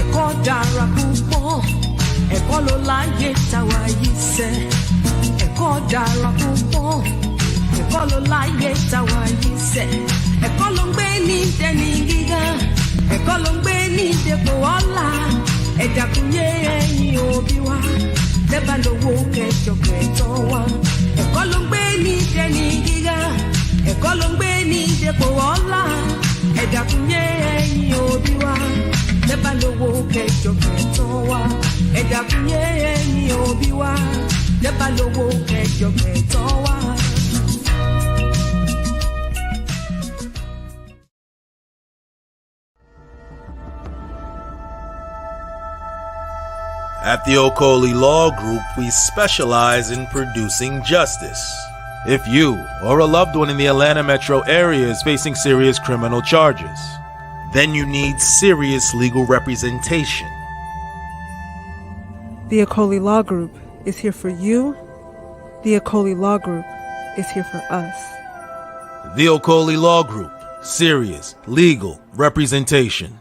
ẹ̀kọ́ dára púpọ̀, ẹ̀kọ́ ló láyé táwa yìí sẹ́. Ẹ̀kọ́ dára púpọ̀, ẹ̀kọ́ ló láyé táwa yìí sẹ́. Ẹ̀kọ́ ló ń gbé ní dẹni gíga, ẹ̀kọ́ ló ń gbé ní dépò ọlá. Ẹ dákun yé ẹ̀yin òbí wa, lẹ́bàá lówó kẹjọ kẹtọ́ wa. Ẹ̀kọ́ ló ń gbé ní dẹni gíga, ẹ̀kọ́ ló ń gbé ní dépò ọlá. Ẹ dákun yé ẹ̀yin òbí wa, lẹ́bàá lówó kẹjọ kẹtọ́ wa. Ẹ dákun yé ẹ̀yin òbí wa, lẹ́bàá lówó kẹjọ kẹtọ́ wa. At the Okoli Law Group, we specialize in producing justice. If you or a loved one in the Atlanta metro area is facing serious criminal charges, then you need serious legal representation. The Okoli Law Group is here for you. The Okoli Law Group is here for us. The Okoli Law Group, serious legal representation.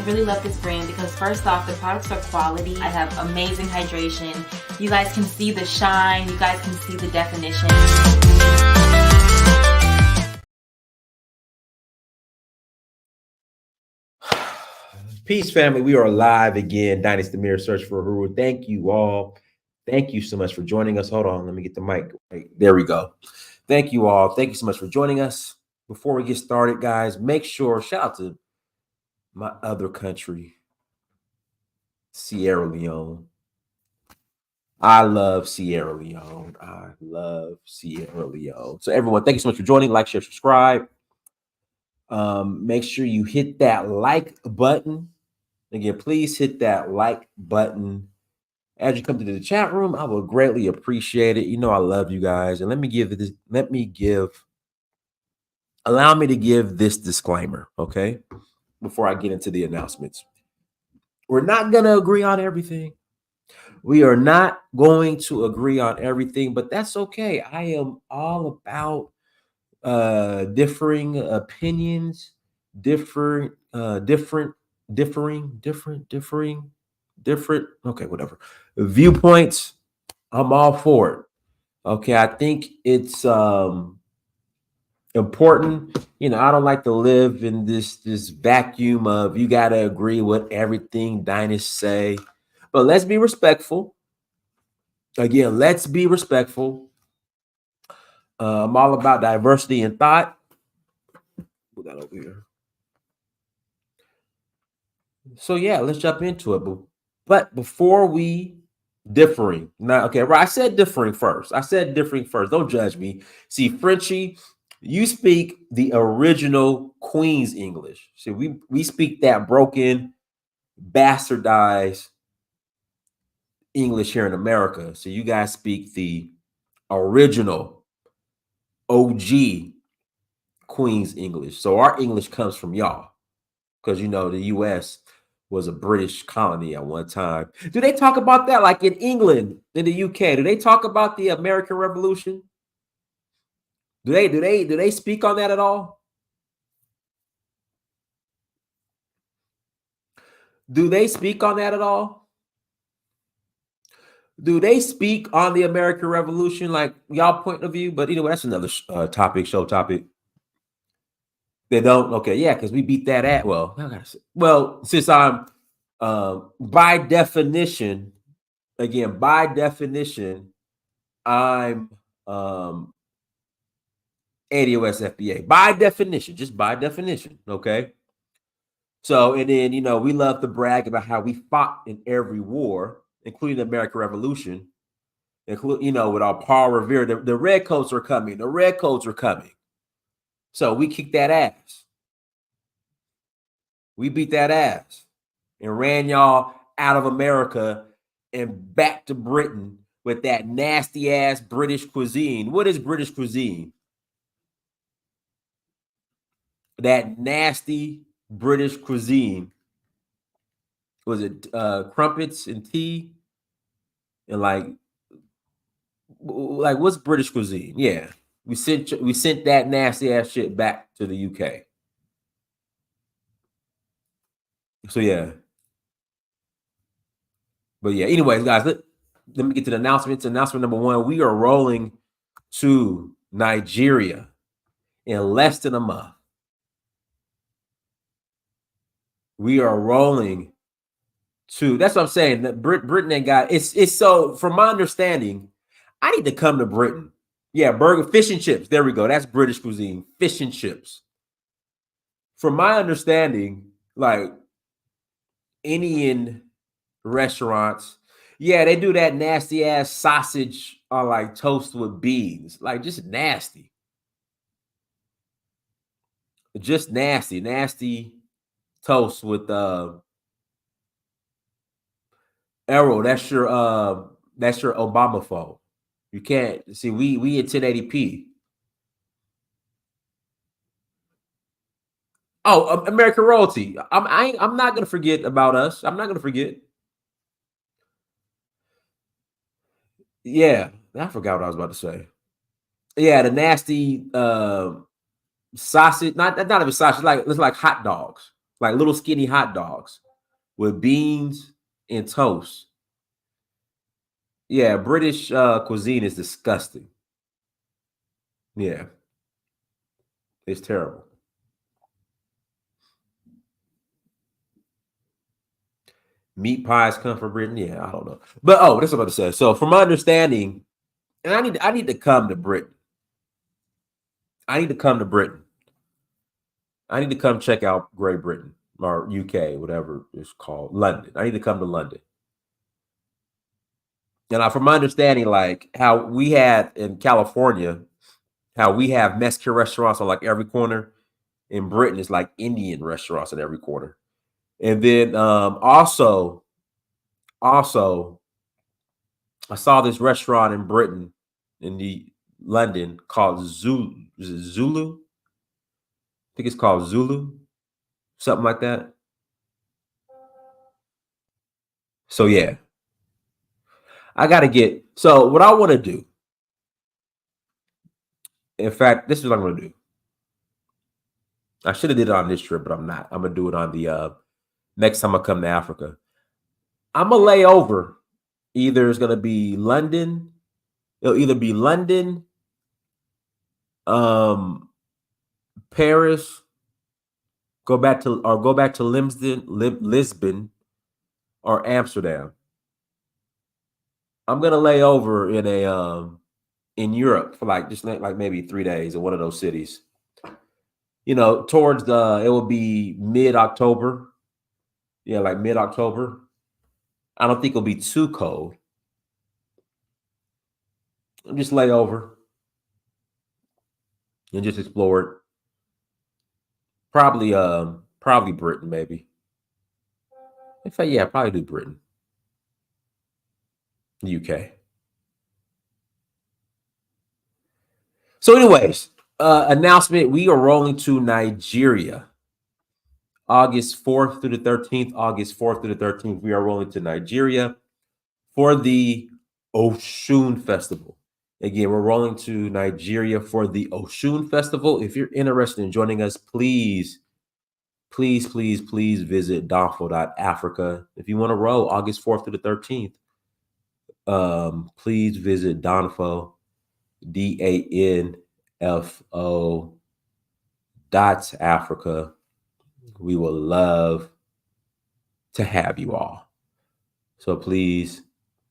Really love this brand because first off, the products are quality. I have amazing hydration. You guys can see the shine. You guys can see the definition. Peace, family. We are live again. Dynasty Mirror Search for Uhuru. Thank you all. Thank you so much for joining us. Hold on. Let me get the mic. Right, there we go. Thank you all. Thank you so much for joining us. Before we get started, guys, make sure, shout out to my other country, Sierra Leone. I love Sierra Leone. I love Sierra Leone. So everyone, thank you so much for joining. Like, share, subscribe. Make sure you hit that like button. Again, please hit that like button. As you come to the chat room, I will greatly appreciate it. You know I love you guys. And allow me to give this disclaimer, okay? Before I get into the announcements. We're not going to agree on everything. We are not going to agree on everything, but that's okay. I am all about differing opinions, different, okay, whatever. Viewpoints. I'm all for it. Okay, I think it's important. You know, I don't like to live in this vacuum of you got to agree with everything Dynasts say, but let's be respectful. Again, let's be respectful. I'm all about diversity in thought. Put that over here. So yeah, let's jump into it. But before we differing, now, okay, right? I said differing first. Don't judge me. See, Frenchie, you speak the original Queen's English. See, we speak that broken, bastardized English here in America. So you guys speak the original OG Queen's English. So our English comes from y'all because, you know, the U.S. was a British colony at one time. Do they talk about that like in England, in the UK? Do they talk about the American Revolution? Do they speak on that at all? Do they speak on that at all? Do they speak on the American Revolution, like y'all point of view? But anyway, that's another show topic. They don't? Okay, yeah, because we beat that at, well, since I'm, by definition, I'm ADOS-FBA. By definition, okay? So, and then, you know, we love to brag about how we fought in every war, including the American Revolution, you know, with our Paul Revere. The Redcoats are coming. So we kicked that ass. We beat that ass and ran y'all out of America and back to Britain with that nasty ass British cuisine. What is British cuisine? That nasty British cuisine. Was it crumpets and tea? And like what's British cuisine? Yeah. We sent that nasty ass shit back to the UK. So yeah. But yeah, anyways, guys, let me get to the announcements. Announcement number 1, we are rolling to Nigeria in less than a month. We are rolling to, that's what I'm saying. That Britain ain't got it's so from my understanding, I need to come to Britain. Yeah, burger, fish and chips. There we go. That's British cuisine. Fish and chips. From my understanding, like Indian restaurants, yeah, they do that nasty ass sausage on like toast with beans, like just nasty. Just nasty toast with arrow. That's your Obama phone. You can't see we in 1080p. Oh, American royalty. I'm not gonna forget about us. I'm not gonna forget. Yeah, I forgot what I was about to say. Yeah, the nasty sausage, not even sausage, it's like hot dogs, like little skinny hot dogs with beans and toast. Yeah, British cuisine is disgusting. Yeah, it's terrible. Meat pies come from Britain. Yeah, I don't know, but that's what I'm about to say. So, from my understanding, and I need to come to Britain. I need to come to Britain. I need to come check out Great Britain or UK, whatever it's called, London. I need to come to London. And from my understanding, like how we had in California, how we have Mexican restaurants on like every corner. In Britain, it's like Indian restaurants on every corner. And then also, I saw this restaurant in Britain, in the London, called Zulu. Is it Zulu? I think it's called Zulu, something like that. So yeah, I got to get. So what I want to do, in fact, this is what I'm going to do. I should have did it on this trip, but I'm not. I'm gonna do it on the next time I come to Africa. I'm gonna lay over. Either it's gonna be London. It'll either be London, Paris, go back to Lisbon, or Amsterdam. I'm gonna lay over in Europe for like maybe 3 days in one of those cities. You know, towards it will be mid-October. Yeah, like mid-October. I don't think it'll be too cold. I'll just lay over and just explore it. Probably Britain, maybe. In fact, yeah, probably do Britain. UK. So, anyways, announcement: we are rolling to Nigeria. August 4th through the 13th. August 4th through the 13th. We are rolling to Nigeria for the Oshun Festival. Again, we're rolling to Nigeria for the Oshun Festival. If you're interested in joining us, please visit donfo.africa. If you want to roll August 4th to the 13th, please visit Donfo, DANFO.Africa. We will love to have you all. So please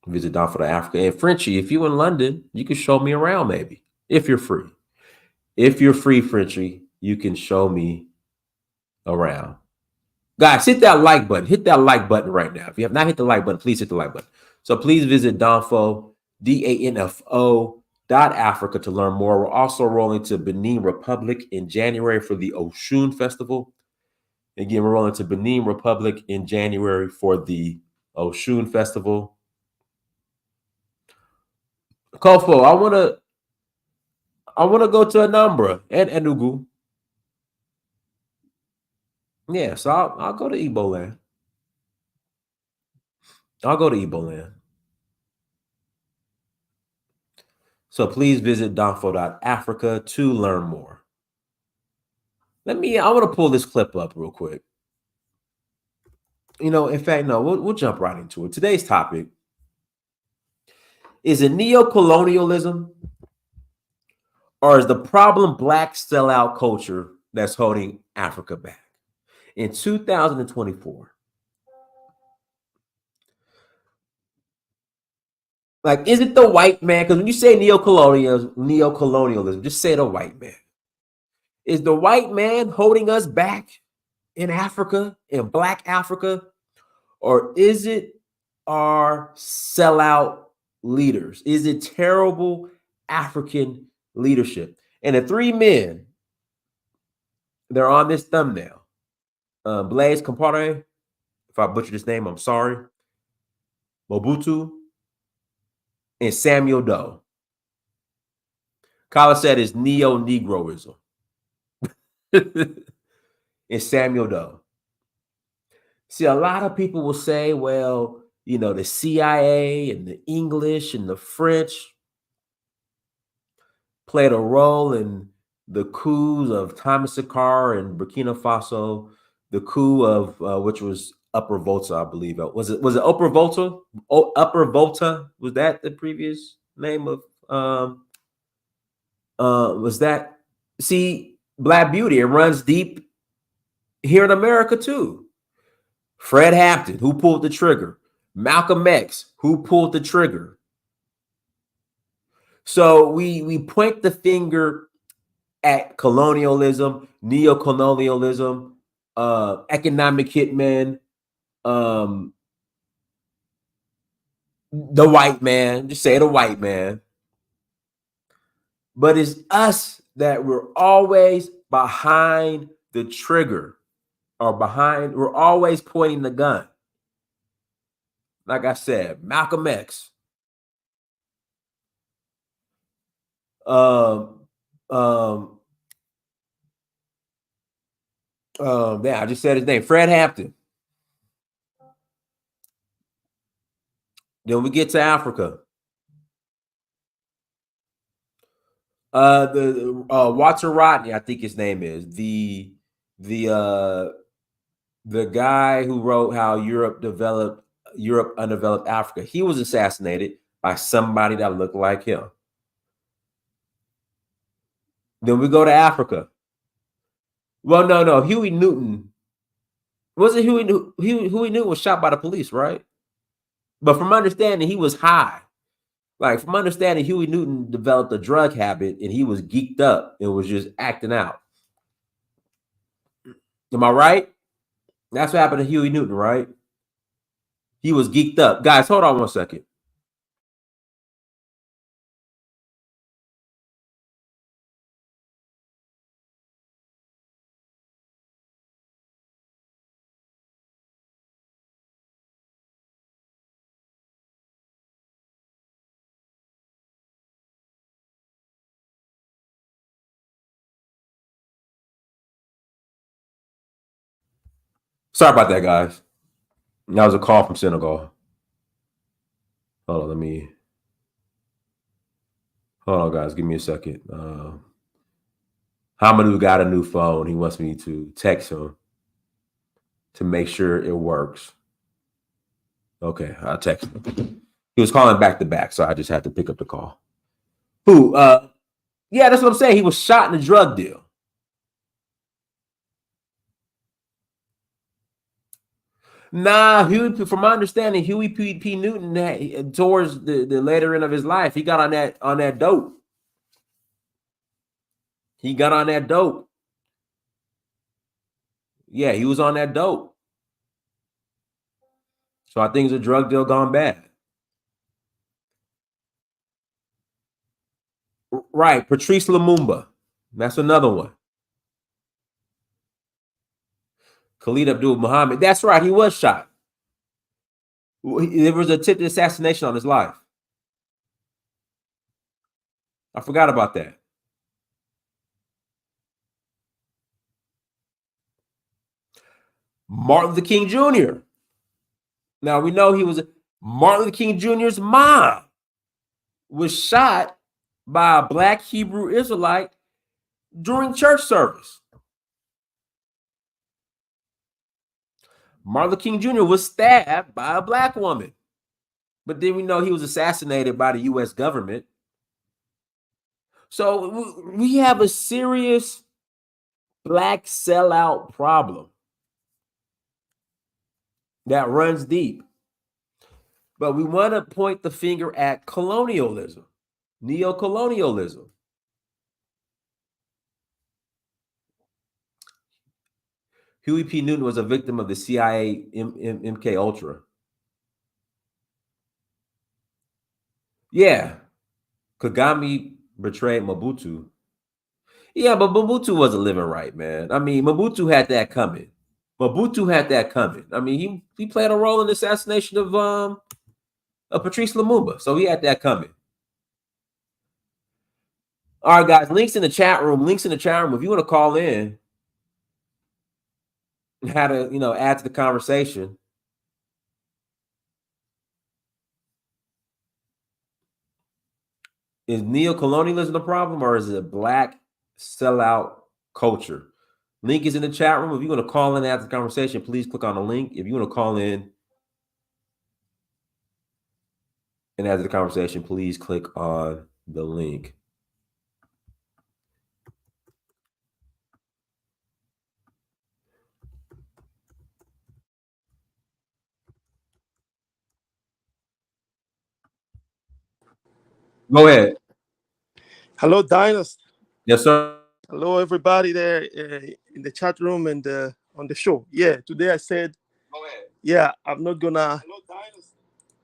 visit Donfo.Africa. And Frenchie, if you're in London, you can show me around maybe, if you're free. If you're free, Frenchie, you can show me around. Guys, hit that like button. Hit that like button right now. If you have not hit the like button, please hit the like button. So please visit Donfo, DANFO.Africa to learn more. We're also rolling to Benin Republic in January for the Oshun Festival. Again, we're rolling to Benin Republic in January for the Oshun Festival. Kofo, I wanna go to Anambra and Enugu. Yeah, so I'll go to Igbo land. I'll go to Igbo land. So please visit donfo.africa to learn more. I want to pull this clip up real quick. In fact, no, we'll jump right into it. Today's topic is it neo-colonialism, or is the problem Black sellout culture that's holding Africa back? In 2024, like, is it the white man? Because when you say neo-colonialism, just say the white man. Is the white man holding us back in Africa, in Black Africa, or is it our sellout leaders? Is it terrible African leadership? And the three men, they're on this thumbnail. Blaise Compaoré, if I butchered his name, I'm sorry. Mobutu, and Samuel Doe. Kala said it's neo-Negroism. And Samuel Doe. See, a lot of people will say, well, the CIA and the English and the French played a role in the coups of Thomas Sankara and Burkina Faso, the coup of which was Upper Volta, I believe. Was it Upper Volta? Upper Volta? Was that the previous name of was that? See, Black Beauty, it runs deep here in America too. Fred Hampton, who pulled the trigger? Malcolm X, who pulled the trigger? So we point the finger at colonialism, neo-colonialism, economic hitmen, the white man. Just say the white man. But it's us that we're always behind the trigger, or we're always pointing the gun. Like I said, Malcolm X. I just said his name, Fred Hampton. Then we get to Africa. Walter Rodney, I think his name is the guy who wrote how Europe undeveloped Africa. He was assassinated by somebody that looked like him. Then we go to Africa. Well, no, Huey Newton. Wasn't Huey Newton was shot by the police, right? But from understanding, he was high. Like, from understanding, Huey Newton developed a drug habit and he was geeked up and was just acting out. Am I right? That's what happened to Huey Newton, right? He was geeked up. Guys, hold on one second. Sorry about that, guys. That was a call from Senegal. Hold on, guys. Give me a second. Hamadou got a new phone. He wants me to text him to make sure it works. Okay, I'll text him. He was calling back to back, so I just had to pick up the call. Who? Yeah, that's what I'm saying. He was shot in a drug deal. Nah, from my understanding, Huey P. Newton, towards the later end of his life, he got on that dope. He got on that dope. Yeah, he was on that dope. So I think it's a drug deal gone bad. Right, Patrice Lumumba. That's another one. Khalid Abdul Muhammad. That's right, he was shot. There was an attempted assassination on his life. I forgot about that. Martin Luther King Jr. Now we know he was Martin Luther King Jr.'s mom was shot by a Black Hebrew Israelite during church service. Martin Luther King Jr. was stabbed by a Black woman. But then we know he was assassinated by the U.S. government. So we have a serious Black sellout problem that runs deep. But we want to point the finger at colonialism, neo-colonialism. Huey P. Newton was a victim of the CIA MK Ultra. Yeah, Kagame betrayed Mobutu. Yeah, but Mobutu wasn't living right, man. I mean, Mobutu had that coming. I mean, he played a role in the assassination of Patrice Lumumba, so he had that coming. All right, guys, links in the chat room. If you want to call in and how to, add to the conversation. Is neo-colonialism the problem, or is it a Black sellout culture? Link is in the chat room. If you want to call in and add to the conversation, please click on the link. If you want to call in and add to the conversation, please click on the link. Go ahead. Hello, Dinos. Yes, sir. Hello, everybody there in the chat room and on the show. Yeah, today I said, Go ahead. yeah, I'm not gonna. Hello, Dinos.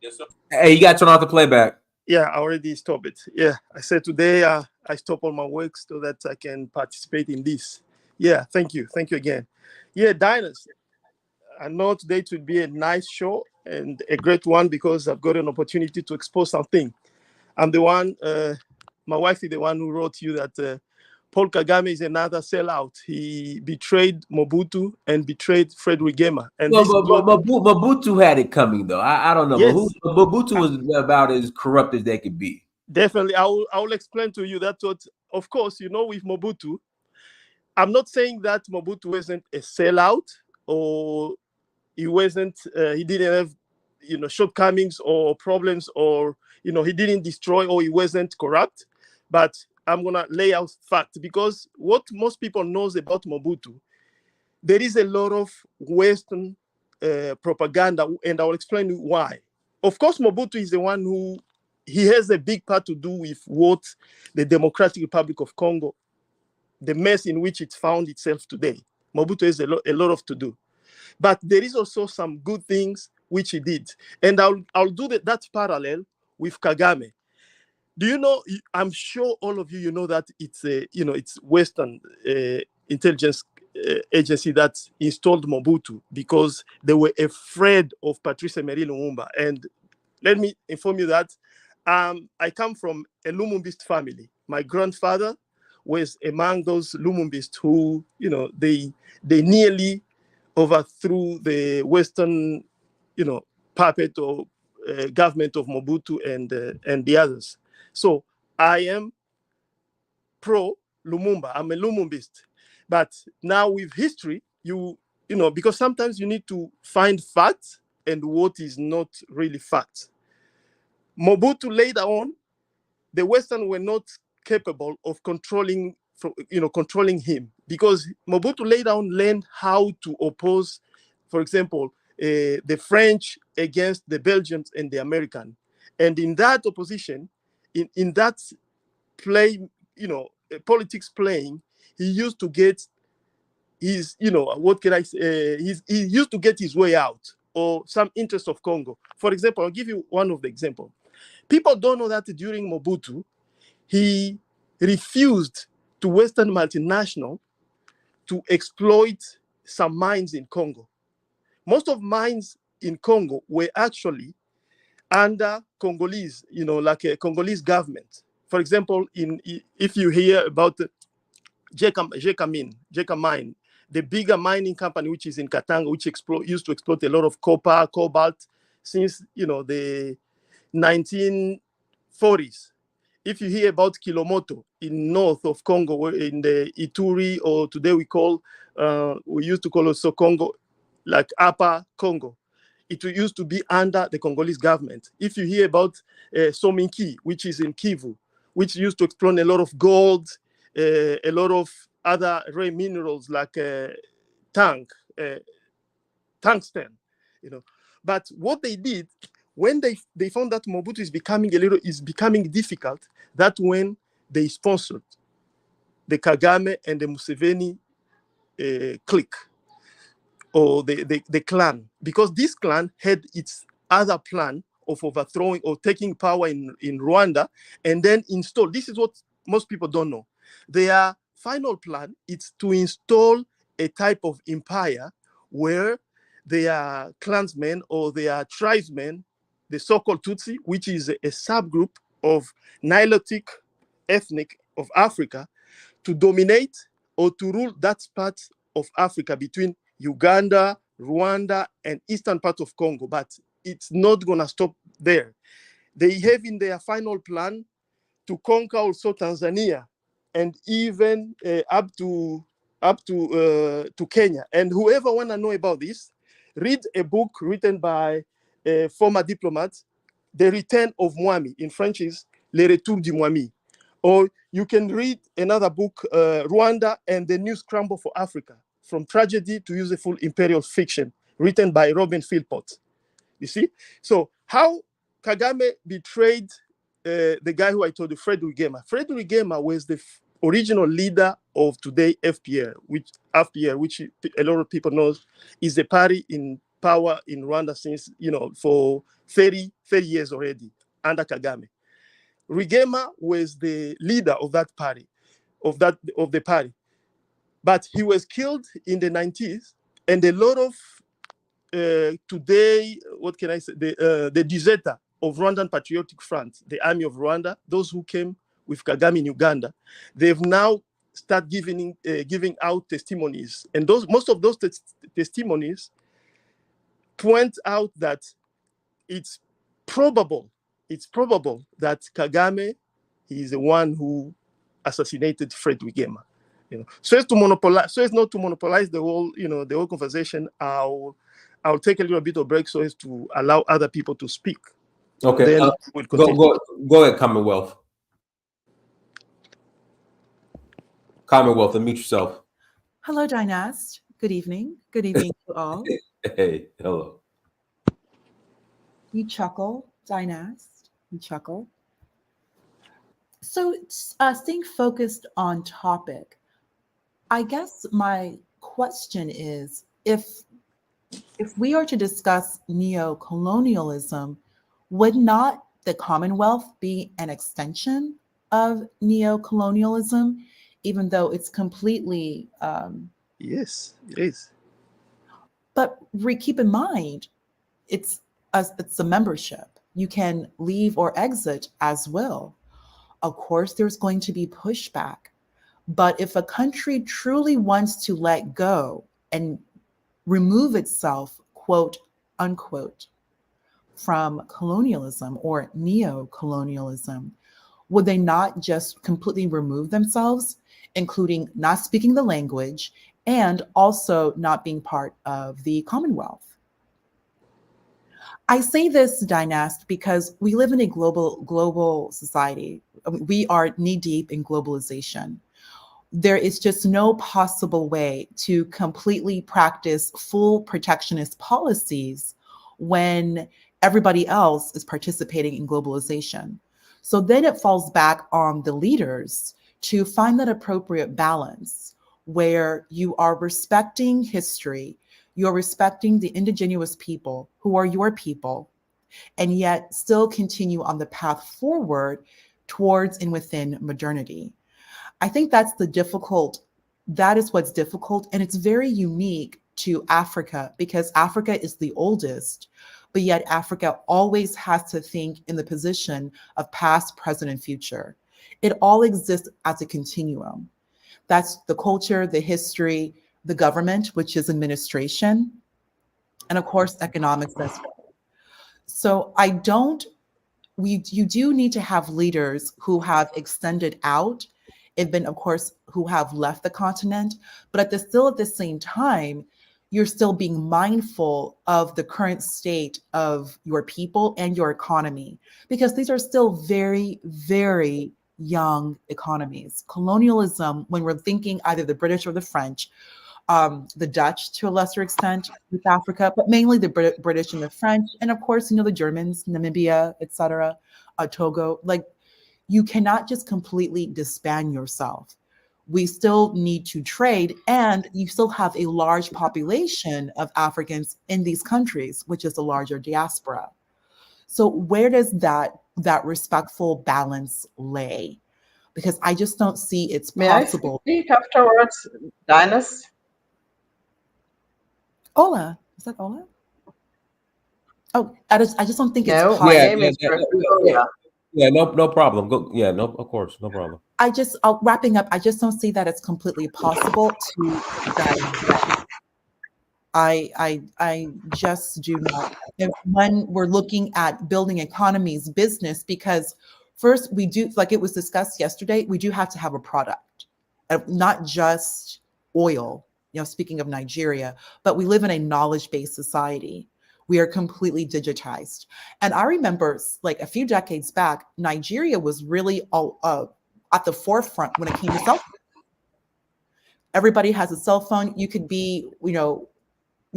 Yes, sir. Hey, you got to turn off the playback. Yeah, I already stopped it. Yeah, I said today I stop all my work so that I can participate in this. Yeah, thank you again. Yeah, Dinos, I know today it will be a nice show and a great one because I've got an opportunity to expose something. I'm the one. My wife is the one who wrote you that Paul Kagame is another sellout. He betrayed Mobutu and betrayed Fred Wigema. And well, Mobutu had it coming, though. I don't know. Yes. Mobutu was about as corrupt as they could be. Definitely. I will explain to you that what, of course, with Mobutu, I'm not saying that Mobutu wasn't a sellout or he wasn't, he didn't have, shortcomings or problems or, he didn't destroy or he wasn't corrupt. But I'm going to lay out facts because what most people knows about Mobutu, there is a lot of Western propaganda, and I'll explain why. Of course, Mobutu is the one who, he has a big part to do with what the Democratic Republic of Congo, the mess in which it found itself today. Mobutu has a lot of to do. But there is also some good things which he did. And I'll do that parallel with Kagame. Do you know, I'm sure all of you know that it's it's Western intelligence agency that installed Mobutu because they were afraid of Patrice Emery Lumumba. And let me inform you that I come from a Lumumbist family. My grandfather was among those Lumumbists who, they nearly overthrew the Western, puppet or government of Mobutu and the others. So I am pro Lumumba. I'm a Lumumbist. But now with history, because sometimes you need to find facts and what is not really facts. Mobutu later on, the Western were not capable of controlling him because Mobutu later on learned how to oppose, for example, the French against the Belgians and the American. And in that opposition, in that play, politics playing, he used to get his, what can I say? He used to get his way out or some interest of Congo. For example, I'll give you one of the examples. People don't know that during Mobutu, he refused to Western multinational to exploit some mines in Congo. Most of mines in Congo were actually under Congolese, like a Congolese government. for example, if you hear about Jeka Mine, the bigger mining company which is in Katanga, which used to exploit a lot of copper, cobalt since the 1940s. If you hear about Kilomoto in north of Congo, in the Ituri, or today we used to call also Congo, like Upper Congo. It used to be under the Congolese government. If you hear about Sominki, which is in Kivu, which used to exploit a lot of gold, a lot of other rare minerals like tungsten, But what they did, when they found that Mobutu is becoming difficult, that's when they sponsored the Kagame and the Museveni clique, or the clan, because this clan had its other plan of overthrowing or taking power in Rwanda and then install. This is what most people don't know. Their final plan is to install a type of empire where their clansmen or their tribesmen, the so-called Tutsi, which is a subgroup of Nilotic ethnic of Africa, to dominate or to rule that part of Africa between Uganda, Rwanda, and eastern part of Congo. But it's not going to stop there. They have in their final plan to conquer also Tanzania and even up to Kenya. And whoever want to know about this, read a book written by a former diplomat, The Return of Mwami. In French is Le Retour du Mwami. Or you can read another book, Rwanda and the New Scramble for Africa, From Tragedy to Useful Imperial Fiction, written by Robin Philpott. You see? So how Kagame betrayed the guy who I told you, Fred Rwigema. Fred Rwigema was the original leader of today FPR, which a lot of people know is the party in power in Rwanda since, for 30 years already under Kagame. Rwigema was the leader of that party, of the party. But he was killed in the 90s, and a lot of today, what can I say, the deserter of Rwandan Patriotic Front, the army of Rwanda, those who came with Kagame in Uganda, they've now started giving out testimonies. And most of those testimonies point out that it's probable that Kagame is the one who assassinated Fred Rwigema. So as not to monopolize the whole conversation, I'll take a little bit of break so as to allow other people to speak. Okay, we'll go ahead, Commonwealth. Commonwealth, unmute yourself. Hello, Dynast. Good evening. Good evening to all. Hey, hello. You chuckle, Dynast. You chuckle. So, staying focused on topic, I guess my question is, if we are to discuss neo-colonialism, would not the Commonwealth be an extension of neo-colonialism, even though it's completely... Yes, it is. But keep in mind, it's a membership. You can leave or exit as well. Of course, there's going to be pushback. But if a country truly wants to let go and remove itself, quote unquote, from colonialism or neo-colonialism, would they not just completely remove themselves, including not speaking the language and also not being part of the Commonwealth? I say this, Dynast, because we live in a global society. We are knee-deep in globalization. There is just no possible way to completely practice full protectionist policies when everybody else is participating in globalization. So then it falls back on the leaders to find that appropriate balance where you are respecting history, you're respecting the indigenous people who are your people, and yet still continue on the path forward towards and within modernity. I think that is what's difficult, and it's very unique to Africa because Africa is the oldest, but yet Africa always has to think in the position of past, present, and future. It all exists as a continuum. That's the culture, the history, the government, which is administration, and of course, economics as well. So I don't, you do need to have leaders who have extended out, even of course, who have left the continent, but still at the same time, you're still being mindful of the current state of your people and your economy, because these are still very, very young economies. Colonialism, when we're thinking either the British or the French, the Dutch to a lesser extent with Africa, but mainly the British and the French, and of course, the Germans, Namibia, etc., Togo. Like, you cannot just completely disband yourself. We still need to trade, and you still have a large population of Africans in these countries, which is a larger diaspora. So where does that respectful balance lay? Because I just don't see it's possible. May I speak afterwards, Dinus? Ola, is that Ola? Oh, I just don't think it's No, possible. my name is Victoria. Yeah, no problem. Go. Yeah, no, of course, no problem. Wrapping up, I just don't see that it's completely possible to divest. I just do not. When we're looking at building economies, business, because first we do, like it was discussed yesterday, we do have to have a product, not just oil. Speaking of Nigeria, but we live in a knowledge-based society. We are completely digitized. And I remember like a few decades back, Nigeria was really at the forefront when it came to cell phones. Everybody has a cell phone. You could be,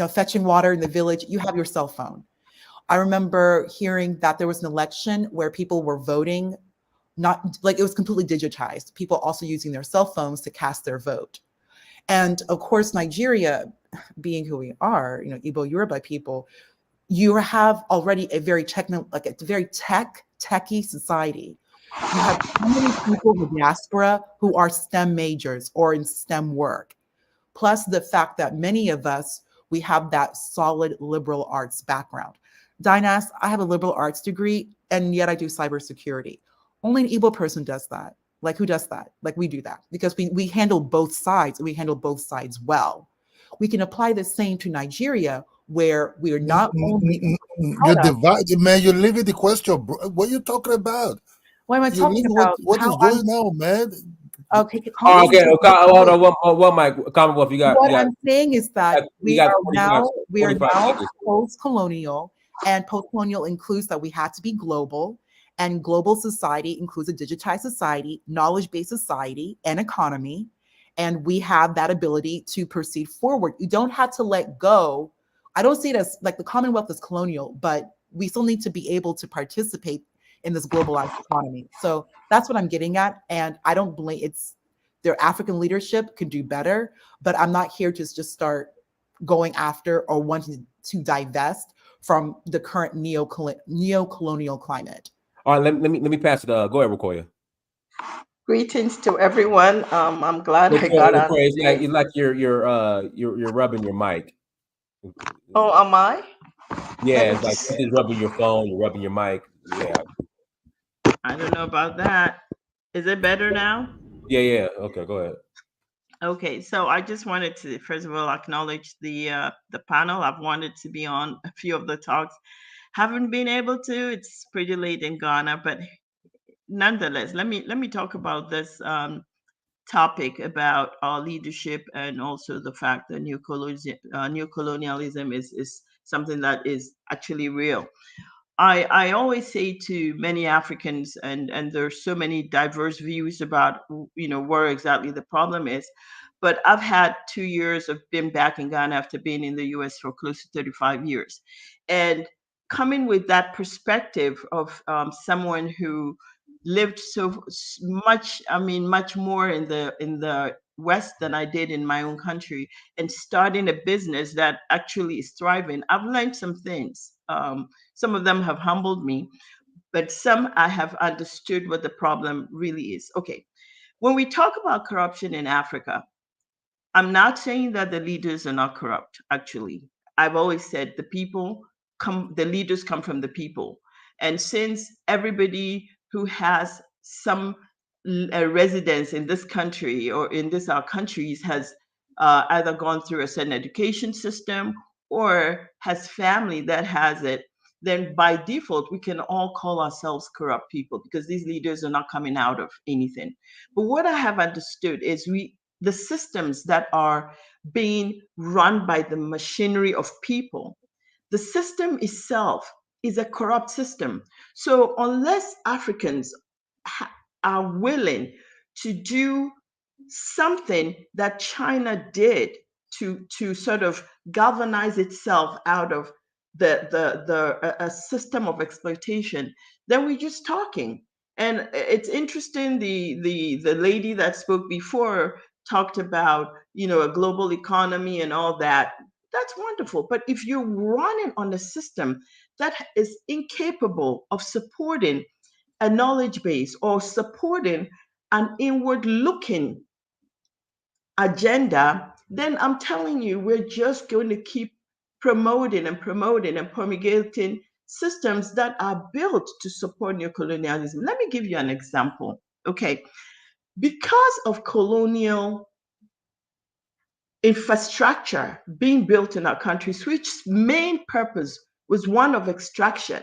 fetching water in the village. You have your cell phone. I remember hearing that there was an election where people were voting, not like it was completely digitized. People also using their cell phones to cast their vote. And of course, Nigeria, being who we are, Igbo Yoruba people, you have already a very techie society. You have so many people in the diaspora who are STEM majors or in STEM work. Plus the fact that many of us, we have that solid liberal arts background. Dinas, I have a liberal arts degree, and yet I do cybersecurity. Only an Igbo person does that. Like, who does that? Like, we do that because we handle both sides, and we handle both sides well. We can apply the same to Nigeria, where we are not only you're divided, man. You're leaving the question, bro. What are you talking about? What am I talking about? What is going on, man? Okay. Okay. Hold on. One mic. Commonwealth, you got. What I'm saying is that we are now post-colonial, and post-colonial includes that we have to be global, and global society includes a digitized society, knowledge-based society, and economy, and we have that ability to proceed forward. You don't have to let go. I don't see it as like the Commonwealth is colonial, but we still need to be able to participate in this globalized economy. So that's what I'm getting at. And I don't blame, it's their African leadership could do better, but I'm not here to just start going after or wanting to divest from the current neo-colonial climate. All right, let me pass it. Go ahead, Rukoya. Greetings to everyone. I'm glad I got on. It's like you're rubbing your mic. Oh, am I? Yeah, it's like you're rubbing your phone, you're rubbing your mic. Yeah. I don't know about that. Is it better now? Yeah. Okay, go ahead. Okay, so I just wanted to first of all acknowledge the panel. I've wanted to be on a few of the talks, haven't been able to. It's pretty late in Ghana, but nonetheless, let me talk about this topic about our leadership, and also the fact that neo-colonialism is something that is actually real. I always say to many Africans, and there's so many diverse views about where exactly the problem is, but I've had 2 years of being back in Ghana after being in the US for close to 35 years, and coming with that perspective of someone who lived so much, much more in the West than I did in my own country, and starting a business that actually is thriving. I've learned some things. Some of them have humbled me, but some I have understood what the problem really is. Okay, when we talk about corruption in Africa, I'm not saying that the leaders are not corrupt. Actually, I've always said the leaders come from the people. And since everybody who has some residence in this country or in this our countries has either gone through a certain education system or has family that has it, then by default we can all call ourselves corrupt people because these leaders are not coming out of anything. But what I have understood is the systems that are being run by the machinery of people, the system itself is a corrupt system. So unless Africans are willing to do something that China did to sort of galvanize itself out of a system of exploitation, then we're just talking. And it's interesting. The lady that spoke before talked about a global economy and all that. That's wonderful. But if you're running on a system that is incapable of supporting a knowledge base or supporting an inward looking agenda, then I'm telling you, we're just going to keep promoting and promulgating systems that are built to support neo-colonialism. Let me give you an example. Okay, because of colonial infrastructure being built in our countries, which main purpose was one of extraction,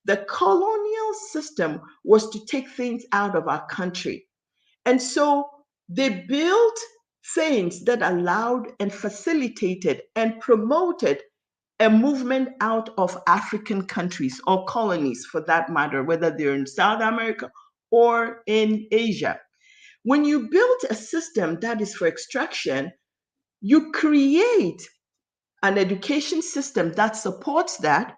the colonial system was to take things out of our country. And so they built things that allowed and facilitated and promoted a movement out of African countries or colonies for that matter, whether they're in South America or in Asia. When you build a system that is for extraction, you create an education system that supports that.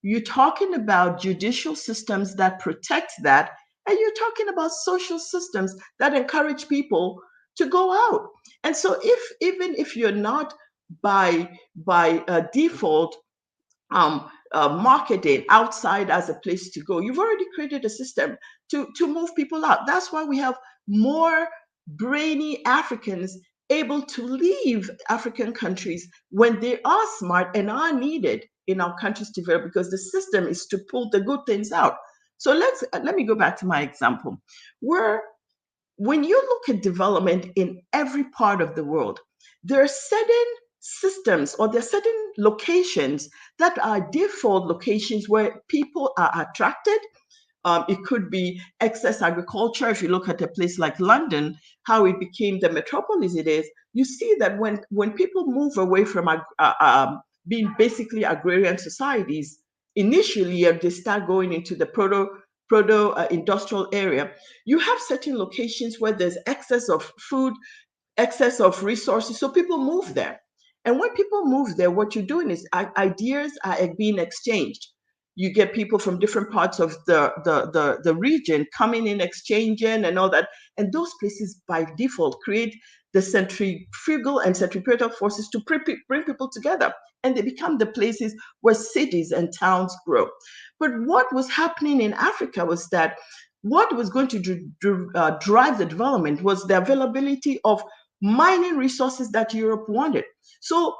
You're talking about judicial systems that protect that, and you're talking about social systems that encourage people to go out. And so, even if you're not by default marketed outside as a place to go, you've already created a system to move people out. That's why we have more brainy Africans able to leave African countries when they are smart and are needed in our countries to develop, because the system is to pull the good things out. So let me go back to my example, where when you look at development in every part of the world, there are certain systems or there are certain locations that are default locations where people are attracted. It could be excess agriculture. If you look at a place like London, how it became the metropolis it is, you see that when people move away from being basically agrarian societies initially, and they start going into the proto-industrial area, you have certain locations where there's excess of food, excess of resources, so people move there. And when people move there, what you're doing is ideas are being exchanged. You get people from different parts of the region coming in, exchanging and all that. And those places by default create the centrifugal and centripetal forces to bring people together. And they become the places where cities and towns grow. But what was happening in Africa was that what was going to drive the development was the availability of mining resources that Europe wanted. So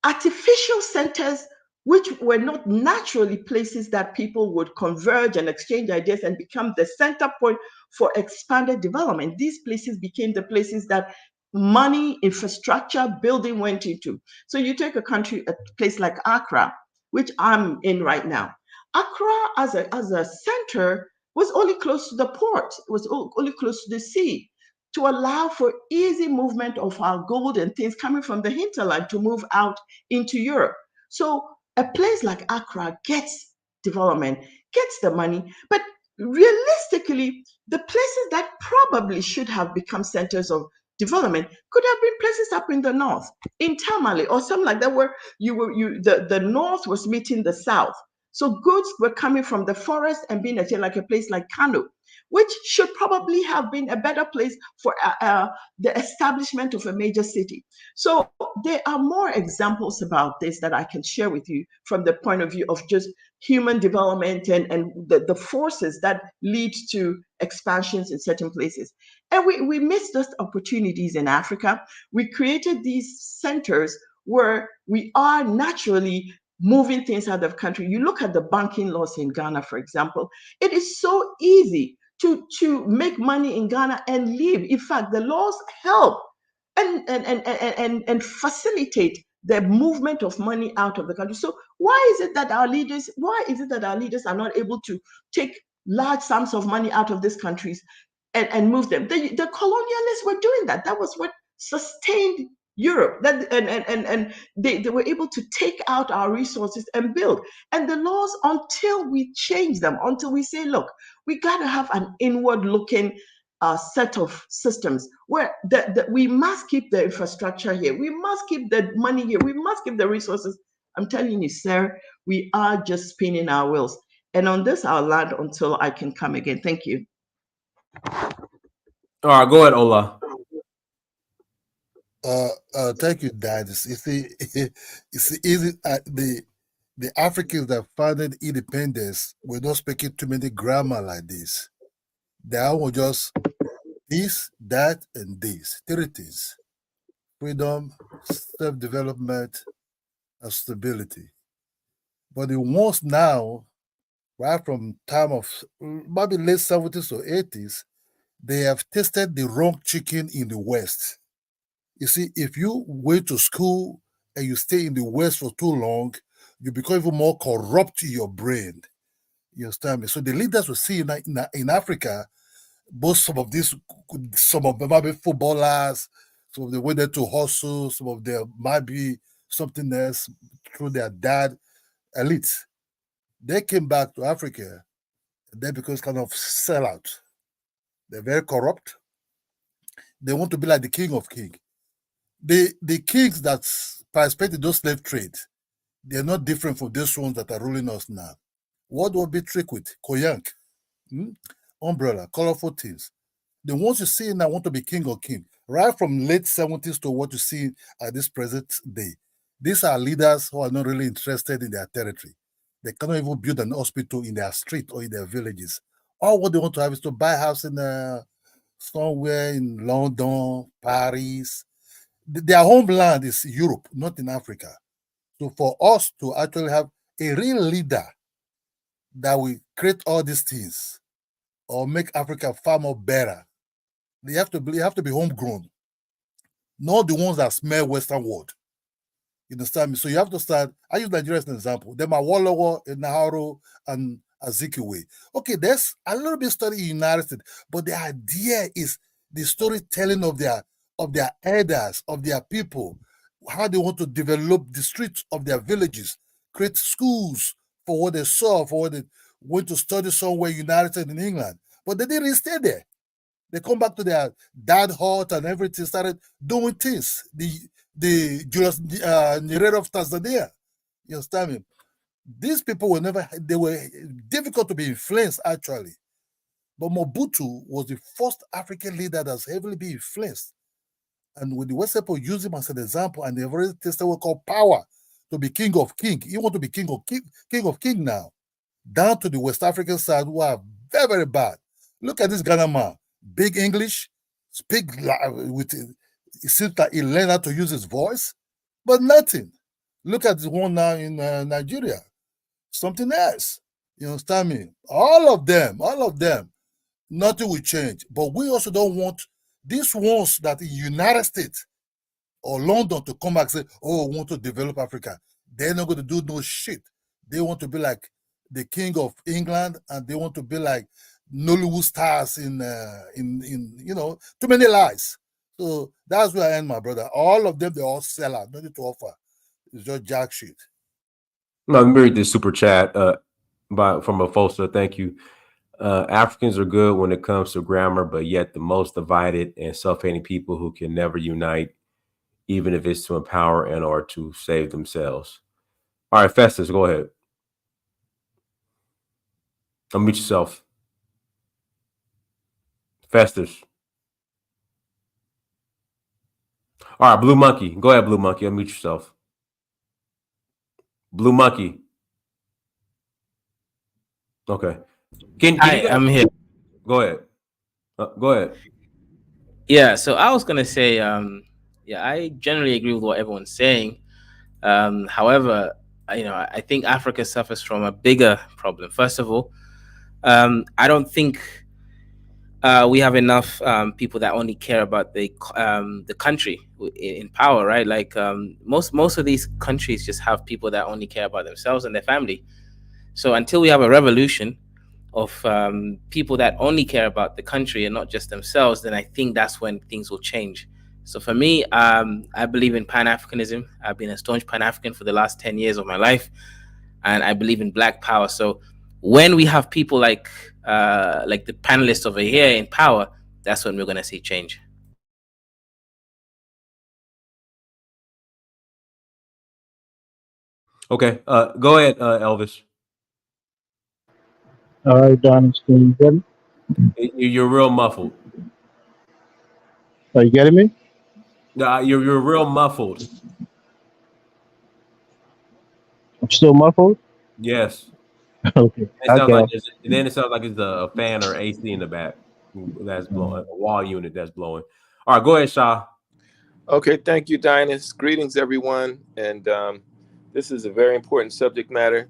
artificial centers, which were not naturally places that people would converge and exchange ideas and become the center point for expanded development, these places became the places that money, infrastructure, building went into. So you take a place like Accra, which I'm in right now. Accra as a center was only close to the port, was only close to the sea, to allow for easy movement of our gold and things coming from the hinterland to move out into Europe. So a place like Accra gets development, gets the money, but realistically, the places that probably should have become centers of development could have been places up in the north, in Tamale or something like that, where the north was meeting the south. So goods were coming from the forest and being like a place like Kano, which should probably have been a better place for the establishment of a major city. So there are more examples about this that I can share with you from the point of view of just human development and the forces that lead to expansions in certain places. And we missed those opportunities in Africa. We created these centers where we are naturally moving things out of country. You look at the banking laws in Ghana, for example, it is so easy to make money in Ghana and live. In fact, the laws help and facilitate the movement of money out of the country. So why is it that our leaders are not able to take large sums of money out of these countries and move them? The colonialists were doing that. That was what sustained Europe. That and they were able to take out our resources and build. And the laws, until we change them, until we say, look, we got to have an inward-looking set of systems where we must keep the infrastructure here, we must keep the money here, we must keep the resources. I'm telling you, sir, we are just spinning our wheels. And on this, I'll land until I can come again. Thank you. All right, go ahead, Ola. Thank you, Dad. You see, it's easy. The Africans that founded independence were not speaking too many grammar like this. They all just this, that, and this. Three things: freedom, self-development, and stability. But the ones now, right from time of maybe late 70s or 80s, they have tasted the wrong chicken in the West. You see, if you went to school and you stay in the West for too long, you become even more corrupt in your brain. You understand me? So the leaders we see in Africa, both some of them might be footballers, some of them went there to hustle, some of them might be something else through their dad, elites. They came back to Africa, and they become kind of sellout. They're very corrupt. They want to be like the king of kings. The kings that participated in those slave trade, they're not different from these ones that are ruling us now. What would be trick with? Koyank, umbrella, colorful things. The ones you see now want to be king or king, right from late 70s to what you see at this present day. These are leaders who are not really interested in their territory. They cannot even build an hospital in their street or in their villages. All what they want to have is to buy a house in somewhere in London, Paris. Their homeland is Europe, not in Africa. So for us to actually have a real leader that will create all these things or make Africa far more better, they have to be homegrown, not the ones that smell Western world. You understand me? So you have to start. I use Nigeria as an example. Them are Wolowo, Naharo, and Azikiwe. Okay, there's a little bit story in United States, but the idea is the storytelling of their elders, of their people, how they want to develop the streets of their villages, create schools for what they saw, for what they went to study somewhere United States in England. But they didn't stay there. They come back to their dad hut and everything, started doing things. The Julius Nyerere of Tanzania. You understand me? These people they were difficult to be influenced actually. But Mobutu was the first African leader that's heavily been influenced. And with the West people use him as an example, and they've already tested what called power to be king of king. You want to be king of king now. Down to the West African side who are very, very bad. Look at this Ghana man. Big English, speak with it seems like he learned how to use his voice, but nothing. Look at the one now in Nigeria. Something else. You understand me? All of them, nothing will change. But we also don't want these ones that in United States or London to come back and say, oh, we want to develop Africa. They're not going to do no shit. They want to be like the king of England, and they want to be like Nollywood stars in too many lies. So that's where I end, my brother. All of them, they all sell out. Nothing to offer. It's just jack shit. No, let me read this super chat from a Foster. Thank you. Africans are good when it comes to grammar, but yet the most divided and self-hating people who can never unite, even if it's to empower and or to save themselves. All right, Festus, go ahead. Unmute yourself. Festus. All right, Blue Monkey. Go ahead, Blue Monkey. Unmute yourself. Blue Monkey. Okay. Hi, I'm here. Go ahead. Go ahead. Yeah, so I was going to say, I generally agree with what everyone's saying. However, I think Africa suffers from a bigger problem. First of all, I don't think we have enough people that only care about the country in power, right? Like most of these countries just have people that only care about themselves and their family. So until we have a revolution of people that only care about the country and not just themselves, then I think that's when things will change. So for me, I believe in Pan-Africanism. I've been a staunch Pan-African for the last 10 years of my life, and I believe in Black power. So when we have people like the panelists over here in power, that's when we're going to see change. Okay, go ahead, Elvis. All right, Don, can you get me? You're real muffled. Are you getting me? No, you're real muffled. I'm still muffled. Yes. Okay, It I'll sounds get like off. then it sounds like it's a fan or AC in the back that's blowing, a wall unit that's blowing. All right, go ahead, Shah. Okay, thank you, Dinus. Greetings, everyone. And this is a very important subject matter.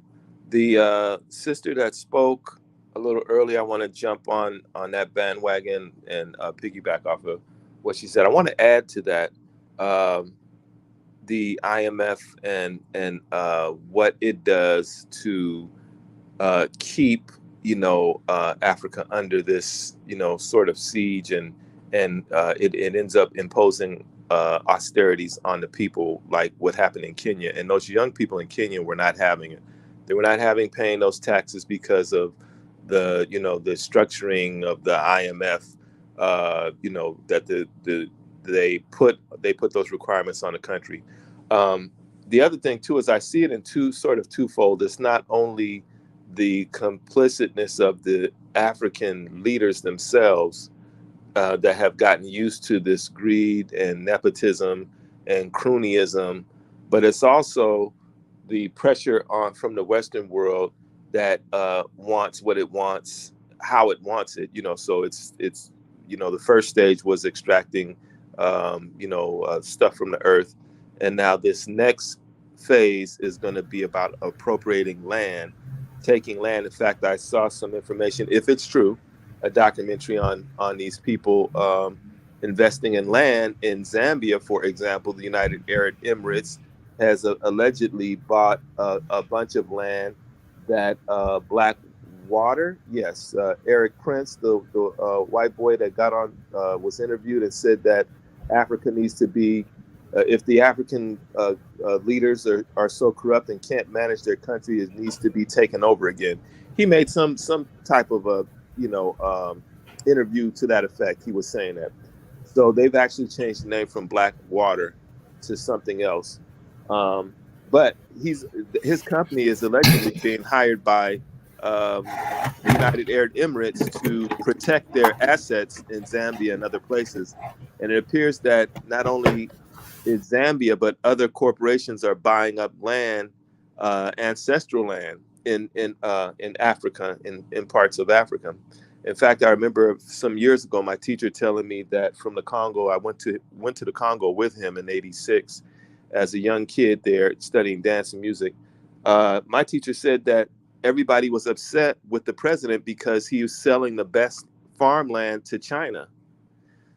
The sister that spoke a little early, I want to jump on that bandwagon and piggyback off of what she said. I want to add to that the IMF and what it does to keep Africa under this sort of siege, and it ends up imposing austerities on the people, like what happened in Kenya. And those young people in Kenya were not having it. They were not paying those taxes because of the the structuring of the IMF. That they put those requirements on the country. The other thing too is I see it in twofold. It's not only the complicitness of the African leaders themselves that have gotten used to this greed and nepotism and cronyism, but it's also the pressure on from the Western world that wants what it wants, how it wants it. So it's the first stage was extracting stuff from the earth, and now this next phase is going to be about appropriating land, taking land. In fact, I saw some information, if it's true, a documentary on these people investing in land in Zambia, for example. The United Arab Emirates has allegedly bought a bunch of land that Blackwater, yes, Eric Prince, the white boy that got on, was interviewed and said that Africa needs to be, if the African leaders are so corrupt and can't manage their country, it needs to be taken over again. He made some type of a interview to that effect. He was saying that. So they've actually changed the name from Blackwater to something else. But his company is allegedly being hired by the United Arab Emirates to protect their assets in Zambia and other places. And it appears that not only is Zambia, but other corporations are buying up land, ancestral land in Africa, in parts of Africa. In fact, I remember some years ago, my teacher telling me that from the Congo, I went to the Congo with him in '86 as a young kid there studying dance and music. My teacher said that everybody was upset with the president because he was selling the best farmland to China.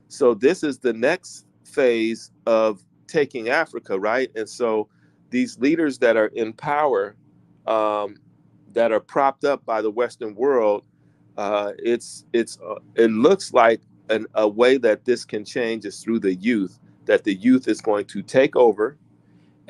So this is the next phase of taking Africa, right? And so these leaders that are in power, that are propped up by the Western world, it looks like a way that this can change is through the youth, that the youth is going to take over.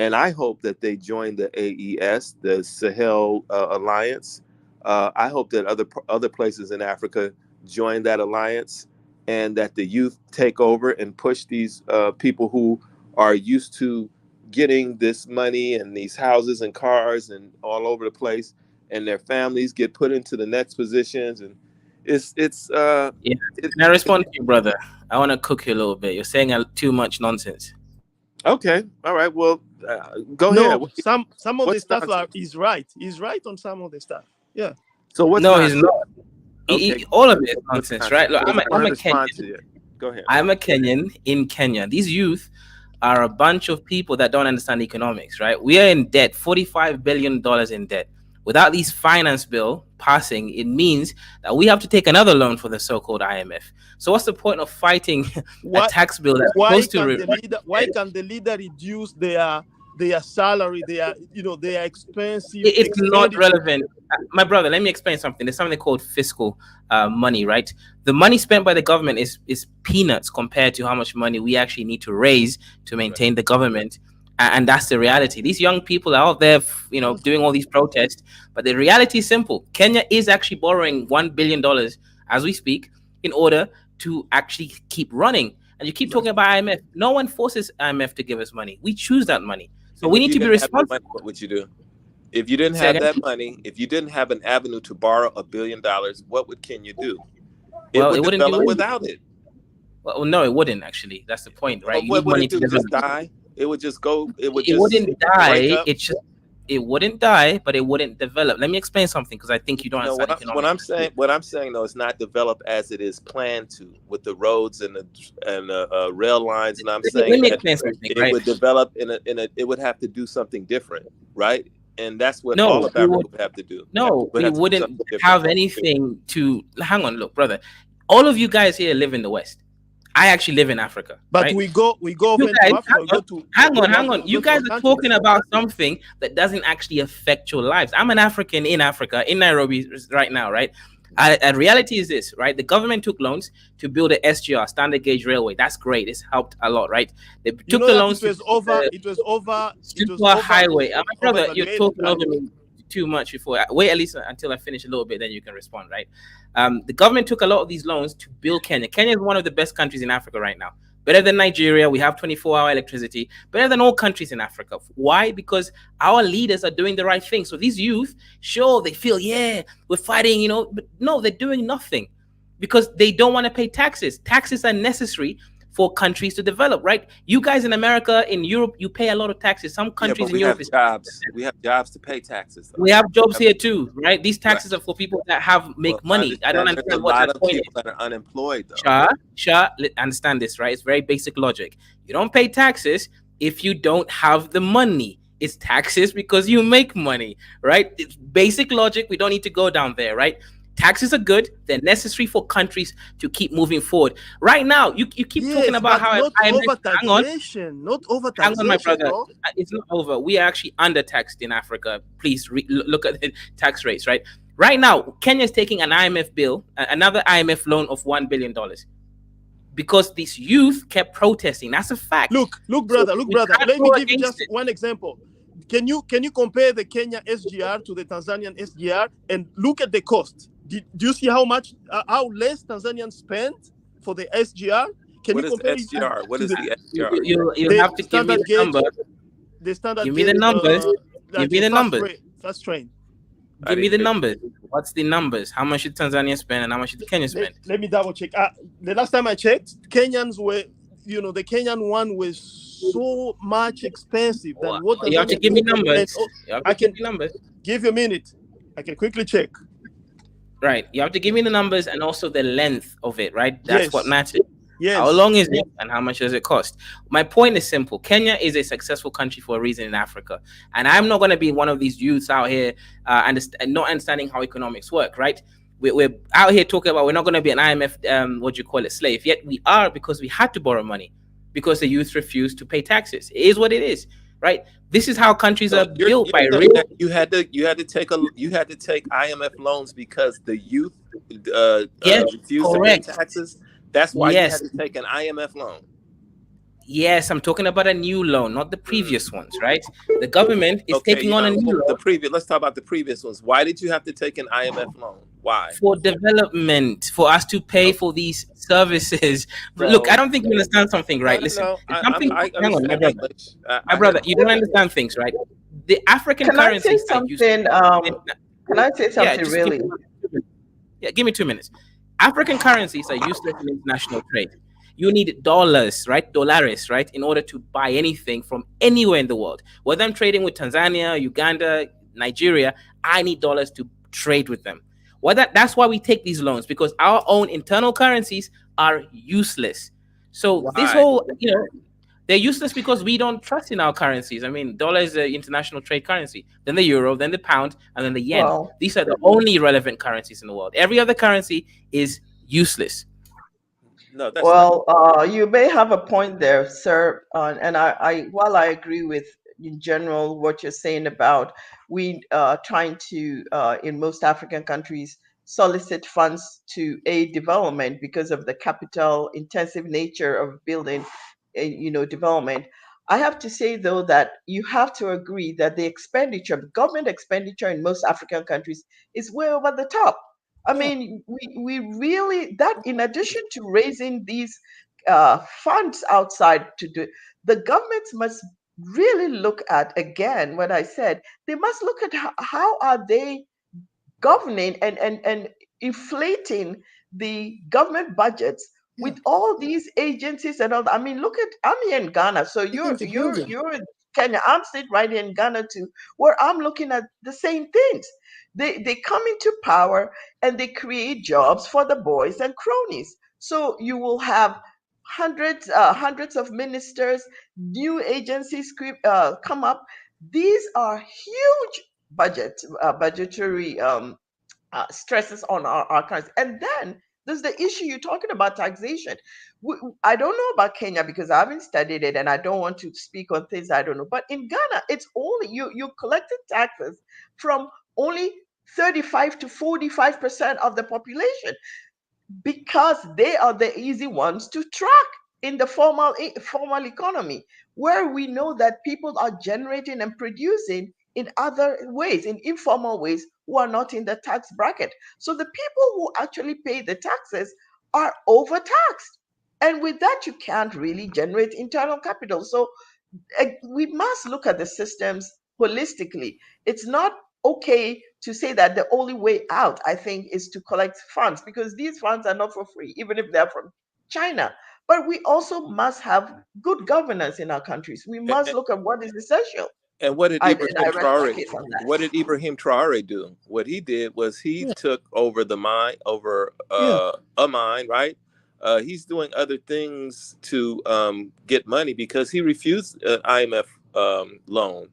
And I hope that they join the AES, the Sahel Alliance. I hope that other places in Africa join that alliance, and that the youth take over and push these people who are used to getting this money and these houses and cars and all over the place, and their families get put into the next positions. And it's Yeah. Can I respond to you, brother? I want to cook you a little bit. You're saying too much nonsense. Okay. All right. Well, go No, ahead. some of the stuff nonsense? is right. He's right on some of the stuff. Yeah. So what's No, nonsense? he's not. Okay. All of it is What's nonsense, right? Look, I'm a respond Kenyan. to it. Go ahead. I'm a Kenyan in Kenya. These youth are a bunch of people that don't understand economics, right? We are in debt, $45 billion in debt. Without these finance bill passing, it means that we have to take another loan for the so-called IMF. So what's the point of fighting a tax bill that's supposed to why can the leader reduce their salary, their expensive it's not expenditure? relevant. My brother, let me explain something. There's something called fiscal money, right? The money spent by the government is peanuts compared to how much money we actually need to raise to maintain the government. And that's the reality. These young people are out there, doing all these protests. But the reality is simple. Kenya is actually borrowing $1 billion as we speak in order to actually keep running. And you keep talking about IMF. No one forces IMF to give us money. We choose that money. So we need to be responsible. What would you do? If you didn't have that money, if you didn't have an avenue to borrow $1 billion, what would Kenya do? It would develop without it. Well, no, it wouldn't actually. That's the point, right? What would it do? Just die? It would just go. It wouldn't die. It wouldn't die, but it wouldn't develop. Let me explain something because I think you don't understand. What I'm saying though, it's not developed as it is planned to, with the roads and the rail lines. And I'm saying it would develop it would have to do something different, right? And that's what all of Africa would have to do. No, we wouldn't have anything to. Hang on, look, brother. All of you guys here live in the West. I actually live in Africa. But right? we go over to Africa. Hang on. You guys are talking about something that doesn't actually affect your lives. I'm an African in Africa, in Nairobi right now, right? And reality is this, right? The government took loans to build a SGR, standard gauge railway. That's great. It's helped a lot, right? They took the loans. It was over highway. My brother, you're talking over me too much before. Wait at least until I finish a little bit, then you can respond, right? The government took a lot of these loans to build Kenya. Kenya is one of the best countries in Africa right now. Better than Nigeria. We have 24-hour electricity. Better than all countries in Africa. Why? Because our leaders are doing the right thing. So these youth, sure, they feel, yeah, we're fighting, but no, they're doing nothing because they don't want to pay taxes. Taxes are necessary for countries to develop, right? You guys in America, in Europe, you pay a lot of taxes. Some countries in Europe, we have jobs to pay taxes. We have jobs here too, right? These taxes are for people that make money. I don't understand what that point is. That are unemployed, though. Sure, understand this, right? It's very basic logic. You don't pay taxes if you don't have the money. It's taxes because you make money, right? It's basic logic. We don't need to go down there, right? Taxes are good. They're necessary for countries to keep moving forward. Right now, you keep talking about how not over-taxation. Not over-taxation. Hang on, my brother. It's not over. We are actually under-taxed in Africa. Please look at the tax rates, right? Right now, Kenya is taking an IMF bill, another IMF loan of $1 billion. Because these youth kept protesting. That's a fact. Look, brother. Let me give you just one example. Can you compare the Kenya SGR to the Tanzanian SGR and look at the cost? Do you see how less Tanzanians spent for the SGR? What is SGR? What is the SGR? You have to give me the number. The standard. Give me the numbers. Give me the numbers. Fast train. Give me the numbers. What's the numbers? How much should Tanzania spend and how much should Kenya spend? Let me double check. The last time I checked, Kenyans were, the Kenyan one was so much expensive than what you have to give me numbers. I can give you a minute. I can quickly check. Right. You have to give me the numbers and also the length of it, right? That's what matters. Yes. How long is it and how much does it cost? My point is simple. Kenya is a successful country for a reason in Africa. And I'm not going to be one of these youths out here not understanding how economics work, right? We're out here talking about we're not going to be an IMF, slave. Yet we are because we had to borrow money because the youth refused to pay taxes. It is what it is, right? This is how countries are built by real. You had to take IMF loans because the youth refused to pay taxes. That's why you had to take an IMF loan. Yes, I'm talking about a new loan, not the previous ones, right? The government is taking on a new loan. Let's talk about the previous ones. Why did you have to take an IMF loan? Why? For development, for us to pay for these services. Look, I don't think you understand something, right? Listen, hang on, my brother, you don't understand things, right? The African currencies. Can I say something really? Give me 2 minutes. African currencies are useless in international trade. You need dollars, right? Dollars, right? In order to buy anything from anywhere in the world. Whether I'm trading with Tanzania, Uganda, Nigeria, I need dollars to trade with them. That's why we take these loans, because our own internal currencies are useless. So this whole, They're useless because we don't trust in our currencies. I mean, dollar is the international trade currency, then the euro, then the pound, and then the yen. Well, These are the only relevant currencies in the world. Every other currency is useless. No, that's not. well, you may have a point there, sir. And while I agree with in general what you're saying about we trying to in most African countries solicit funds to aid development because of the capital intensive nature of building, development. I have to say though that you have to agree that the expenditure, government expenditure in most African countries is way over the top. I mean, we really, that in addition to raising these funds outside to do, the governments must really look at, again, what I said, they must look at how are they governing and inflating the government budgets with all these agencies and all that. I mean, look at, I'm here in Ghana, so you're in Kenya. I'm sitting right here in Ghana too, where I'm looking at the same things. They come into power and they create jobs for the boys and cronies. So you will have hundreds of ministers, new agencies come up. These are huge budgetary stresses on our currency. And then there's the issue you're talking about, taxation. I don't know about Kenya because I haven't studied it and I don't want to speak on things I don't know. But in Ghana, it's only you collected taxes from only 35 to 45% of the population, because they are the easy ones to track in the formal economy, where we know that people are generating and producing in other ways, in informal ways, who are not in the tax bracket. So the people who actually pay the taxes are overtaxed. And with that, you can't really generate internal capital. So we must look at the systems holistically. It's not okay to say that the only way out, I think, is to collect funds, because these funds are not for free, even if they're from China. But we also must have good governance in our countries. We must look at what is essential. And what did I Ibrahim rest my Traore? case on that. What did Ibrahim Traore do? What he did was he took over the mine, over a mine, right? He's doing other things to get money because he refused an IMF loan.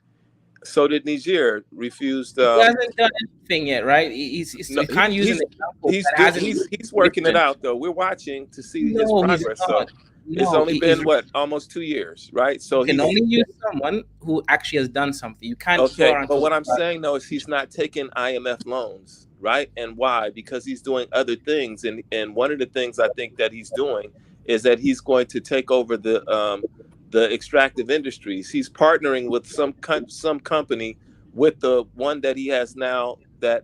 So did Niger refused. He hasn't done anything yet, right? No, we can't use an example. He's working it out though. We're watching to see his progress. So it's only been what, almost 2 years, right? So you can only use someone who actually has done something. You can't. Okay, but what I'm saying though is he's not taking IMF loans, right? And why? Because he's doing other things, and one of the things I think that he's doing is that he's going to take over the extractive industries. He's partnering with some company, with the one that he has now that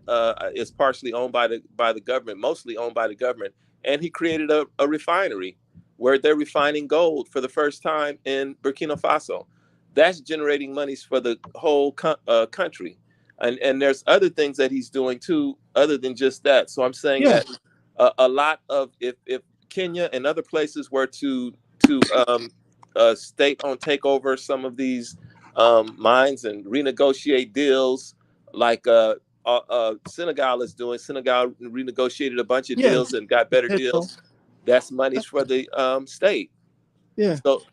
is partially owned by the government, mostly owned by the government, and he created a refinery where they're refining gold for the first time in Burkina Faso. That's generating monies for the whole country, and there's other things that he's doing too, other than just that. So I'm saying that a lot of if Kenya and other places were to state-owned take over some of these mines and renegotiate deals like Senegal is doing. Senegal renegotiated a bunch of deals and got better deals. That's monies for the state. Yeah. So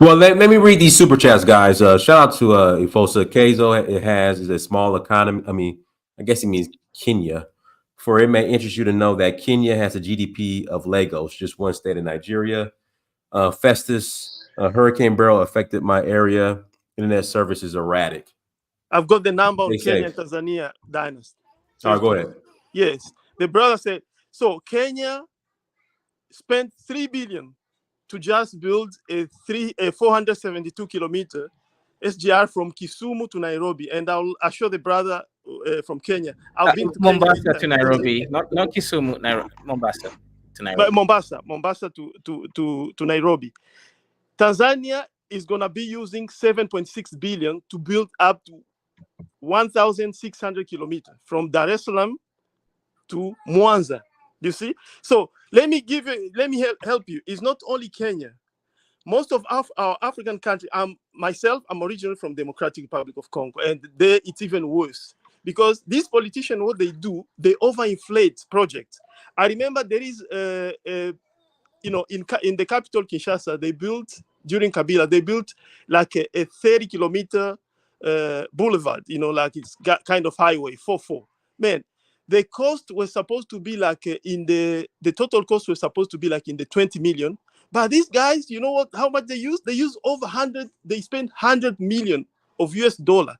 well, let me read these super chats, guys. Shout out to Ifosa Kezo. It is a small economy. I mean, I guess it means Kenya. For it may interest you to know that Kenya has a GDP of Lagos, just one state in Nigeria. Festus, Hurricane Beryl affected my area. Internet service is erratic. I've got the number of Kenya and Tanzania dynasty. So go ahead. Yes. The brother said, so Kenya spent 3 billion to just build a 472 kilometer SGR from Kisumu to Nairobi. And I'll show the brother from Kenya. I've been to Mombasa to Nairobi, not Kisumu, Mombasa to Nairobi. But Mombasa to Nairobi. Tanzania is going to be using 7.6 billion to build up to 1,600 kilometers from Dar es Salaam to Mwanza. You see? So let me help you. It's not only Kenya. Most of our African countries, I'm originally from Democratic Republic of Congo, and there it's even worse because these politicians, what they do, they overinflate projects. I remember there is, in the capital Kinshasa, they built during Kabila, they built like a 30-kilometer boulevard, like it's got kind of highway, 4-4. Man, the cost was supposed to be like the total cost was supposed to be like in the 20 million. But these guys, you know what? How much they use? They use over 100. They spend 100 million of US dollar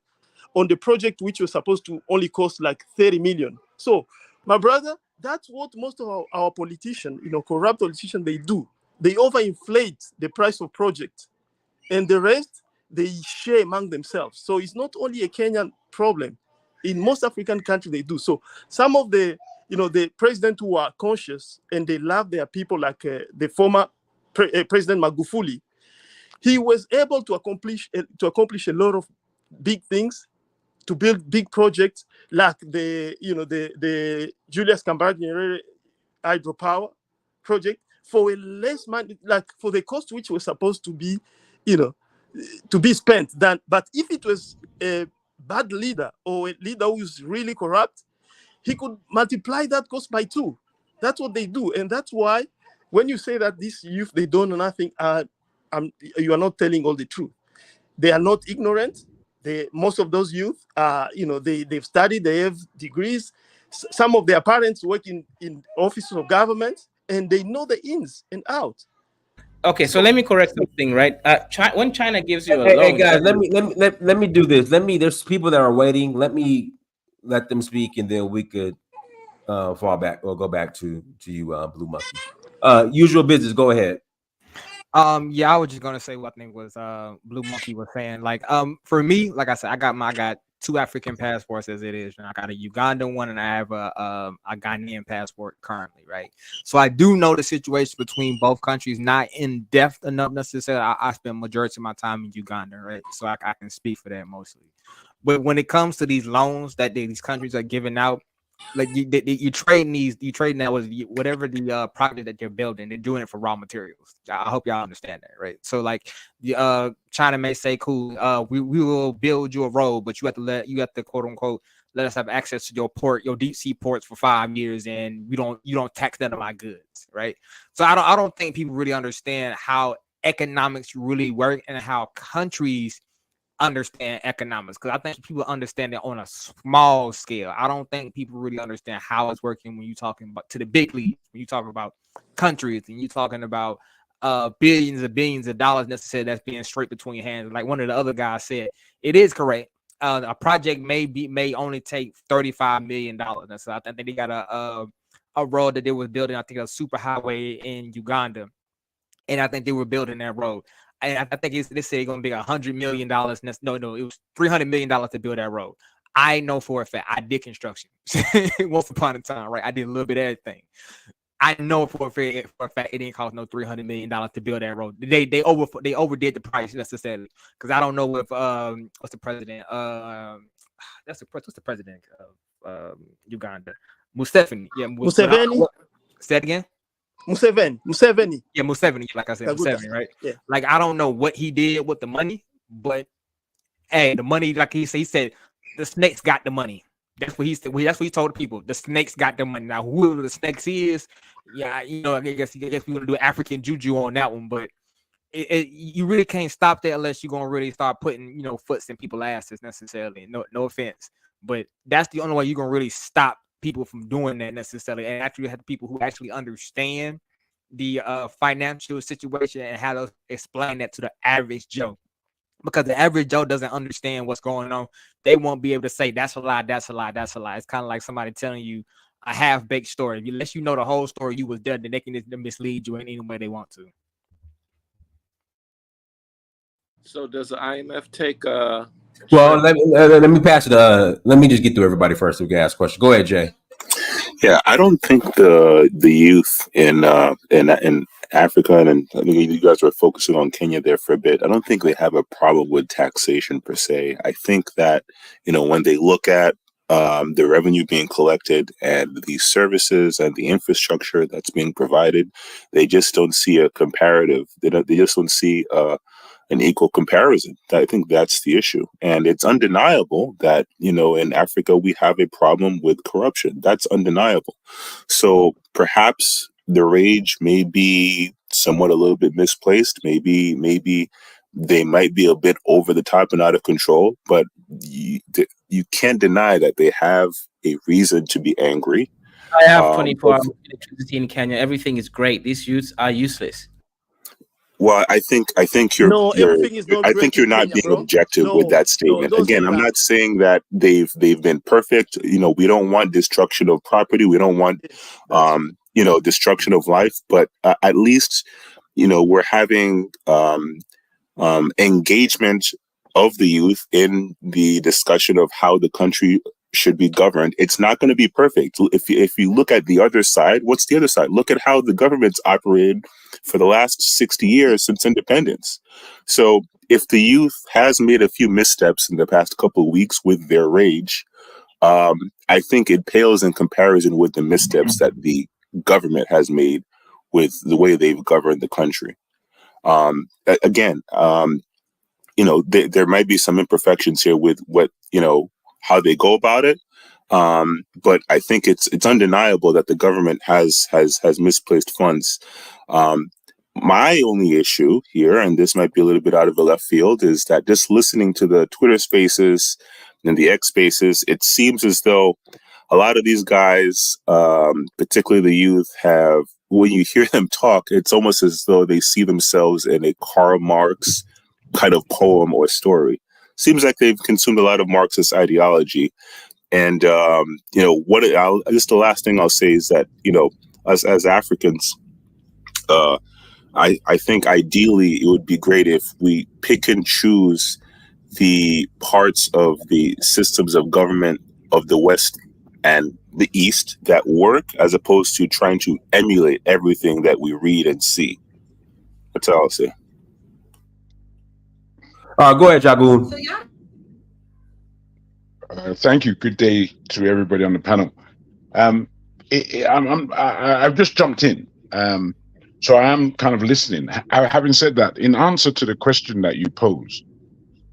on the project, which was supposed to only cost like 30 million. So, my brother, that's what most of our politicians, corrupt politicians, they do. They overinflate the price of projects, and the rest they share among themselves. So it's not only a Kenyan problem. In most African countries, they do. So some of the presidents who are conscious and they love their people, like the former President Magufuli, he was able to accomplish a lot of big things, to build big projects like the Julius Cambardine hydropower project for a less money, like for the cost which was supposed to be, to be spent. But if it was a bad leader or a leader who is really corrupt, he could multiply that cost by 2. That's what they do, and that's why when you say that these youth they don't know nothing, you are not telling all the truth. They are not ignorant. Most of those youth are, they've studied, they have degrees. Some of their parents work in offices of government, and they know the ins and outs. Okay, so let me correct something, right? When China gives you a Hey, loan, guys, let me do this. There's people that are waiting. Let them speak, and then we could fall back or go back to you, Blue Monkey. Usual business. Go ahead. Yeah, I was just gonna say what I think was Blue Monkey was saying. Like, for me, like I said, I got 2 African passports as it is, and I got a Ugandan one, and I have a Ghanaian passport currently, right? So I do know the situation between both countries, not in depth enough necessarily. I spend majority of my time in Uganda, right? So I can speak for that mostly. But when it comes to these loans that these countries are giving out, like you trading that with whatever the project that they're building, they're doing it for raw materials. I hope y'all understand that, right? So like China may say, cool, we will build you a road, but you have to quote unquote let us have access to your deep sea ports for 5 years, and you don't tax none of my goods, right? So I don't think people really understand how economics really work and how countries understand economics, because I think people understand it on a small scale. I don't think people really understand how it's working when you're talking about to the big leagues, when you're talking about countries and you're talking about billions of dollars necessary that's being straight between your hands. Like one of the other guys said, it is correct. A project may only take $35 million. So I think they got a road that they was building. I think a super highway in Uganda, and I think they were building that road. I think they say it's going to be $100 million. No, it was $300 million to build that road. I know for a fact I did construction once upon a time, right? I did a little bit of everything. I know for a fact it didn't cost no $300 million to build that road. They overdid the price necessarily, because I don't know if what's the president what's the president of Uganda, Museveni. Yeah, Museveni. Say it again. Museveni. Yeah, Museveni. Like I said, Museveni, right? Yeah. Like I don't know what he did with the money, but hey, the money, like he said, the snakes got the money. That's what he said. That's what he told the people. The snakes got the money. Now, whoever the snakes is, yeah, I guess we're gonna do African juju on that one, but you really can't stop that unless you're gonna really start putting foots in people's asses necessarily. No offense, but that's the only way you're gonna really stop people from doing that necessarily, and actually have people who actually understand the financial situation and how to explain that to the average Joe. Because the average Joe doesn't understand what's going on. They won't be able to say that's a lie, that's a lie, that's a lie. It's kind of like somebody telling you a half-baked story. Unless you know the whole story, you was dead, then they can just mislead you in any way they want to. So does the IMF take Well, let me pass it. Let me just get through everybody first so we can ask questions. Go ahead, Jay. Yeah, I don't think the youth in Africa, and I think you guys were focusing on Kenya there for a bit. I don't think they have a problem with taxation per se. I think that when they look at the revenue being collected and the services and the infrastructure that's being provided, they just don't see a comparative. They just don't see an equal comparison. I think that's the issue. And it's undeniable that, in Africa, we have a problem with corruption. That's undeniable. So perhaps the rage may be somewhat a little bit misplaced. Maybe they might be a bit over the top and out of control, but you can't deny that they have a reason to be angry. I have 24 hours electricity in Kenya. Everything is great. These youths are useless. Well, I think No, everything is not great you're in not Kenya, being bro. objective with No, that no, statement. don't say Again, I'm that. not saying that they've been perfect. You know, we don't want destruction of property. We don't want destruction of life. But at least, you know, we're having engagement of the youth in the discussion of how the country should be governed. It's not going to be perfect. If you look at the other side, what's the other side? Look at how the government's operated for the last 60 years since independence. So if the youth has made a few missteps in the past couple of weeks with their rage, I think it pales in comparison with the missteps that the government has made with the way they've governed the country. Again, you know, there might be some imperfections here with what, you know, how they go about it. But I think it's undeniable that the government has misplaced funds. My only issue here, and this might be a little bit out of the left field, is that just listening to the Twitter spaces and the X spaces, it seems as though a lot of these guys, particularly the youth, have, when you hear them talk, it's almost as though they see themselves in a Karl Marx kind of poem or story. Seems like they've consumed a lot of Marxist ideology. And, you know, just the last thing I'll say is that, you know, as Africans, I think ideally it would be great if we pick and choose the parts of the systems of government of the West and the East that work, as opposed to trying to emulate everything that we read and see. That's all I'll say. Go ahead, Jagoon. Thank you. Good day to everybody on the panel. I've just jumped in, so I am kind of listening. Having said that, in answer to the question that you posed,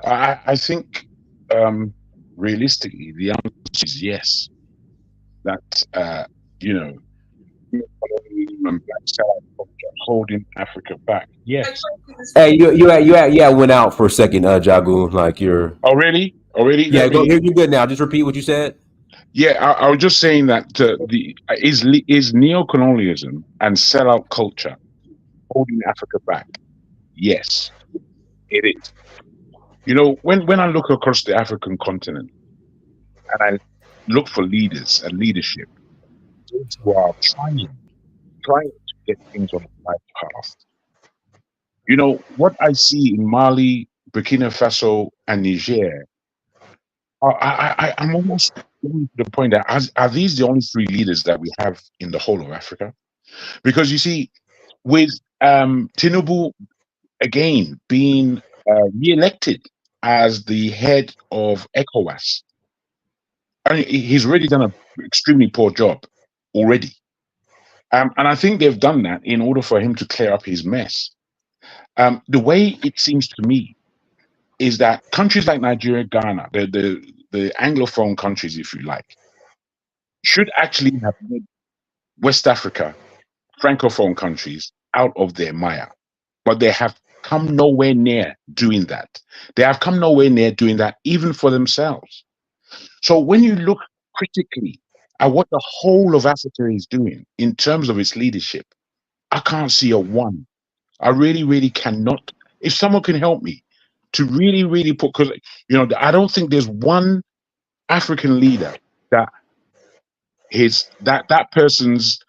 I think realistically the answer is yes. That you know, holding Africa back. Yes. Hey, you went out for a second, Jagoon. Like you're already. Yeah, you're good now. Just repeat what you said. Yeah, I was just saying that is neo-colonialism and sellout culture holding Africa back? Yes, it is. You know, when I look across the African continent and I look for leaders and leadership, those who are trying to get things on the right path. You know, what I see in Mali, Burkina Faso, and Niger, I'm almost getting to the point that are these the only three leaders that we have in the whole of Africa? Because you see, with Tinubu again being re-elected as the head of ECOWAS, I mean, he's already done an extremely poor job already. And I think they've done that in order for him to clear up his mess. The way it seems to me is that countries like Nigeria, Ghana, the Anglophone countries, if you like, should actually have made West Africa, Francophone countries, out of their mire. But they have come nowhere near doing that. They have come nowhere near doing that even for themselves. So when you look critically at what the whole of Africa is doing in terms of its leadership, I can't see a one. I really, really cannot. If someone can help me to really, really put, because, you know, I don't think there's one African leader that that person's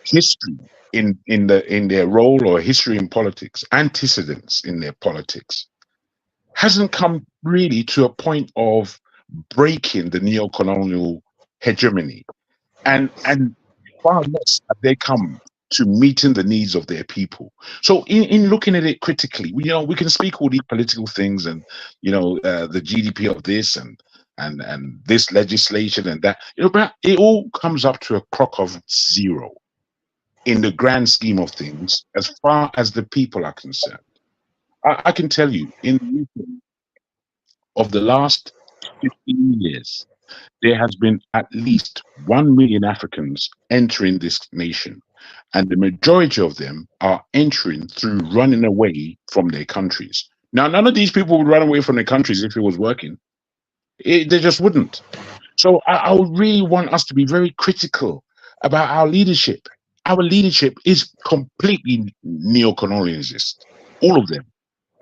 history in their role or history in politics, antecedents in their politics, hasn't come really to a point of breaking the neo-colonial hegemony, and far less have they come to meeting the needs of their people. So in looking at it critically, you know, we can speak all these political things and, you know, the GDP of this and this legislation and that, you know, but it all comes up to a crock of zero in the grand scheme of things as far as the people are concerned. I can tell you, in the UK, of the last 15 years, there has been at least 1 million Africans entering this nation, and the majority of them are entering through running away from their countries. Now, none of these people would run away from their countries if it was working. They just wouldn't. So I would really want us to be very critical about our leadership. Our leadership is completely neo-colonialist. All of them.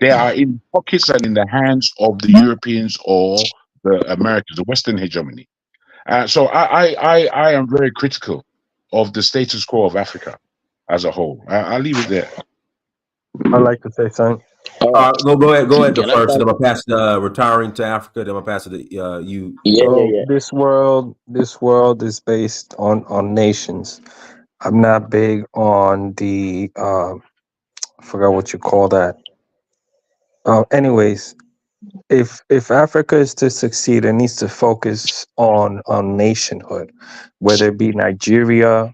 They are in pockets and in the hands of the Europeans or the Americans, the Western hegemony. So I am very critical of the status quo of Africa as a whole. I'll leave it there. I'd like to say something. Go ahead. The Can I first, pass- and I'm gonna pass retiring to Africa. Then I'm gonna pass it to you. So this world is based on nations. I'm not big on the I forgot what you call that. Anyways, if Africa is to succeed, it needs to focus on nationhood, whether it be Nigeria,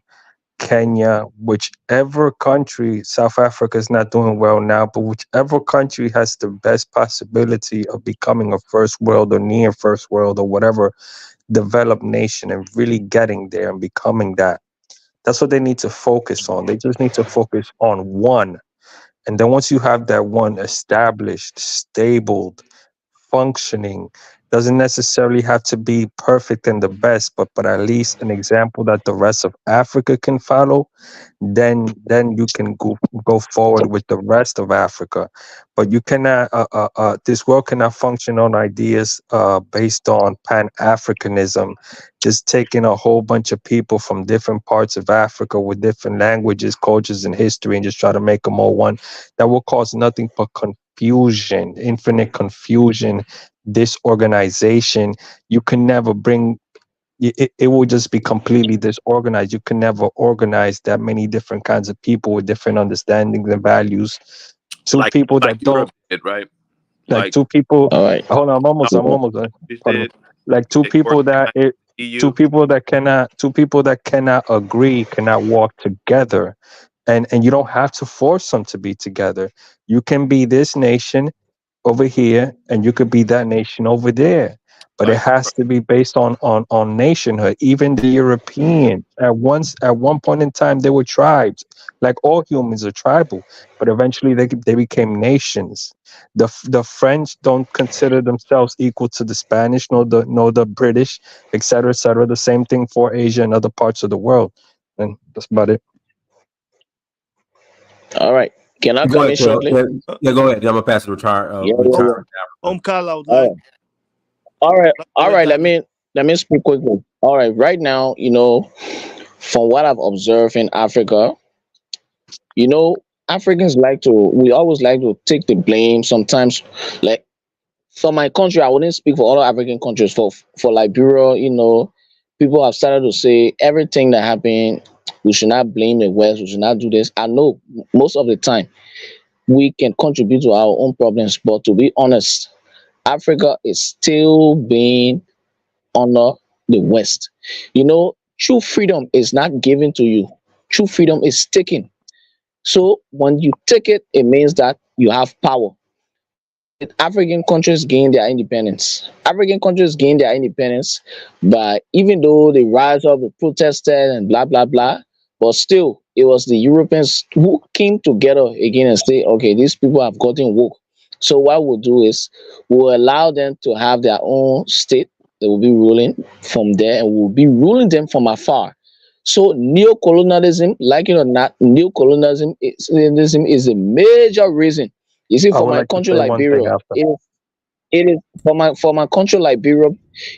Kenya, whichever country. South Africa is not doing well now, but whichever country has the best possibility of becoming a first world or near first world or whatever developed nation and really getting there and becoming that. That's what they need to focus on. They just need to focus on one. And then once you have that one established, stable, functioning, doesn't necessarily have to be perfect and the best, but at least an example that the rest of Africa can follow, then you can go forward with the rest of Africa. But you cannot this world cannot function on ideas based on pan-Africanism, just taking a whole bunch of people from different parts of Africa with different languages, cultures, and history and just try to make them all one. That will cause nothing but confusion, infinite confusion, disorganization. You can never bring it will just be completely disorganized. You can never organize that many different kinds of people with different understandings and values. Two people that don't did, right? like two people. All right. Hold on, I'm almost done. Pardon me. Like two people that two people that cannot agree, cannot walk together. And you don't have to force them to be together. You can be this nation over here and you could be that nation over there, but it has to be based on nationhood. Even the European at one point in time they were tribes, like all humans are tribal, but eventually they became nations. The French don't consider themselves equal to the Spanish nor the British, etc., etc. The same thing for Asia and other parts of the world. And that's about it. All right. Can I Go come ahead, in shortly? Yeah, go ahead. I'm gonna pass it retire. Carl, I would All like. right. All right. Let me speak quickly. All right. Right now, from what I've observed in Africa, Africans we always like to take the blame sometimes. Like for my country, I wouldn't speak for other African countries. For Liberia, people have started to say everything that happened, we should not blame the West, we should not do this. I know most of the time we can contribute to our own problems, but to be honest, Africa is still being under the West. True freedom is not given to you. True freedom is taken. So when you take it, it means that you have power. African countries gain their independence. African countries gain their independence by, even though they rise up, they protested and blah blah blah, but still it was the Europeans who came together again and say, okay, these people have gotten woke. So what we'll do is we'll allow them to have their own state. They will be ruling from there, and we'll be ruling them from afar. So neo-colonialism, like it or not, neo-colonialism is a major reason. You see, I for would my like to country say one thing Liberia, after. it is for my country Liberia,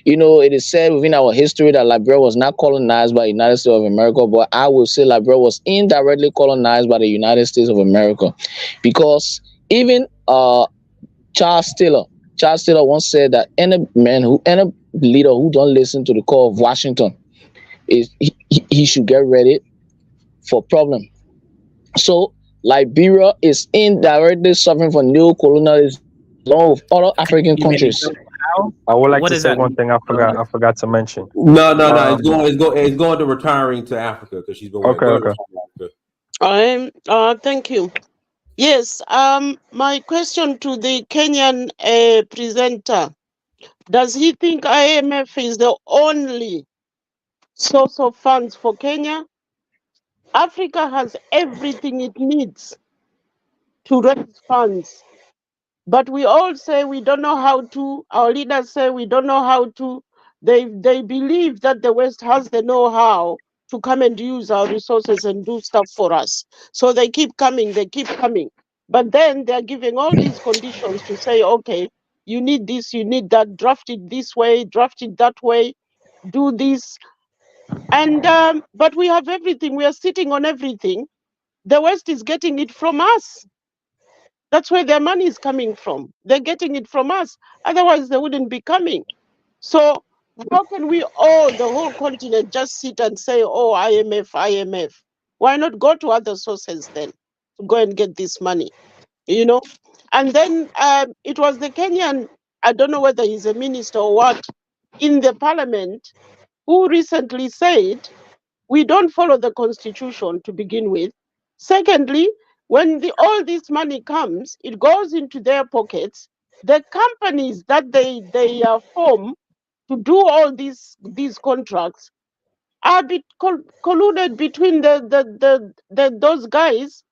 it is said within our history that Liberia was not colonized by the United States of America, but I will say Liberia was indirectly colonized by the United States of America, because even Charles Taylor once said that any leader who don't listen to the call of Washington he should get ready for problem. So Liberia is indirectly suffering from neo-colonialism along with other African countries. I would like What to does say that one mean? thing I forgot to mention. No. It's going to retiring to Africa because she's been waiting. Okay. Thank you. Yes, my question to the Kenyan presenter. Does he think IMF is the only source of funds for Kenya? Africa has everything it needs to raise funds. But we all say we don't know how to. Our leaders say we don't know how to. They believe that the West has the know-how to come and use our resources and do stuff for us. So they keep coming, they keep coming. But then they're giving all these conditions to say, okay, you need this, you need that, draft it this way, draft it that way, do this. And but we have everything, we are sitting on everything. The West is getting it from us. That's where their money is coming from. They're getting it from us. Otherwise, they wouldn't be coming. So how can we all, the whole continent, just sit and say, oh, IMF, IMF? Why not go to other sources then to go and get this money? You know? And then it was the Kenyan, I don't know whether he's a minister or what, in the parliament, who recently said, we don't follow the constitution to begin with. Secondly, when all this money comes, it goes into their pockets. The companies that they form to do all these contracts are colluded between those guys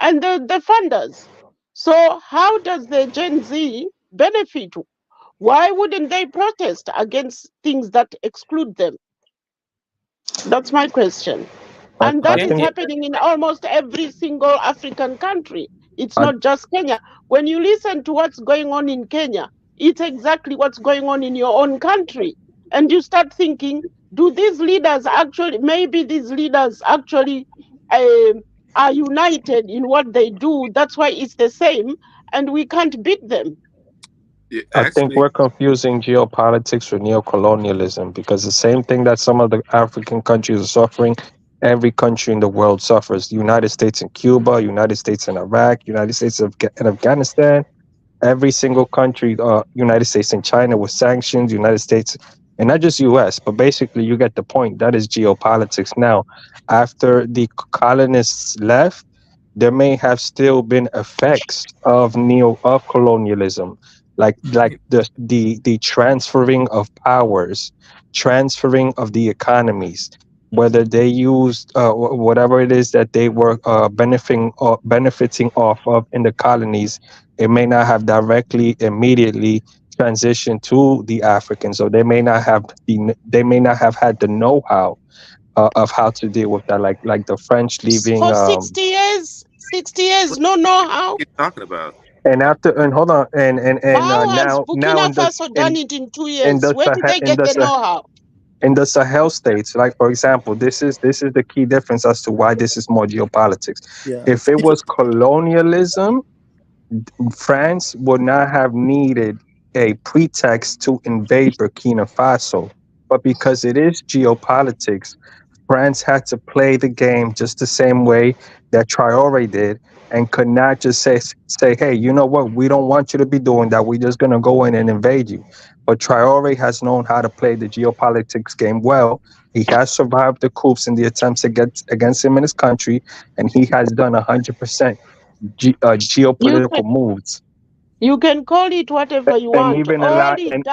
and the funders. So how does the Gen Z benefit? Why wouldn't they protest against things that exclude them? That's my question. And I that is think happening in almost every single African country. It's I, not just Kenya. When you listen to what's going on in Kenya, it's exactly what's going on in your own country. And you start thinking, do these leaders actually, maybe these leaders actually are united in what they do. That's why it's the same, and we can't beat them. Yeah, I think actually, we're confusing geopolitics with neo-colonialism because the same thing that some of the African countries are suffering, every country in the world suffers. The United States in Cuba, United States in Iraq, United States in Afghanistan, every single country, United States and China with sanctions, United States, and not just US, but basically you get the point. That is geopolitics. Now, after the colonists left, there may have still been effects of colonialism, like the transferring of powers, transferring of the economies, whether they used whatever it is that they were benefiting off of in the colonies, it may not have directly immediately transitioned to the Africans, or they may not have had the know-how of how to deal with that, like the French leaving For 60 years, 60 years, what no know-how. are you talking about? and after and hold on and How has now Burkina Faso done it in 2 in years? the Where did Sahel they get the know-how? in the Sahel states, like for example, this is the key difference as to why this is more geopolitics. Yeah. If it was colonialism, France would not have needed a pretext to invade Burkina Faso. But because it is geopolitics, France had to play the game just the same way that Traore did and could not just say, hey, you know what? We don't want you to be doing that. We're just going to go in and invade you. But Traore has known how to play the geopolitics game well. He has survived the coups and the attempts against him in his country, and he has done 100% You geopolitical can moves, you can call it whatever you and want. even a lot, and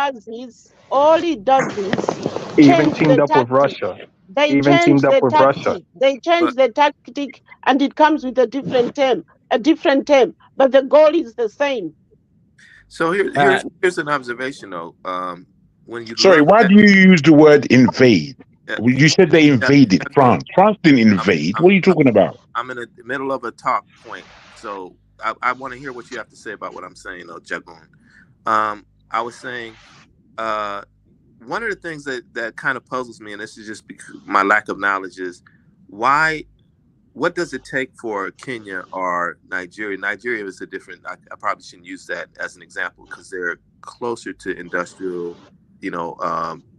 All it does is even change teamed the up with tactic. Russia. They Even change teamed up the with Russia. tactic. They change But the tactic, and it comes with a different term, but the goal is the same. so Uh, here's an observation though. When you Sorry, look why at, do you use the word invade? uh, You said they yeah, invaded Jagun, France. France didn't I'm invade. What are you I'm talking about? I'm in the middle of a talk point, so I want to hear what you have to say about what I'm saying, though, Jagun. I was saying, uh, one of the things that kind of puzzles me, and this is just because my lack of knowledge, is why. What does it take for Kenya or Nigeria? Nigeria is a different. I probably shouldn't use that as an example because they're closer to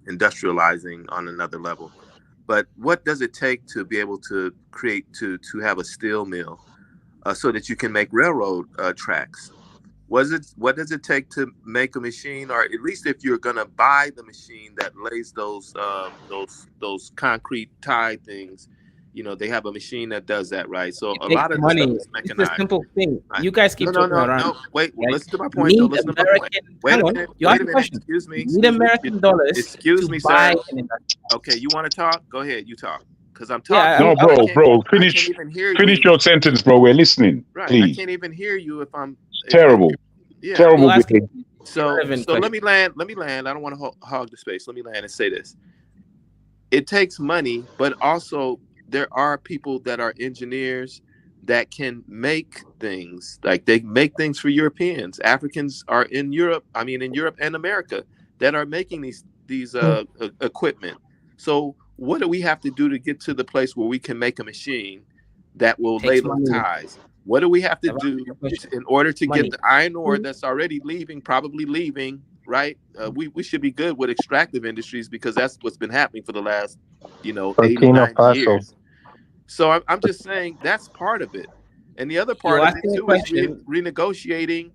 industrializing on another level. But what does it take to be able to create to have a steel mill so that you can make railroad tracks? What does it take to make a machine, or at least if you're gonna buy the machine that lays those concrete tie things, You know, they have a machine that does that, right? So a Take lot of the stuff money. is It's a mechanized. simple thing. Right. You guys No, keep no, talking no, around. no. Wait, Right? listen to my You point, though. need Listen to my point. American. Wait Hang a on. minute. You Wait asked a the minute. question. Excuse me. You need Excuse me. American dollars Excuse to me, buy sir. an industry. Okay, you want to talk? Go ahead. You talk. Because I'm Yeah, talking. No, I bro, can't. I can't finish even hear finish you. your sentence, bro. We're listening, Right. I please. can't even hear you if I'm. If Terrible, yeah. terrible you asking behavior. So irrelevant let question. me land. Let me land. I don't want to hog the space. Let me land and say this. It takes money, but also there are people that are engineers that can make things. Like they make things for Europeans. Africans are in Europe. I mean, in Europe and America that are making these equipment. So what do we have to do to get to the place where we can make a machine that will lay Takes those money. ties? What do we have to I've asked do you a question. in order to get Money. the iron ore that's already leaving, probably leaving, right? We should be good with extractive industries because that's what's been happening for the last, 80, Burkina 90 Faso. years. So I'm just saying that's part of it. And the other part You're of it asking a too is question. renegotiating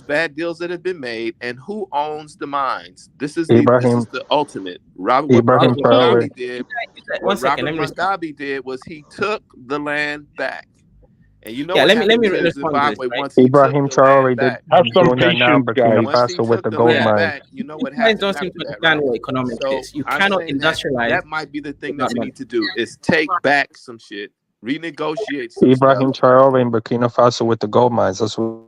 bad deals that have been made, and who owns the mines. This is Ibrahim the ultimate. What Ibrahim Robert Traore. Mugabe did. One What second. Robert Let me respond. Mugabe did was he took the land back. And you know Yeah, what let happened me to respond to this. Zimbabwe Right. once he took Ibrahim the land Traore did back? Have some doing that now, patience, Burkina guys. Once he Faso with took the the gold land mines. back, you know You what guys happened don't seem to after that, understand right? what economics So is. You I'm cannot saying industrialize that might be the thing that without we money. need to do is take back some shit, renegotiate some stuff. Ibrahim Traore in Burkina Faso with the gold mines. That's what.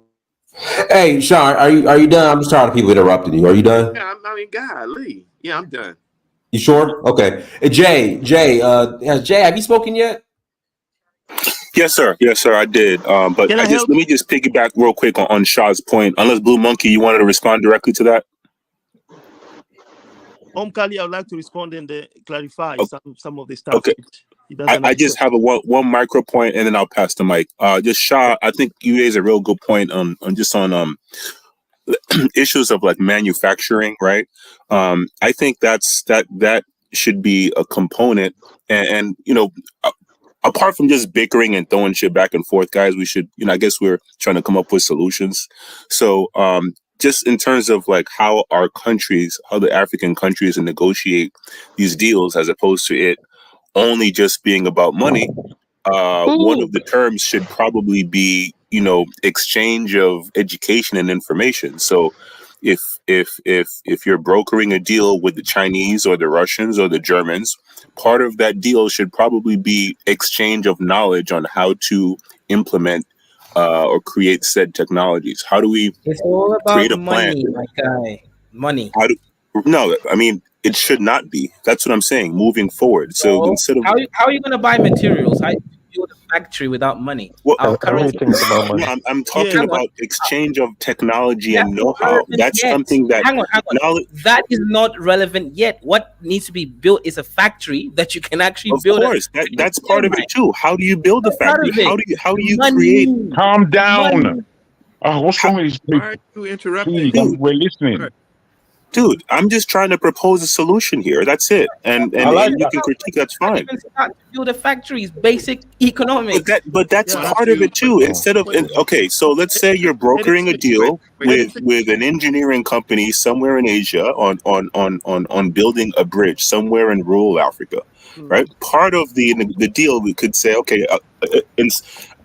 Hey, Sean, are you done? I'm just tired of people interrupting you. Are you done? Yeah, I mean, golly. Yeah, I'm done. You sure? Okay. Hey, Jay, have you spoken yet? Yes, sir. Yes, sir. I did. But Can I help? let me just piggyback real quick on Shah's point. Unless Blue Monkey, you wanted to respond directly to that? Kali, I would like to respond and clarify some of the stuff Okay. he doesn't I just understand. have a one micro point, and then I'll pass the mic. Just Shah, I think you raised a real good point on issues of like manufacturing, right? I think that should be a component, and apart from just bickering and throwing shit back and forth, guys, we should, I guess we're trying to come up with solutions. So, just in terms of like how the African countries negotiate these deals, as opposed to it only just being about money, one of the terms should probably be, exchange of education and information. So if you're brokering a deal with the Chinese or the Russians or the Germans, part of that deal should probably be exchange of knowledge on how to implement or create said technologies. How do we It's all create about a plan? money, my guy. Money. No, I mean, it should not be. That's what I'm saying. Moving forward. So So instead of how are you gonna buy materials? How you build a factory without money? well, Our currency. Everything's about money. no, I'm Yeah. talking about exchange of technology That's and not know-how. relevant That's yet. something that Hang on. knowledge. That is not relevant yet. What needs to be built is a factory that you can actually Of build. course, that's part of it too. How do you build a That's part factory? of it. How do you create? Money. Calm down. Money. Oh, what's wrong with these Why people? are you interrupting? Please, Dude, we're listening. dude, I'm just trying to propose a solution here. That's it. And I like you that. can critique. That's fine. Start to build a factory is basic economics. But that's Yeah. part of it too. Instead of okay, so let's say you're brokering a deal with an engineering company somewhere in Asia on building a bridge somewhere in rural Africa, right? Part of the deal, we could say, okay, and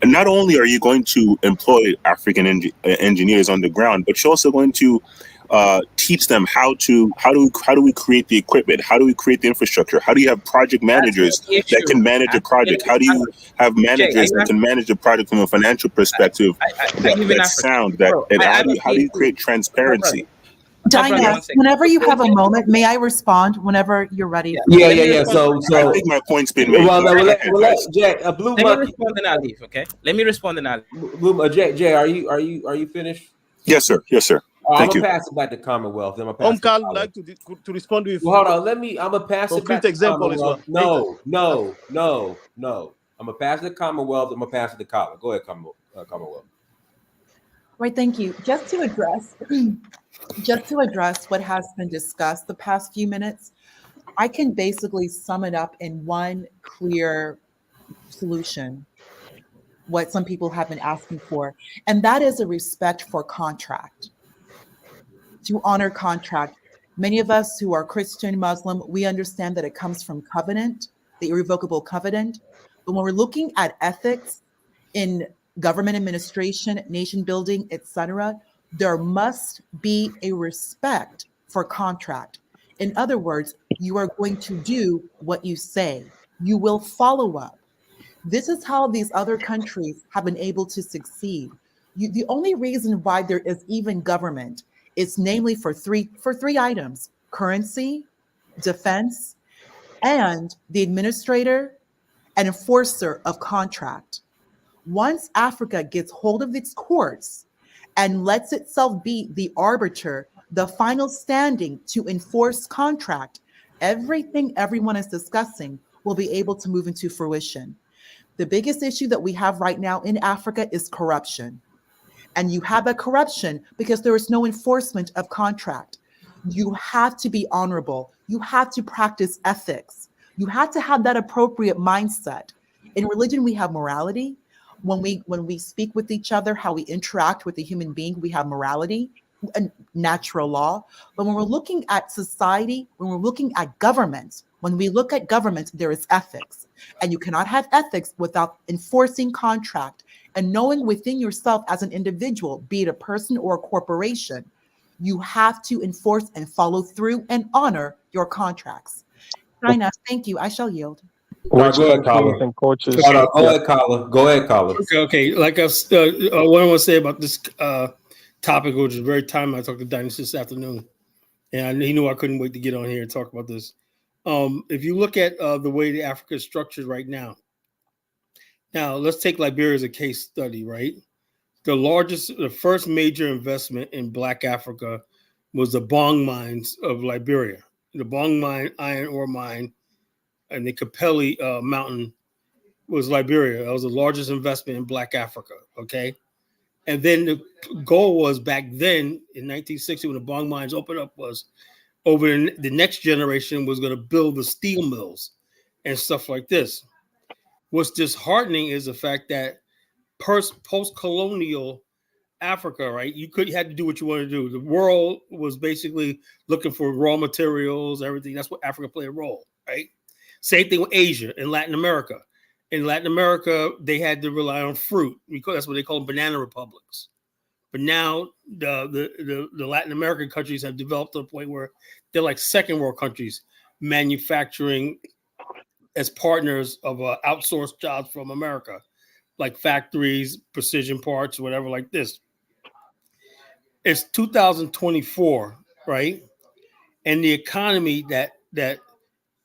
not only are you going to employ African engineers on the ground, but you're also going to teach them how do we create the equipment, how do we create the infrastructure, how do you have project managers that can manage a project, how do you have managers that can manage the project from a financial perspective that's sound, and how do you create transparency? Dynas, whenever you have a moment, may I respond whenever you're ready? Yeah. So I think my point's been made. Well, let Jay, Blue Let me Monkey. respond and I'll leave. Okay. Let me respond and I'll leave. Jay, are you finished? Yes, sir. Yes, sir. I'm Thank gonna you. pass it back to Commonwealth. Then I'm gonna pass it to Kali would Commonwealth. like to respond with Well, hold on. I'm gonna pass it back concrete to example as well. Commonwealth. No. I'm gonna pass it to Commonwealth. I'm gonna pass it to Colin. Go ahead, Commonwealth. Right, thank you. Just to address what has been discussed the past few minutes, I can basically sum it up in one clear solution, what some people have been asking for, and that is a respect for contract, to honor contract. Many of us who are Christian, Muslim, we understand that it comes from covenant, the irrevocable covenant. But when we're looking at ethics in government administration, nation building, etc., there must be a respect for contract. In other words, you are going to do what you say. You will follow up. This is how these other countries have been able to succeed. The only reason why there is even government is namely for three items: currency, defense, and the administrator and enforcer of contract. Once Africa gets hold of its courts and lets itself be the arbiter, the final standing to enforce contract, everything everyone is discussing will be able to move into fruition. The biggest issue that we have right now in Africa is corruption. And you have that corruption because there is no enforcement of contract. You have to be honorable. You have to practice ethics. You have to have that appropriate mindset. In religion, we have morality. When we speak with each other, how we interact with a human being, we have morality and natural law. But when we're looking at society, when we're looking at governments, when we look at government, there is ethics. And you cannot have ethics without enforcing contract and knowing within yourself as an individual, be it a person or a corporation, you have to enforce and follow through and honor your contracts. China, thank you. I shall yield. Which Go ahead, countries Carla. and cultures? Go Yeah. ahead, Carla. Go ahead, Carla. Okay. Like what I want to say about this topic, which is very timely. I talked to Dynasty this afternoon, and he knew I couldn't wait to get on here and talk about this. If you look at the way the Africa is structured right now, let's take Liberia as a case study, right? The first major investment in Black Africa was the Bong mines of Liberia. The Bong mine, iron ore mine, and the Capelli Mountain was Liberia. That was the largest investment in Black Africa, okay? And then the goal was back then in 1960 when the Bong mines opened up was over the next generation was going to build the steel mills and stuff like this. What's disheartening is the fact that post-colonial Africa, right? You had to do what you wanted to do. The world was basically looking for raw materials, everything. That's what Africa played a role, right? Same thing with Asia and Latin America. In Latin America, they had to rely on fruit because that's what they call them, banana republics. But now the Latin American countries have developed to a point where they're like second world countries, manufacturing as partners of outsourced jobs from America, like factories, precision parts, whatever like this. It's 2024, right? And the economy that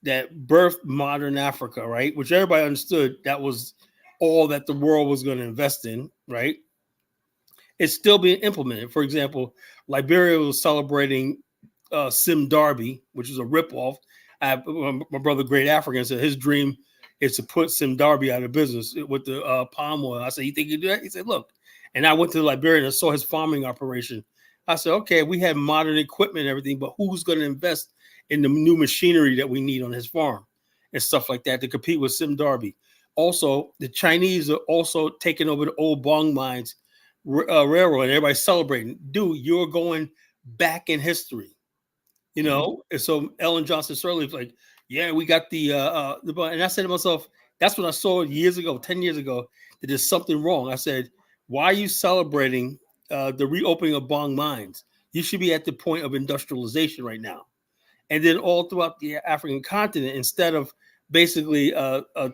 birthed modern Africa, right? Which everybody understood that was all that the world was going to invest in, right? It's still being implemented. For example, Liberia was celebrating Sim Darby, which is a ripoff. My brother, Great African, said his dream is to put Sim Darby out of business with the palm oil. I said, you think you do that? He said, look. And I went to Liberia and I saw his farming operation. I said, okay, we have modern equipment and everything, but who's going to invest in the new machinery that we need on his farm and stuff like that to compete with Sim Darby? Also, the Chinese are also taking over the old Bong mines railroad, and everybody's celebrating. Dude, you're going back in history, you know. And so Ellen Johnson Sirleaf was like, yeah, we got the and I said to myself, that's when I saw years ago, 10 years ago, that there's something wrong. I said, why are you celebrating the reopening of Bong mines? You should be at the point of industrialization right now. And then all throughout the African continent, instead of basically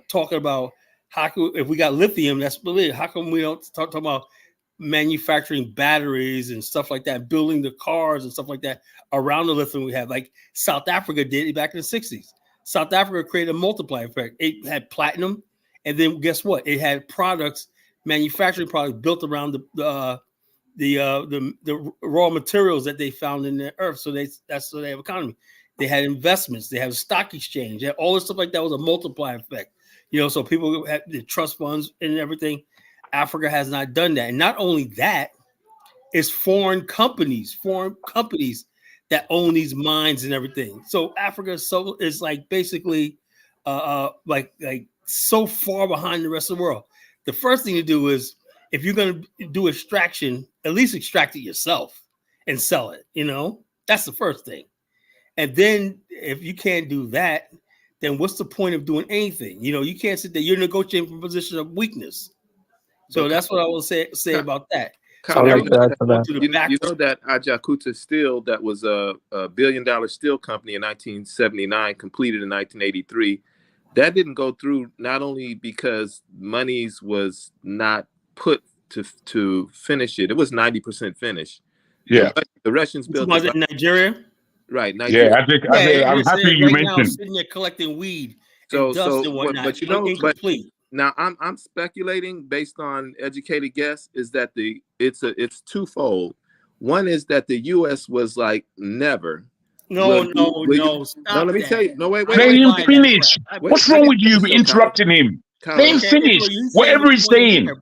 talking about if we got lithium, that's believed. How come we don't talk about manufacturing batteries and stuff like that, building the cars and stuff like that around the lithium we have, like South Africa did back in the 60s. South Africa created a multiplier effect. It had platinum, and then guess what? It had products, manufacturing products built around the raw materials that they found in the earth. So they have economy. They had investments. They have a stock exchange. They had all this stuff like that was a multiplier effect. You know, so people had the trust funds and everything. Africa has not done that. And not only that, it's foreign companies that own these mines and everything. So Africa is like basically like so far behind the rest of the world. The first thing to do is, if you're going to do extraction, at least extract it yourself and sell it. You know, that's the first thing. And then if you can't do that, then what's the point of doing anything? You know, you can't sit there. You're negotiating from a position of weakness. So But that's what I will say about that. So Kyle, everybody's that for going that. to the back. you know that Ajakuta Steel, that was a $1 billion steel company in 1979, completed in 1983. That didn't go through, not only because monies was not put to finish it. It was 90% finished. Yeah. The Russians built Was it. it in Nigeria? Right, Yeah, Nigeria. I'm happy you right now mentioned. sitting there collecting weed So and dust and whatnot. but you know, but incomplete. now I'm speculating based on educated guess is that it's twofold. One is that the U.S. was like never. No, No, stop let me that. tell you. No, wait. Let him buy that finish. crap. What's Let wrong me with you finish, interrupting him? Colin, Let him Okay, finish. so you saying Whatever he's what you saying. hear,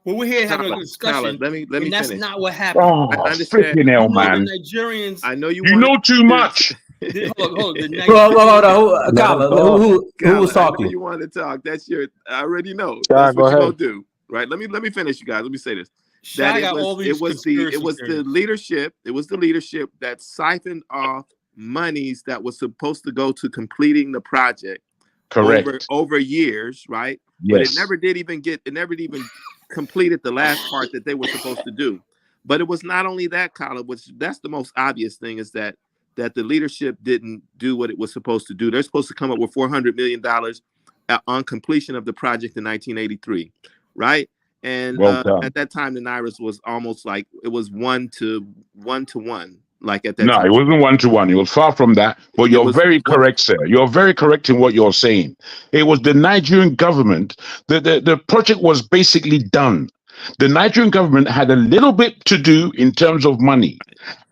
but we're here having a Colin, discussion, let me and that's finish. not what happened. Oh, I understand. freaking hell, You know, man. the Nigerians. I know you You wanted know too much. Hold on. The Hold on. Nigerians. Colin, who was Colin, I know talking? you want to talk. That's your. I already know. Yeah, That's go what you're ahead. gonna do, right? Let me finish, you guys. Let me say this. Shy got all these conspiracy the theories. leadership. It was the leadership that siphoned off monies that was supposed to go to completing the project. Correct. Over years, right? Yes. But it never even completed the last part that they were supposed to do. But it was not only that, Colin, which that's the most obvious thing, is that the leadership didn't do what it was supposed to do. They're supposed to come up with $400 million on completion of the project in 1983, right? And Well done. at that time, the Naira was almost like it was 1 to 1, like at that No, time. it wasn't 1-to-1. It was far from that. But you're very correct, sir. You're very correct in what you're saying. It was the Nigerian government. The project was basically done. The Nigerian government had a little bit to do in terms of money,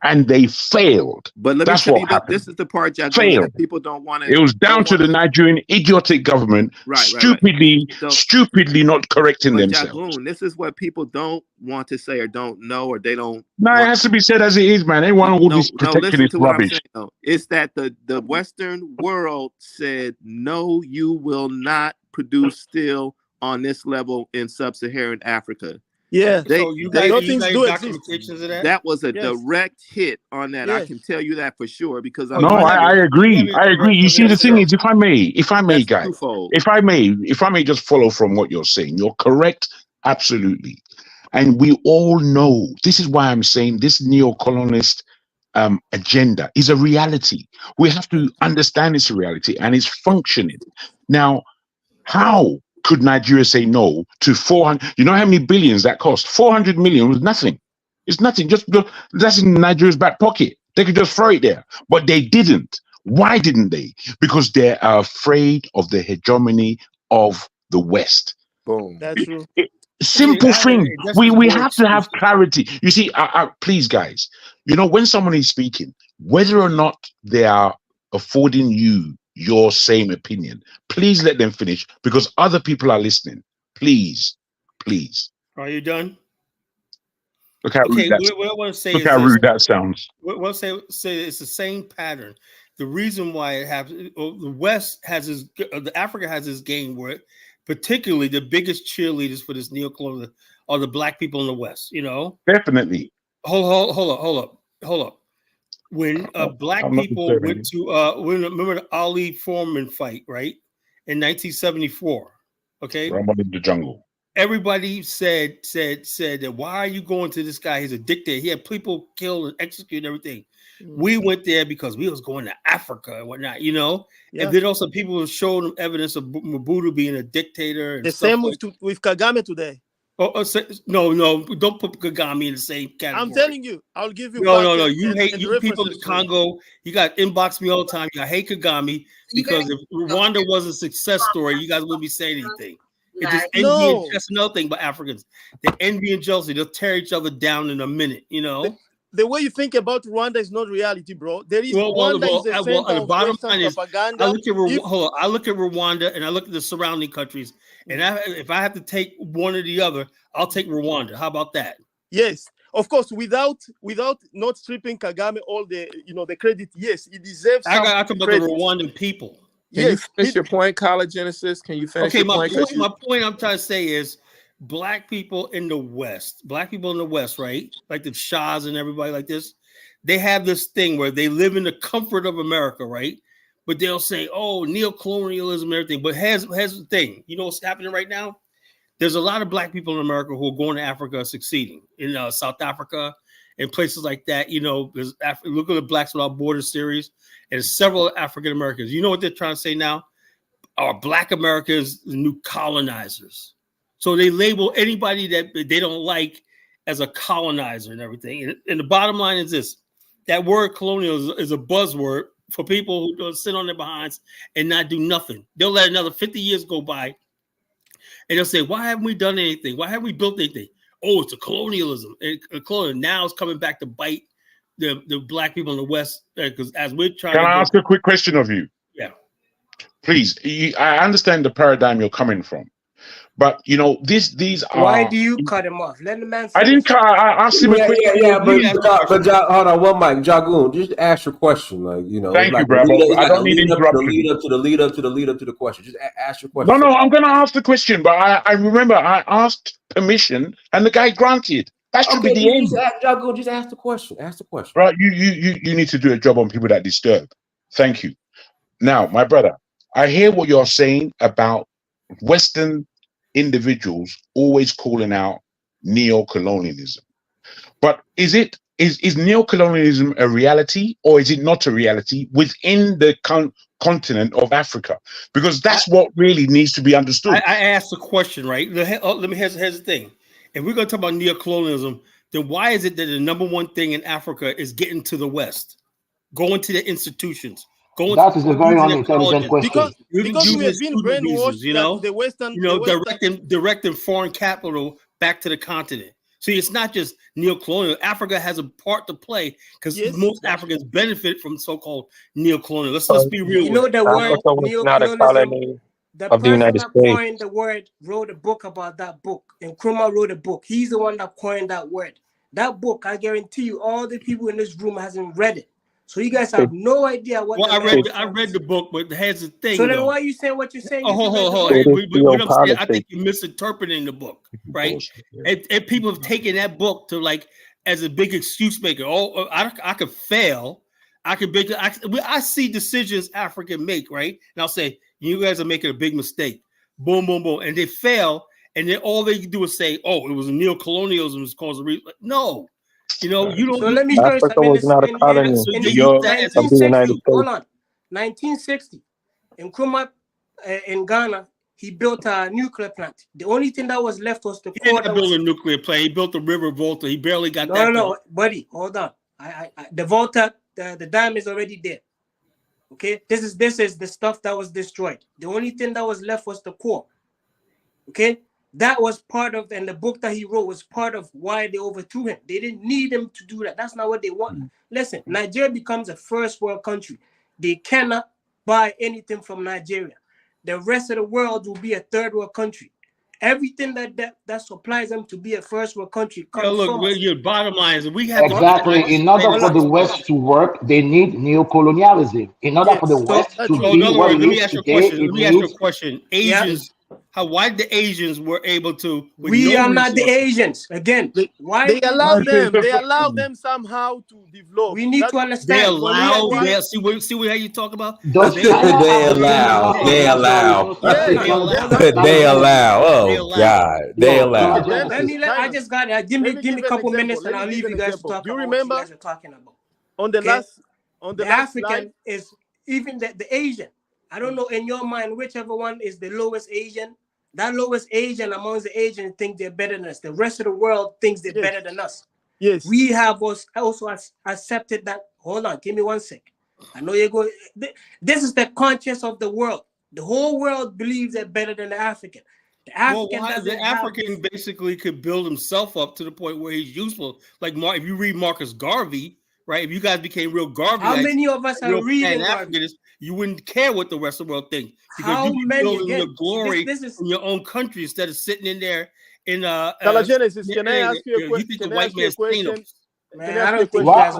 and they failed. But let me That's tell what you, happened. this is the part, Jagoon, Failed. that people don't want to. It was down to the Nigerian idiotic government Right. stupidly not correcting But themselves. Jagoon, this is what people don't want to say or don't know or they don't. No, it has to be said as it is, man. They want all this protectionist listen to what rubbish. I'm saying, though. It's that the Western world said, no, you will not produce steel on this level in sub-Saharan Africa. Yeah. So you guys documentations of that? That was a direct hit on that. I can tell you that for sure because No, I agree. I agree. You see, the thing is, if I may, guys, twofold. if I may just follow from what you're saying, you're correct, absolutely. And we all know, this is why I'm saying this neo-colonialist agenda is a reality. We have to understand it's a reality and it's functioning. Now, how could Nigeria say no to 400? You know how many billions that cost? 400 million was nothing. It's nothing. Just that's in Nigeria's back pocket. They could just throw it there, but they didn't. Why didn't they? Because they are afraid of the hegemony of the West. Boom. That's true. Simple thing. We have to have clarity. You see, please, guys. You know, when someone is speaking, whether or not they are affording you your same opinion, please let them finish because other people are listening. Please. Are you done? Look how rude that. What I want to say Look is how this. rude that sounds. What I say it's the same pattern. The reason why it happens, the West has the Africa has this game where, particularly the biggest cheerleaders for this neo-colonial are the black people in the West. You know, definitely. Hold up. When black people went to remember the Ali Foreman fight, right, in 1974. Okay, Rumble in the jungle. Everybody said that why are you going to this guy? He's a dictator. He had people killed and executed and everything. We went there because we was going to Africa and whatnot, you know. Yeah. And then also people showed them evidence of Mobutu being a dictator. And the same with Kagame today. No, don't put Kagame in the same category. I'm telling you, I'll give you. No. You hate you people in Congo. You got inbox me all the time. You hate Kagame because if Rwanda was a success story, you guys wouldn't be saying anything. It's just envy. That's another thing about Africans. They envy and jealousy. They'll tear each other down in a minute. You know. The way you think about Rwanda is not reality, bro. There is Rwanda is the center of Western propaganda. I look at Rwanda and I look at the surrounding countries, and if I have to take one or the other, I'll take Rwanda. How about that? Yes, of course. Without not stripping Kagame all the the credit. Yes, he deserves. I talk about the Rwandan people. Can you finish your point, College Genesis? Can you finish your point? My point I'm trying to say is black people in the West, right? Like the Shahs and everybody like this, they have this thing where they live in the comfort of America, right? but they'll say, "Oh, neo-colonialism and everything." But here's the thing. You know what's happening right now? There's a lot of black people in America who are going to Africa, succeeding in South Africa and places like that. You know, look at the Blacks Without Borders series, and several African Americans. You know what they're trying to say now? Are Black Americans the new colonizers? So they label anybody that they don't like as a colonizer and everything. And the bottom line is this: that word colonial is a buzzword for people who don't sit on their behinds and not do nothing. They'll let another 50 years go by, and they'll say, "Why haven't we done anything? Why haven't we built anything?" Oh, it's a colonialism. And colonial now is coming back to bite the black people in the West, because as we're trying Can to I ask a quick question of you? Yeah. Please, I understand the paradigm you're coming from, but you know these are. Why do you cut him off? Let the man finish. I didn't cut. I asked him a quick. But hold on, one mic, Jagoon. Just ask your question, like you know. Thank like you, brother. I don't need lead up interruption. to the lead up to the question. Just ask your question. No, I'm going to ask the question, but I remember I asked permission, and the guy granted. That should be the end. Jagoon, just ask the question. Ask the question. Right? You need to do a job on people that disturb. Thank you. Now, my brother, I hear what you're saying about Western individuals always calling out neo-colonialism. But is neo-colonialism a reality, or is it not a reality within the continent of Africa? Because that's what really needs to be understood. I asked a question, right? Let me here's the thing. If we're going to talk about neo-colonialism, then why is it that the number one thing in Africa is getting to the West, going to the institutions? That is a very unintelligent question. Because we have been brainwashed, you know, the Western, directing foreign capital back to the continent. See, it's not just neo-colonial. Africa has a part to play because most Africans benefit from so-called neo-colonial. Let's be real. You know the word neo-colonialism. The person that coined the word wrote a book about that book, and Nkrumah wrote a book. He's the one that coined that word. That book, I guarantee you, all the people in this room hasn't read it. So you guys have no idea what. Well, I read the book, but here's the thing. So then, why are you saying what you're saying? Hold. I think you're misinterpreting the book, right? And people have taken that book to like as a big excuse maker. Oh, I could fail. I see decisions Africa make, right? And I'll say, you guys are making a big mistake. Boom, boom, boom, and they fail, and then all they do is say, "Oh, it was neo-colonialism was caused the reason." No. You know, you don't. So let me show you something. Was not a colony of the United States. Hold on, 1960, in Nkrumah, in Ghana, he built a nuclear plant. The only thing that was left was the. He didn't build a nuclear plant. He built the River Volta. He barely got that. No, buddy, hold on. The Volta, the dam is already there. Okay, this is the stuff that was destroyed. The only thing that was left was the core. Okay. That was part of, and the book that he wrote was part of why they overthrew him. They didn't need him to do that. That's not what they want. Listen, Nigeria becomes a first world country. They cannot buy anything from Nigeria. The rest of the world will be a third world country. Everything that supplies them to be a first world country comes from us. Your bottom line is we have exactly. In order for the West to work, they need neo-colonialism. In order for the West to be what it is today, let me ask you a question. Asians. Why the Asians were able to? We are not the Asians. Again, why they allow them? They allow them somehow to develop. We need to understand. They allow. See what you talk about? They allow. Oh God, they allow. I just got it. Give me a couple minutes, and I'll leave you guys to talk. Do you remember what you guys are talking about? On the African slide? is even the Asian. I don't know in your mind whichever one is the lowest Asian. That lowest Asian amongst the Asians think they're better than us. The rest of the world thinks they're better than us. Yes. We have also accepted that. Hold on, give me 1 sec. I know you're going. This is the conscience of the world. The whole world believes they're better than the African. The African basically could build himself up to the point where he's useful. Like if you read Marcus Garvey, right? If you guys became real Garvey, how many of us are reading Africans? You wouldn't care what the rest of the world thinks because you be building your glory in your own country instead of sitting in there in Genesis. Can I ask you a question? You think the white man's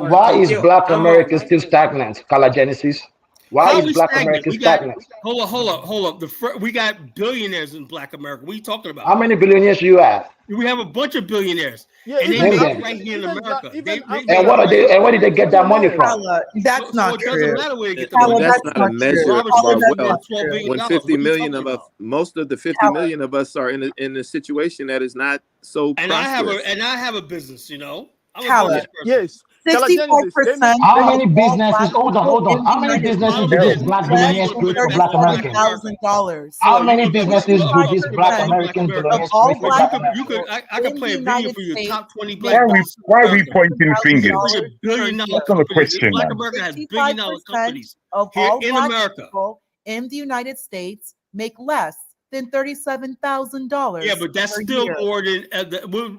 Why is Black America still stagnant? Color Genesis. Why How are is we Black stagnant? America We got stagnant? hold up. We got billionaires in Black America. What are you talking about? How many billionaires do you have? We have a bunch of billionaires, Yeah, and they even Name make it them. right here in America. even They And Africa what are right they? here. And where did they get that money from? Hala, that's So not it doesn't true. matter where you get the But Hala, money. that's that's not a not true. measure Robert of Hala, our Schultz that's made not wealth. $12 true. billion. When What 50 are you million talking of us, about? most of the 50 Hala, million of us are in a situation that is not so And I prosperous. have a business. You know, I'm a Hala, business person. yes, 65% How of many all Black businesses? Hold on, people hold on. in the How many United businesses States do Bottom those is, make Black you less want billionaires to than put create it for back Black to Black Americans? America. $37,000. How Sellout, you many want to businesses do these put it back Black to $65% Black American America. of billionaires all create for But Black Black people Americans? I could in the play a video United for you. States Top 20 make black less businesses in than why are we America. pointing We fingers? look $37,000 at per billion dollar year. That's not a companies. question, Black man. America has billion dollar 65% companies of here all in Black America. people in the United States make less than $37,000 Yeah, but that's per still year. more than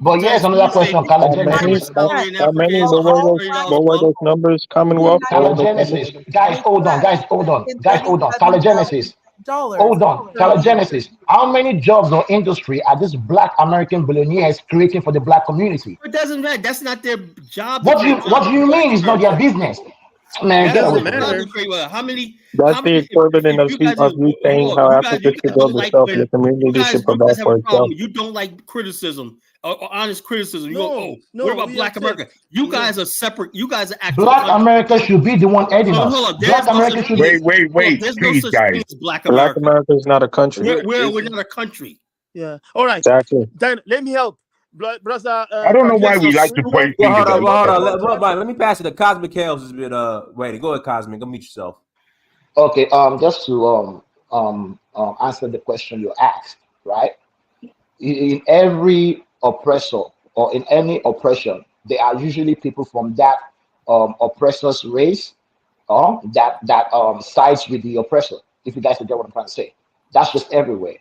But here's another question, How many? Caligenesis. How many? Of all Black What were those people numbers? in the Commonwealth. What United were those numbers? States Caligenesis. Guys, make hold on. less Guys, hold on. than Guys, hold on. Caligenesis. $37,000 Hold on. per year. Caligenesis. How many jobs or industry are these Black American billionaires creating for the Black community? It doesn't matter. That's not their job to What do you create What jobs do you in Black mean it's not their America. business? Man, That get is away their from job here. to create wealth. How many? That's the equivalent If of you guys you saying hold how up, Africa you should guys build like itself and when the community should you guys provide have for a itself. problem. You don't like criticism or honest criticism. You go, no, oh, what no, about we Black accept. America? You Yeah. guys are separate. You guys are actual Black countries. America should be the one heading us. Hold on. Black There's no such America should thing be. as there's no Please, such guys. thing as Black Black America. America is not a country. We're not a country. Yeah. All right. Exactly. Then let me help, brother. I don't know why Caligenesis. we like to point Well, hold fingers at on, each hold other. on. Let me pass it to Cosmic Chaos has been waiting. Go ahead, Cosmic. Go meet yourself. Okay. Just to answer the question you asked, right? In every oppressor or in any oppression, there are usually people from that oppressor's race or that sides with the oppressor. If you guys get what I'm trying to say, that's just everywhere.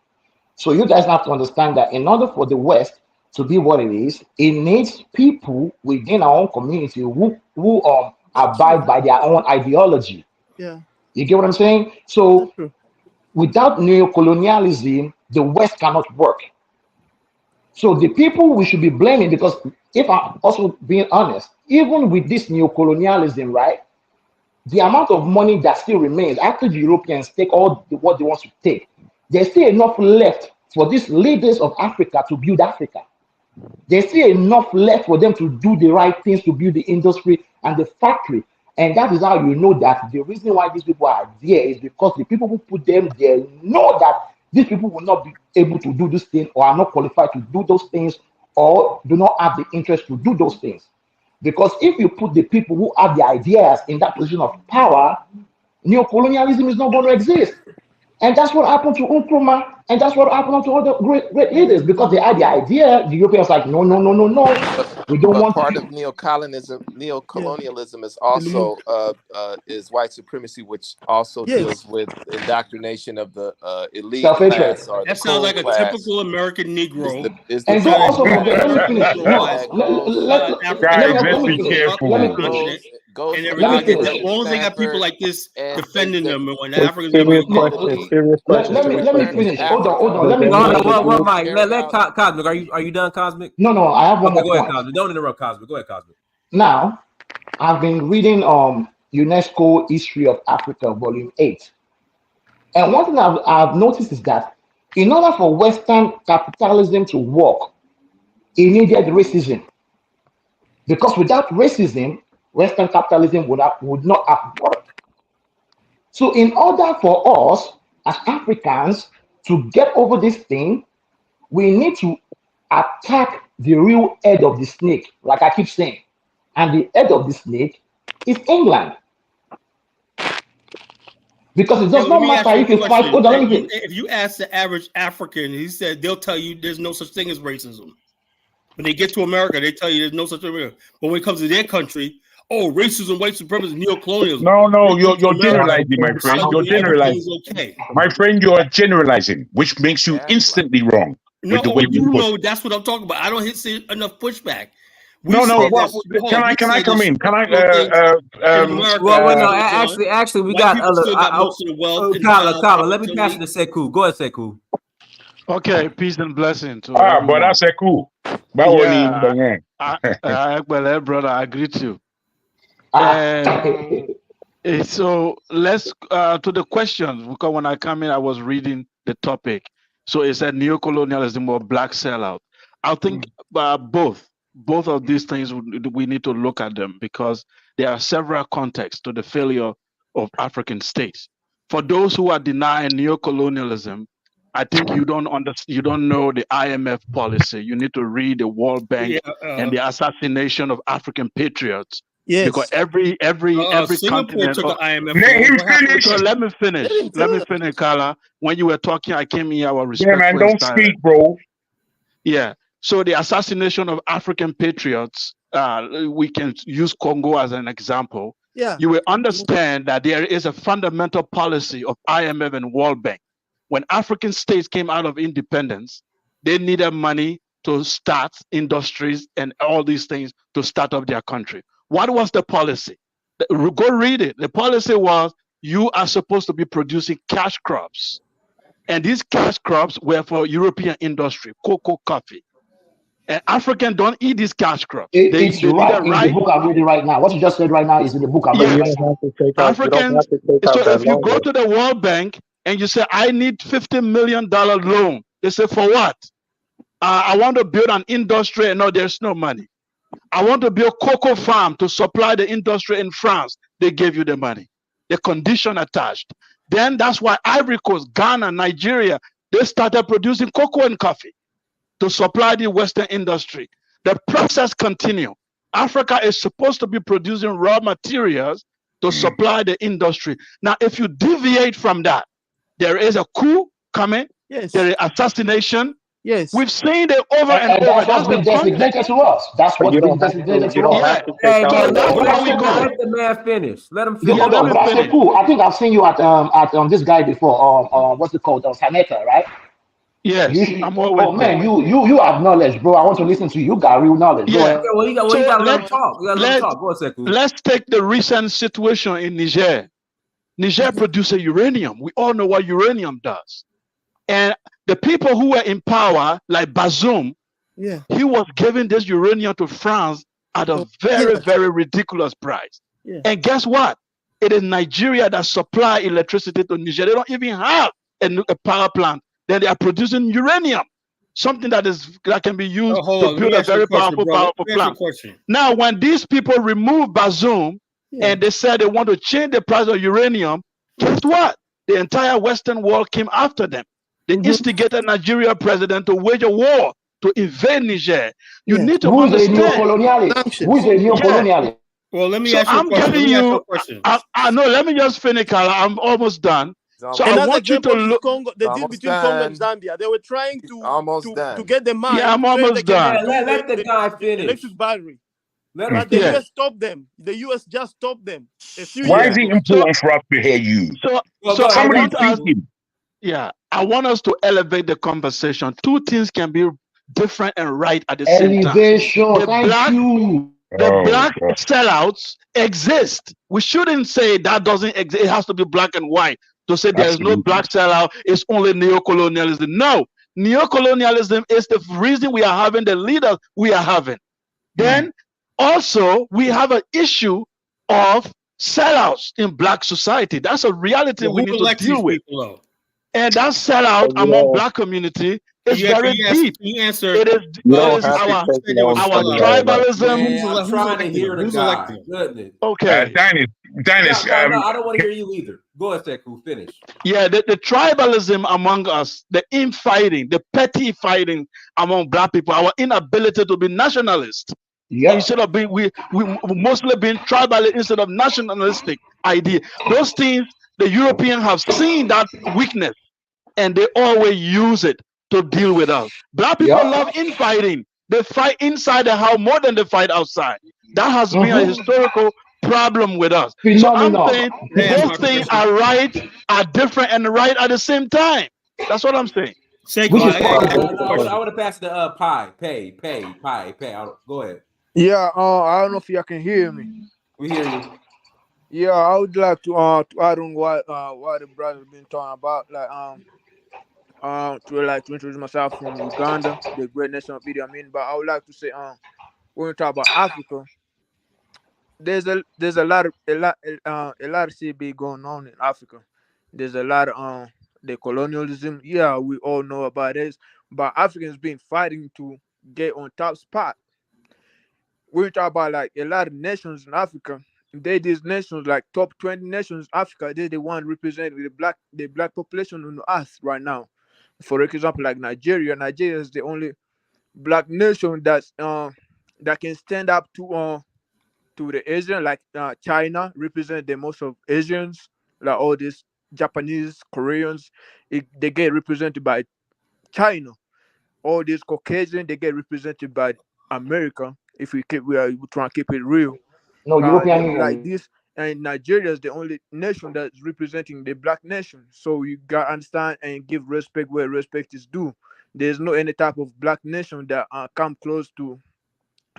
So you guys have to understand that in order for the West to be what it is, it needs people within our own community who abide by their own ideology. Yeah. You get what I'm saying? So without neo-colonialism, the West cannot work. So the people we should be blaming, because if I'm also being honest, even with this neo-colonialism, right, the amount of money that still remains after the Europeans take what they want to take, there's still enough left for these leaders of Africa to build Africa. There's still enough left for them to do the right things to build the industry and the factory. And that is how you know that the reason why these people are there is because the people who put them there know that these people will not be able to do this thing or are not qualified to do those things or do not have the interest to do those things. Because if you put the people who have the ideas in that position of power, neo-colonialism is not going to exist. And that's what happened to Nkrumah, and that's what happened to other great leaders, because they had the idea. The Europeans like, no, we don't But want part to. of neo-colonialism is also is white supremacy, which also deals with indoctrination of the elite Self-hatred. class or the That sounds cool like a class. typical American Negro. And don't also forget, let me finish. No, let me finish. Let me finish. Goes And from everything like that. As Oxford, long as they got people Stanford, like this and defending the them, and when the Africans never Serious get question. Serious question. Let me turns finish. Hold on. Africa Let me Then finish. Well, Mike, let Cosmic. Are you done, Cosmic? No, I have one Okay, more go ahead, point. Cosmic. Don't interrupt Cosmic. Go ahead, Cosmic. Now, I've been reading UNESCO History of Africa, Volume 8. And one thing I've noticed is that in order for Western capitalism to work, it needed racism. Because without racism, Western capitalism would not have worked. So in order for us as Africans to get over this thing, we need to attack the real head of the snake, like I keep saying. And the head of the snake is England. Because it does let not me ask matter you if a you fight. question. Hold on, let me finish. If you ask the average African, he said they'll tell you there's no such thing as racism. When they get to America, they tell you there's no such thing. But when it comes to their country, oh, racism, white supremacy, neo-colonialism. No, you're generalizing, my friend. You're generalizing. Okay. My friend, you're generalizing, which makes you instantly wrong with the way you put. know that's what I'm talking about. I don't see enough pushback. No. Can I come in? Can I? Well, no. Actually, we got most of the wealth. Kala, let me pass it to Sekou. Go ahead, Sekou. Okay, peace and blessing to but everyone. that's Sekou. Yeah, brother, I greet you. And So let's to the questions, because when I come in, I was reading the topic. So it said neo-colonialism or black sellout. I think both of these things we need to look at them, because there are several contexts to the failure of African states. For those who are denying neo-colonialism, I think you don't you don't know the IMF policy. You need to read the World Bank and the assassination of African patriots, because Yes. every Singapore continent. took an IMF Let loan. him What happened with finish. So that? let me finish. Let him Let me tell us. finish, Carla. When you were talking, I came in. I was Yeah, man, respectful and don't silent. speak, bro. Yeah. So the assassination of African patriots, we can use Congo as an example. Yeah. You will understand that there is a fundamental policy of IMF and World Bank. When African states came out of independence, they needed money to start industries and all these things to start up their country. What was the policy? Go read it. The policy was you are supposed to be producing cash crops. And these cash crops were for European industry, cocoa, coffee. And Africans don't eat these cash crops. It's They need a right in the right. book I'm reading right now. What you just said right now is in the book I'm But reading you Yes. right don't now. have to take out. You don't have Africans. to take So out that if you long go though. to the World Bank and you say, I need $50 million loan, they say, for what? I want to build an industry. And no, there's no money. I want to build cocoa farm to supply the industry in France. They gave you the money, the condition attached. Then that's why Ivory Coast, Ghana, Nigeria, they started producing cocoa and coffee to supply the Western industry. The process continues. Africa is supposed to be producing raw materials to supply the industry. Now, if you deviate from that, there is a coup coming, Yes. there is assassination. Yes. We've seen it over and And over. that's what's That's the been context. designated to us. That's But what's you been don't have to. designated You to don't us. have Yeah. to take Hey, out So hey, that that's let, long But where I let, we said, let, go. let the man finish. Let him yeah, Yeah, hold finish. let on. me But I said, finish. cool. I think I've seen you at this guy before. What's it called? Saneka, right? You Yes, should. I'm always Oh there. man, you have knowledge, bro. I want to listen to you. You got real knowledge. Go Yeah. ahead. Yeah, well, you So got to let him talk. You got to let him let talk. Go ahead, Sekou. let's take the recent situation in Niger. Niger produces uranium. We all know what uranium does. And the people who were in power, like Bazoum, Yeah. he was giving this uranium to France at a Oh, very, yes. very ridiculous price. Yeah. And guess what? It is Nigeria that supply electricity to Niger. They don't even have a power plant. Then they are producing uranium, something that can be used Oh, hold to on. Let me build a ask you a very question, powerful, brother. powerful Let me ask you a plant. question. Now, when these people remove Bazoum Yeah. and they said they want to change the price of uranium, guess what? The entire Western world came after them. They instigated Nigeria president to wage a war to invade Niger. You Yes. need to Who is a understand. neo-colonialist? Who is Sanctions. a Yeah. neo-colonialist? Well, let me So ask you a I'm question. Let getting me ask you you. a question. I know. Let me just finish, Carla. I'm almost done. He's So I almost, Another want you to example is look. Congo, the deal almost between Congo and done. Zambia. They were trying He's to almost done. get the Yeah, mine I'm where they almost can done. do Let the guy the finish. electric battery. Let him But the finish. Yeah. US stopped them. The US just stopped them a few Why years is Yeah. it ago. So important for us to hear you? so Well, so go I ahead. Go Somebody's ahead, want us. Sekou. speaking. Yeah, I want us to elevate the conversation. Two things can be different and right at the same time. Elevation. The Thank black you. the Oh, black God. sellouts exist. We shouldn't say that doesn't exist. It has to be black and white to say there is no Absolutely. black sellout. It's only neo-colonialism. No, neo-colonialism is the reason we are having the leaders we are having. Then also we have an issue of sellouts in black society. That's a reality Well, we who need to elects deal these with. people, though? And that sellout among Yeah, black community Can is you, can very you, deep. can you answer? It is you it don't is have to our You take said they were long to sellouts. learn. Like, tribalism. Man, I'm Who's trying to electing hear them? the Who's guy. electing them? Goodness. Okay. Dennis, No, I don't want to hear you either. Go ahead, Sekou. Finish. Yeah, the tribalism among us, the infighting, the petty fighting among black people, our inability to be nationalist Yep. instead of being we mostly being tribal instead of nationalistic idea. Those things the Europeans have seen that weakness and they always use it to deal with us. Black people Yep. love infighting. They fight inside the house more than they fight outside. That has been a Mm-hmm. historical problem with us. So I'm Phenomenon. saying Can I ask my both things question? are right, are different, and right at the same time. That's what I'm saying. Which Sekou, is I called asked you a I question. would have passed the pie. Go ahead. Yeah, I don't know if you can hear me. We hear you. Yeah, I would like to add on what the brother been talking about, to introduce myself from Uganda, the great nation of Idi Amin. But I would like to say when we talk about Africa, there's a lot of shit be going on in Africa. There's a lot of the colonialism. Yeah, we all know about this, but Africans been fighting to get on top spot. We talk about like a lot of nations in Africa. These nations like top 20 nations in Africa. They the one representing the black population on us right now. For example, like Nigeria. Nigeria is the only black nation that can stand up to the Asian, like China represent the most of Asians, like all these Japanese, Koreans, they get represented by China. All these Caucasian, they get represented by America. If we try to keep it real, No, European like Union. this, and Nigeria is the only nation that's representing the black nation. So you gotta understand and give respect where respect is due. There's no any type of black nation that come close to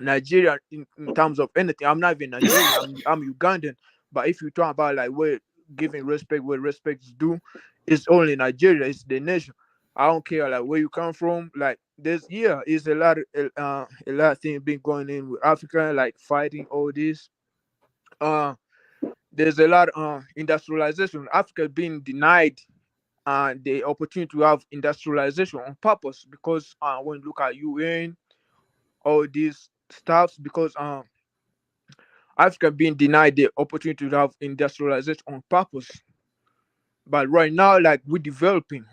Nigeria in terms of anything. I'm not even Nigerian. I'm Ugandan. But if you talk about like where giving respect where respect is due, it's only Nigeria. It's the nation. I don't care like where you come from. Like there's is a lot of things been going in with Africa, like fighting all this. Uh, there's a lot of industrialization. Africa being denied the opportunity to have industrialization on purpose because when you look at UN, all these stuffs because Africa being denied the opportunity to have industrialization on purpose. But right now, like we're developing.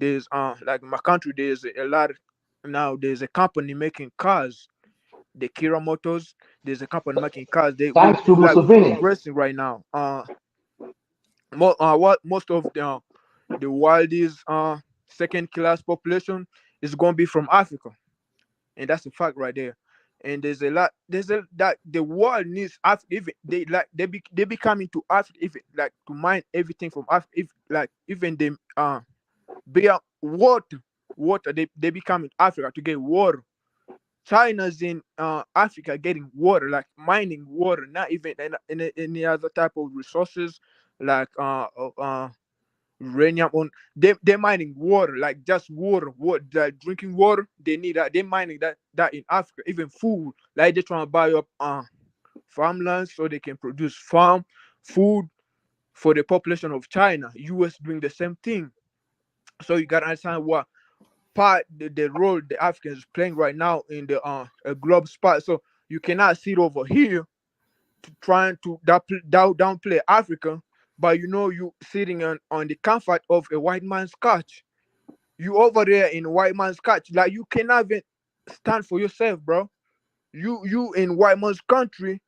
There's like in my country, there's a lot now. There's a company making cars, the Kira Motors. There's a company making cars. Thanks to We're Museveni. progressing right now. What most of the world's second class population is going to be from Africa, and that's a fact right there. And there's a lot. There's a that the world needs Africa. If they be coming to Africa, if like to mine everything from Africa. If like even them bear water they be coming to Africa to get water. China's in Africa getting water, like mining water, not even any other type of resources like uranium on they're mining water, like just water, like drinking water. They need that. They're mining that in Africa. Even food, like they're trying to buy up farmlands so they can produce farm food for the population of China. US doing the same thing. So you gotta understand what part the role the Africans playing right now in the a globe spot. So you cannot sit over here trying to downplay Africa, but you sitting on the comfort of a white man's couch. You over there in white man's couch, like you cannot even stand for yourself, bro. You in white man's country,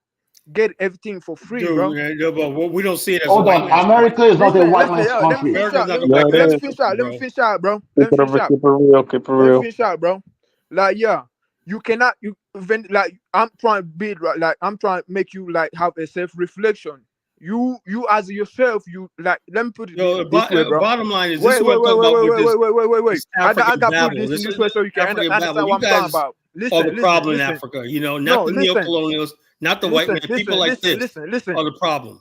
get everything for free, bro. Dude, but we don't see it as a Hold white on. man's America country. is not a white Listen, man's yo, let me country. finish America's out. not Let a me white let, let man's me Yeah, finish country, out. Let me bro. finish out, bro. keep Let me it finish over, out. keep it real, keep it Let me real. finish out, bro. Like yeah, you cannot you even like I'm trying to be like I'm trying to make you like have a self reflection. You as yourself, you like let me put it Yo, this way, bro. bottom line is this is Wait, what wait, I'm wait, talking wait, about wait, with wait, wait, wait, wait, wait, wait. this I got African put babble. this in This this is way so you can African babble. understand what You I'm talking guys about. are Listen, the listen, problem in listen. Africa. Not No, the listen, neo-colonials, not the white listen, man. People listen, like listen, this listen, listen, are the problem.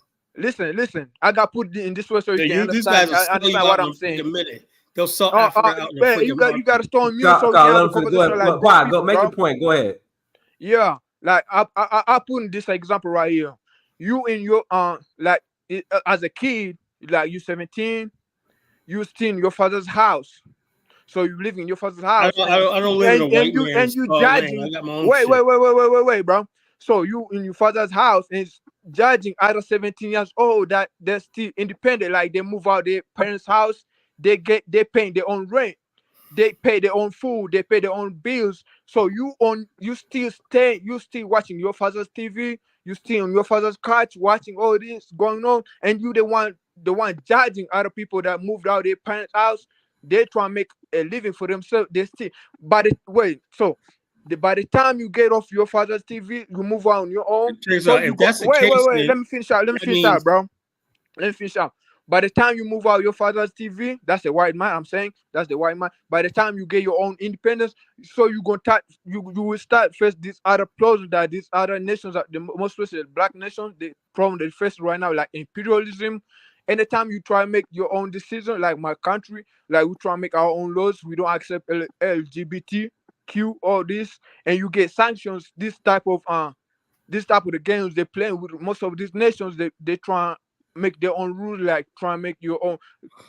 listen. I got put it in this way so you And can these guys will sell you understand out what in I'm a saying. freaking minute. They'll sell Africa out in a Man, freaking you got market. to stay on mute so we can Carl, have a let him go conversation ahead. like grown Why? Go people, make your bro. point. Go ahead. Yeah, like I put in this example right here. You in your like as a kid, like you 17, you still in your father's house. So you live in your father's house and I don't live in a white and man's you land. I judging. got my own Wait, shit. wait, wait, wait, wait, wait, wait, bro. So you in your father's house and it's judging either 17 years old that they're still independent, like they move out their parents' house, they paying their own rent, they pay their own food, they pay their own bills. So you still watching your father's TV, you still on your father's couch watching all this going on, and you the one judging other people that moved out their parents' house. They try to make a living for themselves. They still, but wait, so by the time you get off your father's TV, you move on your own. It turns So out you if go that's the wait, wait, case, wait. then Let me finish out. Let me that finish out, means bro. Let me finish out. By the time you move out your father's TV, that's the white man. I'm saying that's the white man. By the time you get your own independence, so you gonna start, you will start face these other problems that these other nations, are the most especially black nations, the problem they face right now, like imperialism. Anytime you try to make your own decision, like my country, like we try to make our own laws, we don't accept LGBTQ all this, and you get sanctions. This type of this type of the games they play with most of these nations, they try and make their own rules, like try and make your own,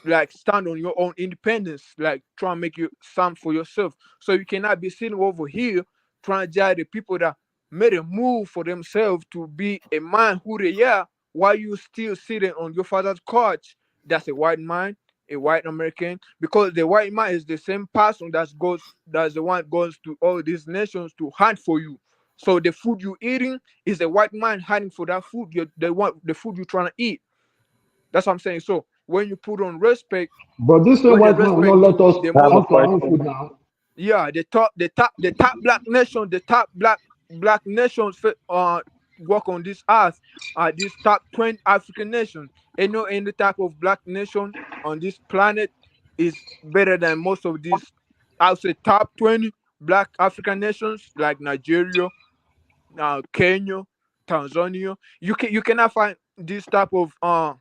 like stand on your own independence, like try and make you stand for yourself. So you cannot be sitting over here trying to judge the people that made a move for themselves to be a man who they are, while you still sitting on your father's couch. That's a white man, a white American, because the white man is the same person that's the one goes to all these nations to hunt for you. So the food you eating is a white man hunting for that food. The food you're trying to eat. That's what I'm saying. So when you put on respect, But this same when the white man will respect not let to us the I have most, a hunt for our own question. food now. yeah, the top black nation, the top black nations work on this earth, this top 20 African nation. And no any type of black nation on this planet is better than most of these, I would say, top 20 black African nations like Nigeria, Kenya, Tanzania. You cannot find this type of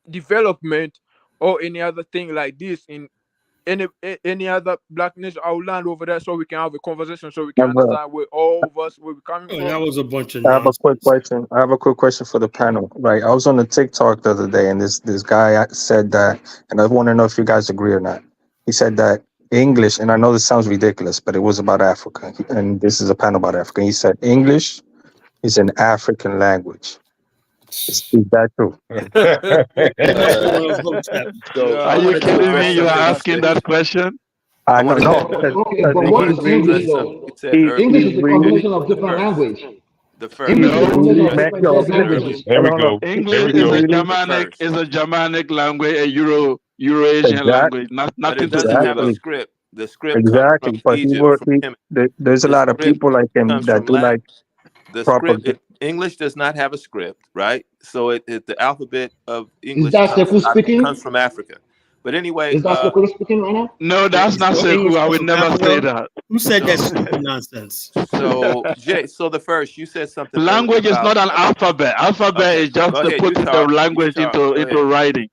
development or any other thing like this in any other black nation. I'll land over there so we can have a conversation, so we I can have a, understand where all of us where we're coming Oh, from. that was a bunch of I have a quick nonsense. question. I have a quick question for the panel. Right, I was on the TikTok the other day, and this guy said that, and I want to know if you guys agree or not. He said that English, and I know this sounds ridiculous, but it was about Africa, and this is a panel about Africa. He said English is an African language. Is that true? So Are I you wanted to kidding address me? You are something you asking said. that question? I No, wanted no, to Okay, because but I he what wanted is was to English address reading. something though? you said He earlier. English he's is a reading. combination of different First, language. the first. English I is a He wanted to combination of reading. address different Yo, dead something you said listen. earlier. languages. Hold Hold on, on, hold on. English He is a reading. The Germanic, first, language, a Eurasian Exact, language, but it nothing to doesn't do with have a us. exactly. script. The script comes Exactly, from but Egypt, from Kemet. there's a The lot of script people like him comes that from do Latin. like The script propaganda. in English does not have a script, right? So the alphabet of Is English that Sekou comes speaking? from Africa. But anyway, Is that Sekou speaking right now? No, that's not So English Sekou. I comes would from never say Africa. that. Who said that so stupid nonsense? Jay, so the first you said something earlier Language is about not an alphabet. Alphabet okay. is just Go to ahead, put you the talk. You language talk. Go into ahead. writing.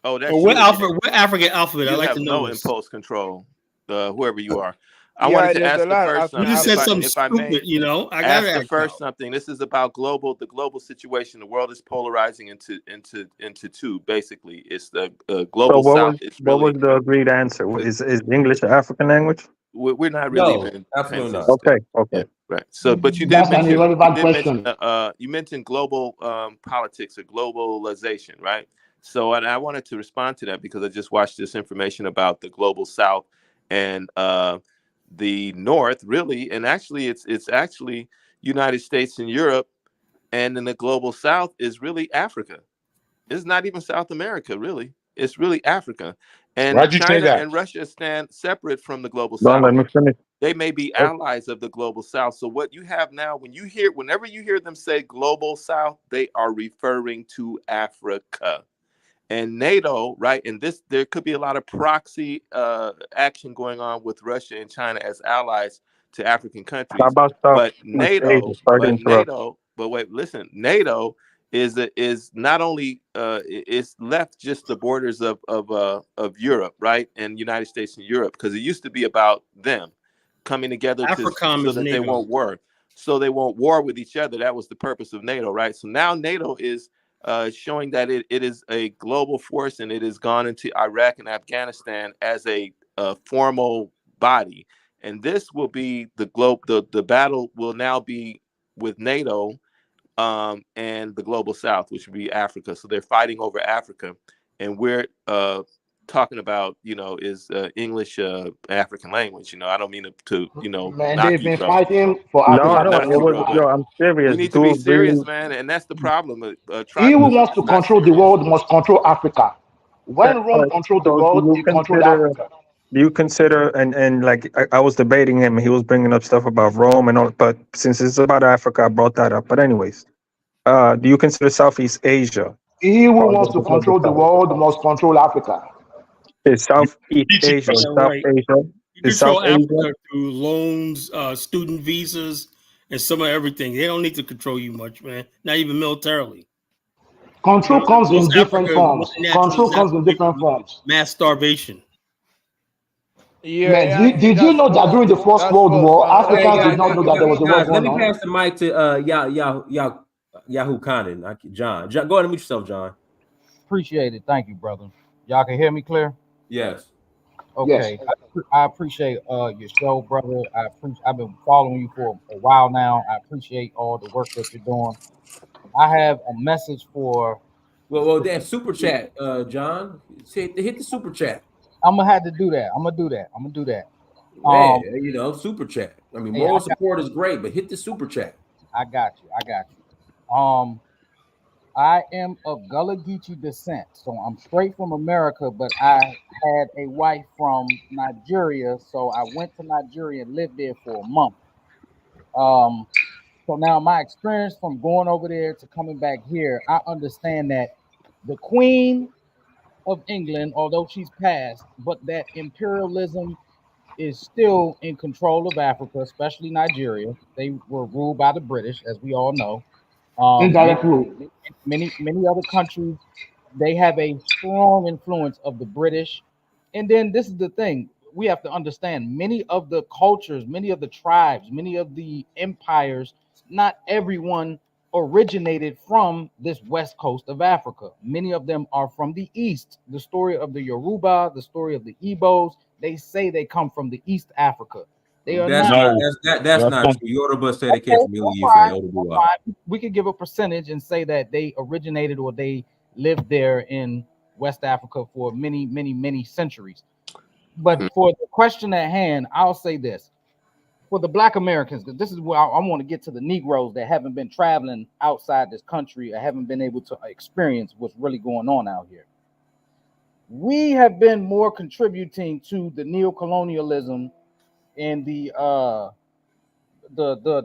Oh, Or that's you again. what African alphabet? I You like have to know no this. impulse control, whoever you are. I wanted Yeah, to there's a ask the lot of first You African just something, said alphabet. something if I may stupid, you know. I gotta ask the ask first out. something. This is about the global situation. The world is polarizing into two. Basically, it's the So global South. It's what was really the agreed answer? Is English an African language? we're not really No, even paying absolutely attention not. to that. Okay, Yeah, okay. right. So, but That's an irrelevant question. you mentioned global politics or globalization, right? So, and I wanted to respond to that because I just watched this information about the global South and the North, really, and actually, it's actually United States and Europe, and then the global South is really Africa. It's not even South America, really. It's really Africa. And Why'd you say China that? and Russia stand separate from the global Don't let South. me finish. They may be allies of the global South. So what you have now, whenever you hear them say global South, they are referring to Africa and NATO, right? And there could be a lot of proxy action going on with Russia and China as allies to African How countries. about But Southeast Asia? Sorry to interrupt. But wait, listen, NATO is not only it's left just the borders of Europe, right, and United States and Europe, because it used to be about them coming together AFRICOM so is that they NATO. won't war, with each other. That was the purpose of NATO, right? So now NATO is showing that it is a global force, and it has gone into Iraq and Afghanistan as a formal body. And this will be the battle will now be with NATO and the global South, which would be Africa. So they're fighting over Africa, and we're talking about is English African language. I don't mean to Man, knock they've you, been bro. fighting for No, Africa no, for Knock it you, long was bro. time. But yo. I'm we serious. need to be Dude, serious, really. man, and that's the problem. He who Tribalism wants to is not control the serious. world must control Africa. Yeah, When all Rome right. controlled the So world, he controlled Africa. do you consider and like I was debating him, he was bringing up stuff about Rome and all, but since it's about Africa, I brought that up. But anyways, do you consider Southeast Asia He who part wants of to the global control the South? world must control Africa. Is Southeast Teaching Asia, us. Yeah, South right. Asia, You is South control Asia? Africa through loans, student visas, and some of everything. They don't need to control you much, man. Not even militarily. Control comes in Most different Africa forms. naturally Control is not comes in free different from forms. mass starvation. Man, did you that's know that false. during the First That's World false, War, man. Hey, Africans did not know that there was a war guys, let going me on? pass the mic to Yahoo Condon. John, go ahead and mute yourself, John. Appreciate it. Thank you, brother. Y'all can hear me clear? Yes. Yes. Okay. I appreciate your show, brother. I've been following you for a while now. I appreciate all the work that you're doing. I have a message for. Well, that super chat, John. Hit the super chat. I'm gonna have to do that. I'm gonna do that. Man, super chat. I mean, Hey, moral support is great, but hit the super chat. I got you. I am of Gullah Geechee descent, so I'm straight from America, but I had a wife from Nigeria, so I went to Nigeria and lived there for a month. So now my experience from going over there to coming back here, I understand that the Queen of England, although she's passed, but that imperialism is still in control of Africa, especially Nigeria. They were ruled by the British, as we all know. Indirect rule. Many other countries, they have a strong influence of the British. And then this is the thing, we have to understand many of the cultures, many of the tribes, many of the empires, not everyone originated from this west coast of Africa. Many of them are from the east. The story of the Yoruba, the story of the Igbos, they say they come from the East Africa. They are That's not. that's not true. Yoruba say they came Okay, from Middle that's East, fine, right? that's fine. We could give a percentage and say that they originated or they lived there in West Africa for many, many, many centuries. But for the question at hand, I'll say this. For the Black Americans, because this is where I want to get to the Negroes that haven't been traveling outside this country or haven't been able to experience what's really going on out here. We have been more contributing to the neo-colonialism and the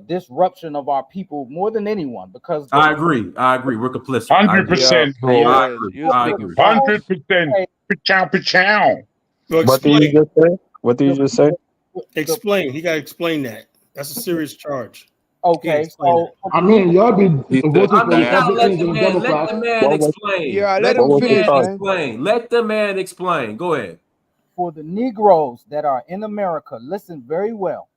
disruption of our people more than anyone, because I agree. We're complicit. 100%, bro. You're speaking facts. 100%. Pachow, pachow. Well, What did you explain. just say? What did you just say? Explain. He got to explain that. That's a serious charge. Okay, so I mean, y'all be He said voting for you gotta Republicans and let Democrats. the man What was explain. Yeah, let Let him the what was the man finish, charge? man. explain. Let the man explain. Go ahead. for the Negroes that are in America, listen very well.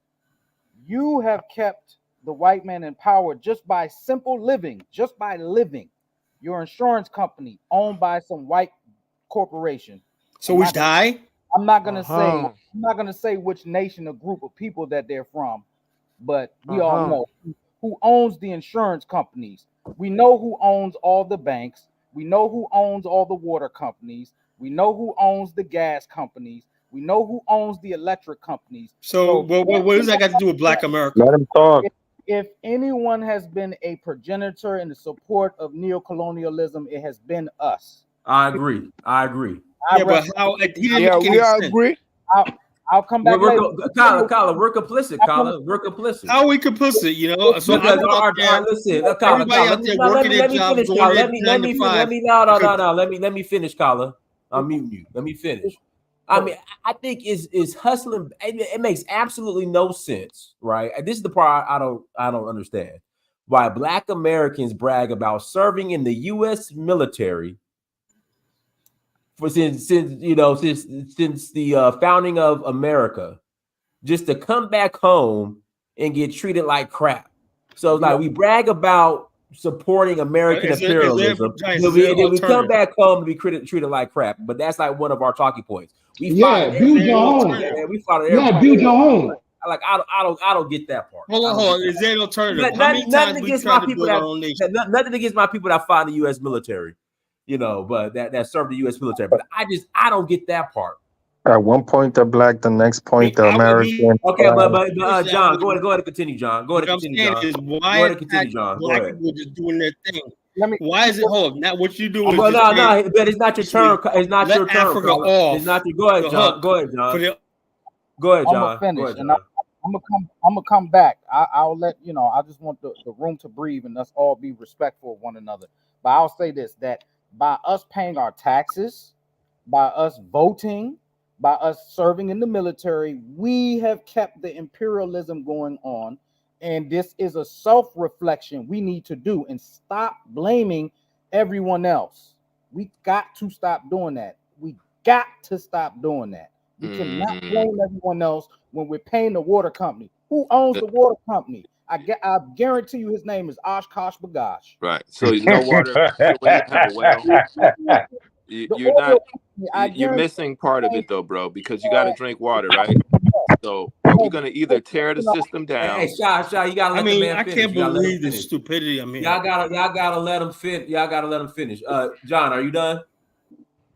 You have kept the white man in power just by simple living, just by living. Your insurance company owned by some white corporation. So we die? I'm not gonna say Uh-huh. I'm not gonna say which nation or group of people that they're from, but we all know who owns the insurance companies. We know who owns all the banks. We know who owns all the water companies. We know who owns the gas companies. We know who owns the electric companies. So what does that got to do with Black America? Let him talk. If anyone has been a progenitor in the support of neocolonialism, it has been us. I agree. Yeah, but how he didn't Yeah, make we any all sense. agree. I'll come back later. Kyla, we're complicit. Kyla, we're complicit. How are we complicit? You know, so Because I'm out there. listen, Everybody out there working their let me jobs, finish, going Kyla. there Let me 9 to 5. let me finish, Kyla. I'm muting you. Let me finish. I mean, I think is hustling. It makes absolutely no sense, right? And this is the part I don't understand. Why Black Americans brag about serving in the U.S. military for since the founding of America, just to come back home and get treated like crap. So it's like we brag about supporting American imperialism, and then we come back home and be treated like crap. But that's like one of our talking points. We Yeah, fought build your own. we fought at Yeah, build your own. like I don't get that part. Hold on. Is there an alternative? How many Nothing times we against tried my to people build our own nation? nothing against my people that fought in the U.S. military, but that served the U.S. military. But I don't get that part. At one point the black, the next point the American. Okay, but John, go ahead and continue, John. Go ahead and continue, John. Is Go why ahead and continue, John. Go Black ahead. people just doing their thing? Let me. Why is it hold? Now what you doing? Well, is no, but it's not your turn. It's not your let turn. Africa Colin. off. It's not your. Go ahead, the John. hook Go ahead, John. for the- Go ahead, I'm John. gonna finish, Go ahead, and John. I'm gonna come back. I'll let you know. I just want the room to breathe and us all be respectful of one another. But I'll say this: that by us paying our taxes, by us voting, by us serving in the military, we have kept the imperialism going on. And this is a self-reflection we need to do and stop blaming everyone else. We got to stop doing that. We got to stop doing that. We cannot blame everyone else when we're paying the water company. Who owns the water company? I guarantee you his name is Oshkosh B'gosh. Right. So no water. So when you have a well, you're not. You're missing part of it though, bro, because you got to drink water, right? So are we going to either tear the system down? Hey, Shy, you gotta let the man finish. I can't believe the stupidity I'm hearing. Y'all gotta let him finish. Y'all gotta let him finish. John, are you done?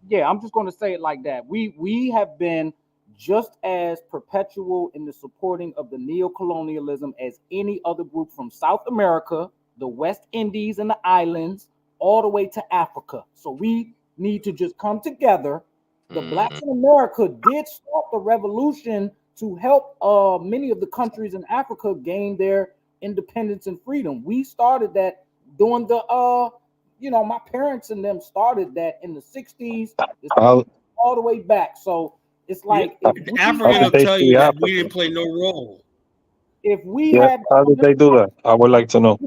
Yeah, I'm just going to say it like that. We have been just as perpetual in the supporting of the neo-colonialism as any other group from South America, the West Indies and the islands, all the way to Africa. So we need to just come together. The blacks in America did start the revolution to help many of the countries in Africa gain their independence and freedom. We started that during the my parents and them started that in the 60s, all the way back. So it's like the African will tell you that we didn't play no role. If we had, how did they do that? I would like to know.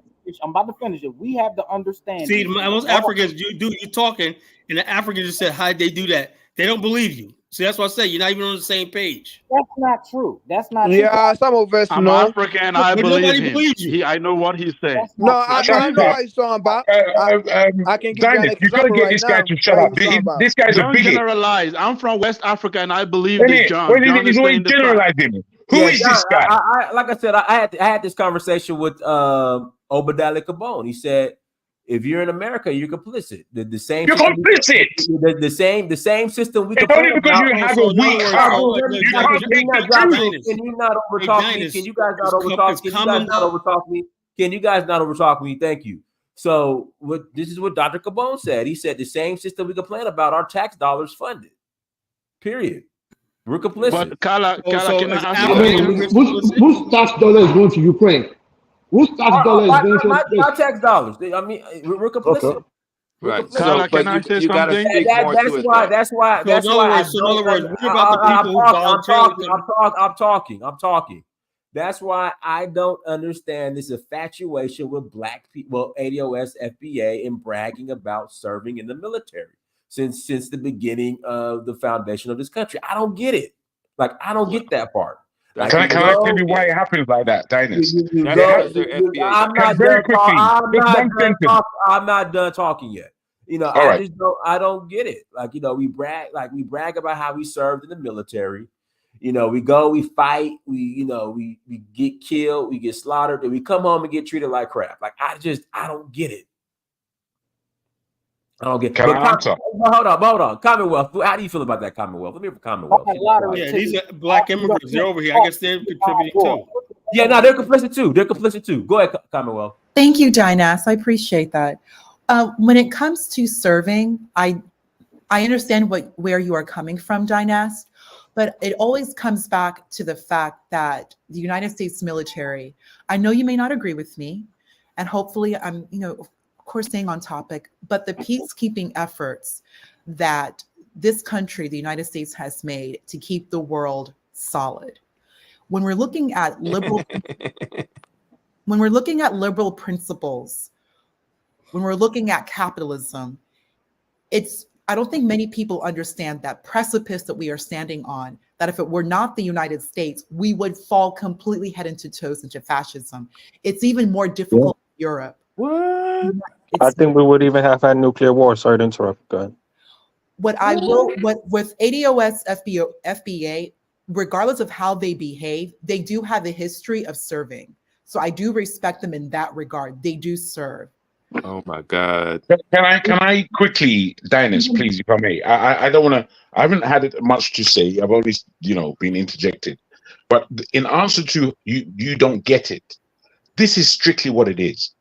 I'm about to finish. If we have the understanding, See, most Africans, you talking, and the Africans just said, "How did they do that?" They don't believe you. See, that's what I say. You're not even on the same page. That's not true. That's not true. Yeah, some of us I'm know. African. I believe him. I know what he's saying. No, I know what he's talking about. I can give you an you gotta example get right this now. guy to shut up. This guy's a Don't bigot. generalize. I'm from West Africa and I believe this, John. John He's is always saying the fact. generalizing. Who is John, this guy? I like I said, I had this conversation with Obadiah Cabone. He said, if you're in America, you're complicit. The same. You're complicit. The same system we it's only because you have a weak heart. You can't take the truth. Can you not overtalk me? Can you guys not overtalk? Can you guys not overtalk me? Can you guys not overtalk me? Thank you. So this is what Dr. Cabone said. He said the same system we complain about, our tax dollars funded. Period. We're complicit. But Kala, can I ask whose tax dollar is going to Ukraine? Whose tax dollar is going to my tax dollars? I mean, we're complicit. Okay. Right. Kala, can I say you got to something? speak more to it. That's why. So in other words, what about the people who voluntarily? I'm talking. That's why I don't understand this infatuation with black people, ADOS, FBA, and bragging about serving in the military since the beginning of the foundation of this country. I don't get it. Like, I don't get that part. Like, Can I tell you why it happens like that, Dynast? I'm not done talking yet. I don't get it. Like, we brag about how we served in the military. We go, we fight, we get killed, we get slaughtered, and we come home and get treated like crap. Like, I don't get it. I don't get it. Hold on. Commonwealth. How do you feel about that, Commonwealth? Let me hear from Commonwealth. Yeah, these are black immigrants. They're over here. I guess they're contributing too. Yeah, no, they're complicit too. Go ahead, Commonwealth. Thank you, Dynas. I appreciate that. When it comes to serving, I understand where you are coming from, Dynas, but it always comes back to the fact that the United States military, I know you may not agree with me, and hopefully I'm, of course, staying on topic, but the peacekeeping efforts that this country, the United States, has made to keep the world solid. When we're looking at liberal principles, when we're looking at capitalism, I don't think many people understand that precipice that we are standing on, that if it were not the United States, we would fall completely head into toes into fascism. It's even more difficult in Europe. What? I think we would even have had nuclear war. Sorry to interrupt. Go ahead. With ADOS, FBA, regardless of how they behave, they do have a history of serving. So I do respect them in that regard. They do serve. Oh my God! Can I quickly, Dynast, please, if I may? I don't want to. I haven't had much to say. I've always, been interjected. But in answer to you don't get it. This is strictly what it is.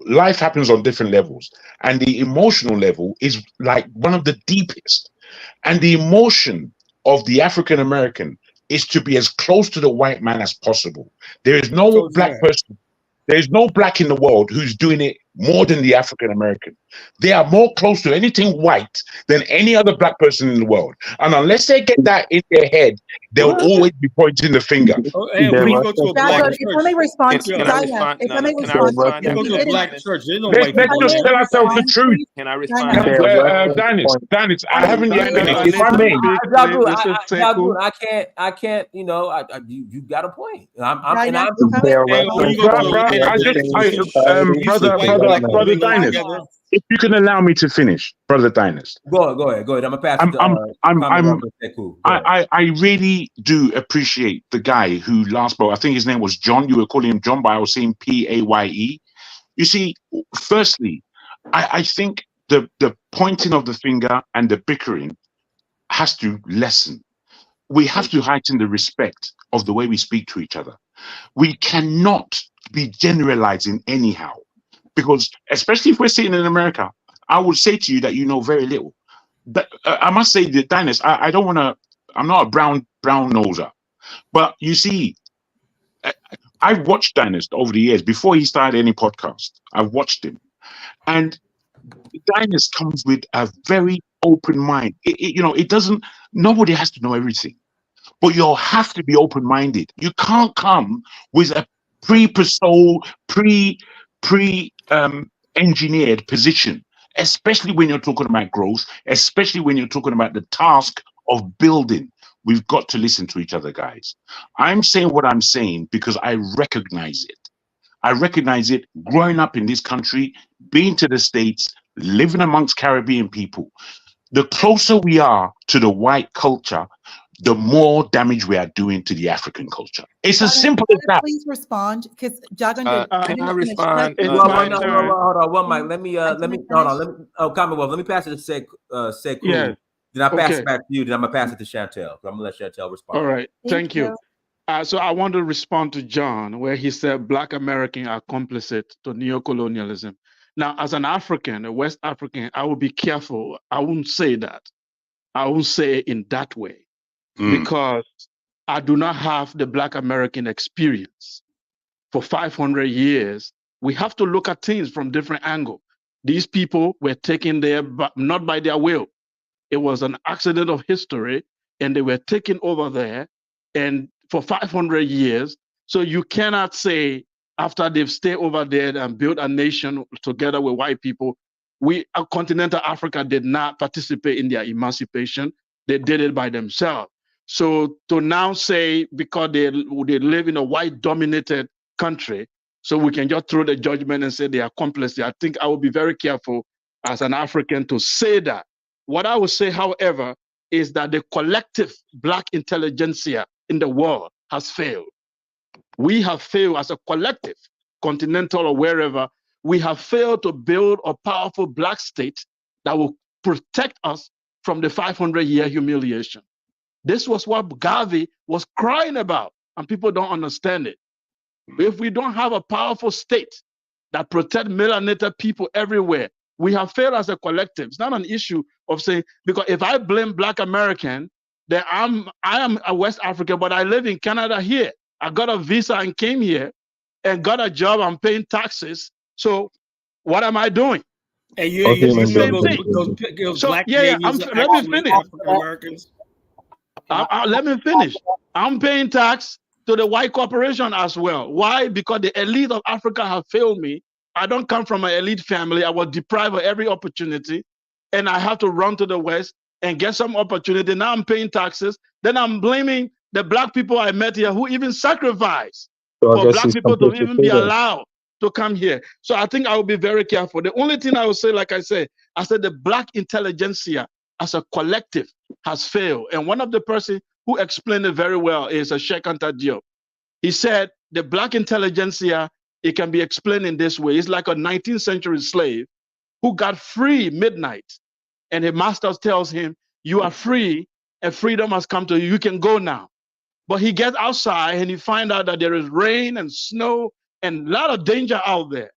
Life happens on different levels, and the emotional level is like one of the deepest. And the emotion of the African American is to be as close to the white man as possible. There is no black person. There is no black in the world who's doing it more than the African American. They are more close to anything white than any other black person in the world. And unless they get that in their head, they'll What? always be pointing the finger. Oh, and when There you was go to a a black Dragon, if I church, may respond, Can yeah, I Dragon, respond? if No, I no. may Can I there respond, was respond? you because go an, you to a didn't, black church, there's no Let's white if I people just may there. tell ourselves the respond, truth. please, Can I respond? Dragon, there was Danis, I Dragon, haven't yet please, Daniel, finished. I If need I to may, I, speak, please. Jagu, This is Jagu, Sekou. I can't. You know, you got a point. And Dragon, I'm if I may there And when reference you go bruh, to points bruh, to and everything you entirely see white and black irrelevant. brother living Danis, together. if you can allow me to finish, brother Danis. go ahead. I'm gonna pass it I'm to I'm I'm Commonwealth I'm and Sekou. Go ahead. I really do appreciate the guy who last spoke. I think his name was John. You were calling him John, but I was saying Paye. You see, firstly, I think the pointing of the finger and the bickering has to lessen. We have to heighten the respect of the way we speak to each other. We cannot be generalizing anyhow, because especially if we're sitting in America, I would say to you that you know very little. But I must say that Dennis, I don't want to. I'm not a brown noser, but you see, I've watched Dennis over the years before he started any podcast. I've watched him, and Dennis comes with a very open mind. It doesn't. Nobody has to know everything, but you'll have to be open-minded. You can't come with a engineered position, especially when you're talking about growth, especially when you're talking about the task of building. We've got to listen to each other, guys. I'm saying what I'm saying because I recognize it. I recognize it growing up in this country, being to the States, living amongst Caribbean people. The closer we are to the white culture, the more damage we are doing to the African culture. It's as Dragon, simple as that. please respond, because Dragon Can I respond? It's Hold my on, turn. one mic. Let me hold on. Commonwealth. Let me pass it to Sekou. Yes. Then I pass Okay. it back to you. Then I'm gonna pass it to Chantel. I'm gonna let Chantel respond. All right. Thank Thank you. So I want to respond to John, where he said Black Americans are complicit to neo-colonialism. Now, as an African, a West African, I will be careful. I won't say that. I won't say it in that way because I do not have the Black American experience. For 500 years, we have to look at things from different angles. These people were taken there, but not by their will. It was an accident of history, and they were taken over there, and for 500 years. So you cannot say after they've stayed over there and built a nation together with white people, continental Africa did not participate in their emancipation. They did it by themselves. So to now say because they live in a white-dominated country, so we can just throw the judgment and say they are complicit. I think I will be very careful as an African to say that. What I would say, however, is that the collective Black intelligentsia in the world has failed. We have failed as a collective, continental or wherever. We have failed to build a powerful Black state that will protect us from the 500-year humiliation. This was what Garvey was crying about, and people don't understand it. If we don't have a powerful state that protects melanated people everywhere, we have failed as a collective. It's not an issue of saying, because if I blame Black American, then I am a West African, but I live in Canada here. I got a visa and came here and got a job. I'm paying taxes. So what am I doing? And It's the you know same thing. those So black yeah, Canadians are let me actually finish. African Americans. Let me finish. I'm paying tax to the white corporation as well. Why? Because the elite of Africa have failed me. I don't come from an elite family. I was deprived of every opportunity, and I have to run to the West and get some opportunity. Now I'm paying taxes. Then I'm blaming the Black people I met here who even sacrificed So I for guess Black he's people to complicit even be too then. allowed to come here. So I think I will be very careful. The only thing I will say, like I said the Black intelligentsia as a collective has failed. And one of the person who explained it very well is a Sheikh Anta Diop. He said the Black intelligentsia, it can be explained in this way. It's like a 19th century slave who got free midnight, and his master tells him, you are free and freedom has come to you. You can go now. But he gets outside and he finds out that there is rain and snow and a lot of danger out there.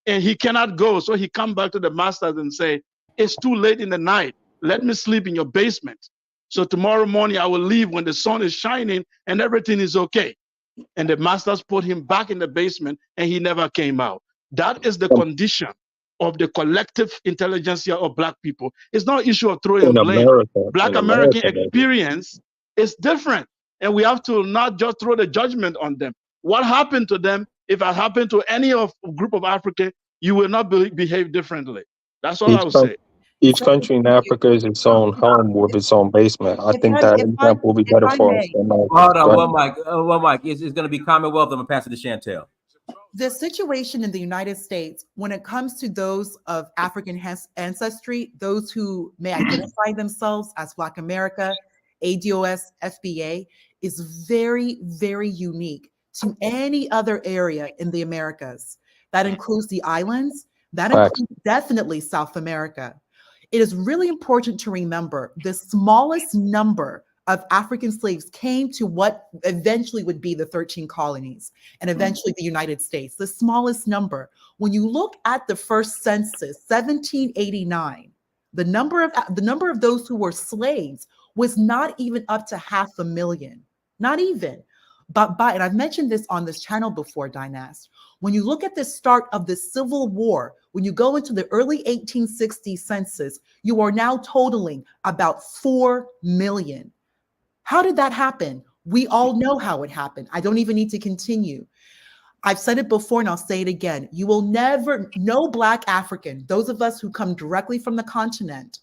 And he cannot go. So he comes back to the masters and say, it's too late in the night. Let me sleep in your basement. So tomorrow morning I will leave when the sun is shining and everything is okay. And the masters put him back in the basement and he never came out. That is the condition of the collective intelligentsia of Black people. It's not an issue of throwing blame. Black in American America, maybe. experience is different, and we have to not just throw the judgment on them. What happened to them, if it happened to any of group of Africa, you will not behave differently. That's all I would say. Each country in Africa is its own home with its own basement. I think that example will be better for us. Hold on, one mic. It's going to be Commonwealth. I'm going to pass it to Chantel. The situation in the United States, when it comes to those of African ancestry, those who may identify themselves as Black America, ADOS, FBA, is very, very unique to any other area in the Americas. That includes the islands, that includes definitely South America. It is really important to remember the smallest number of African slaves came to what eventually would be the 13 colonies and eventually the United States, the smallest number. When you look at the first census, 1789, the number of those who were slaves was not even up to 500,000, not even. But and I've mentioned this on this channel before, Dynast, when you look at the start of the Civil War, when you go into the early 1860 census, you are now totaling about 4 million. How did that happen? We all know how it happened. I don't even need to continue. I've said it before and I'll say it again. You will never, no Black African, those of us who come directly from the continent,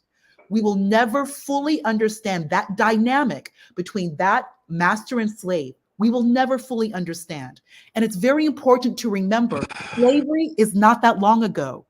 we will never fully understand that dynamic between that master and slave. We will never fully understand. And it's very important to remember, slavery is not that long ago.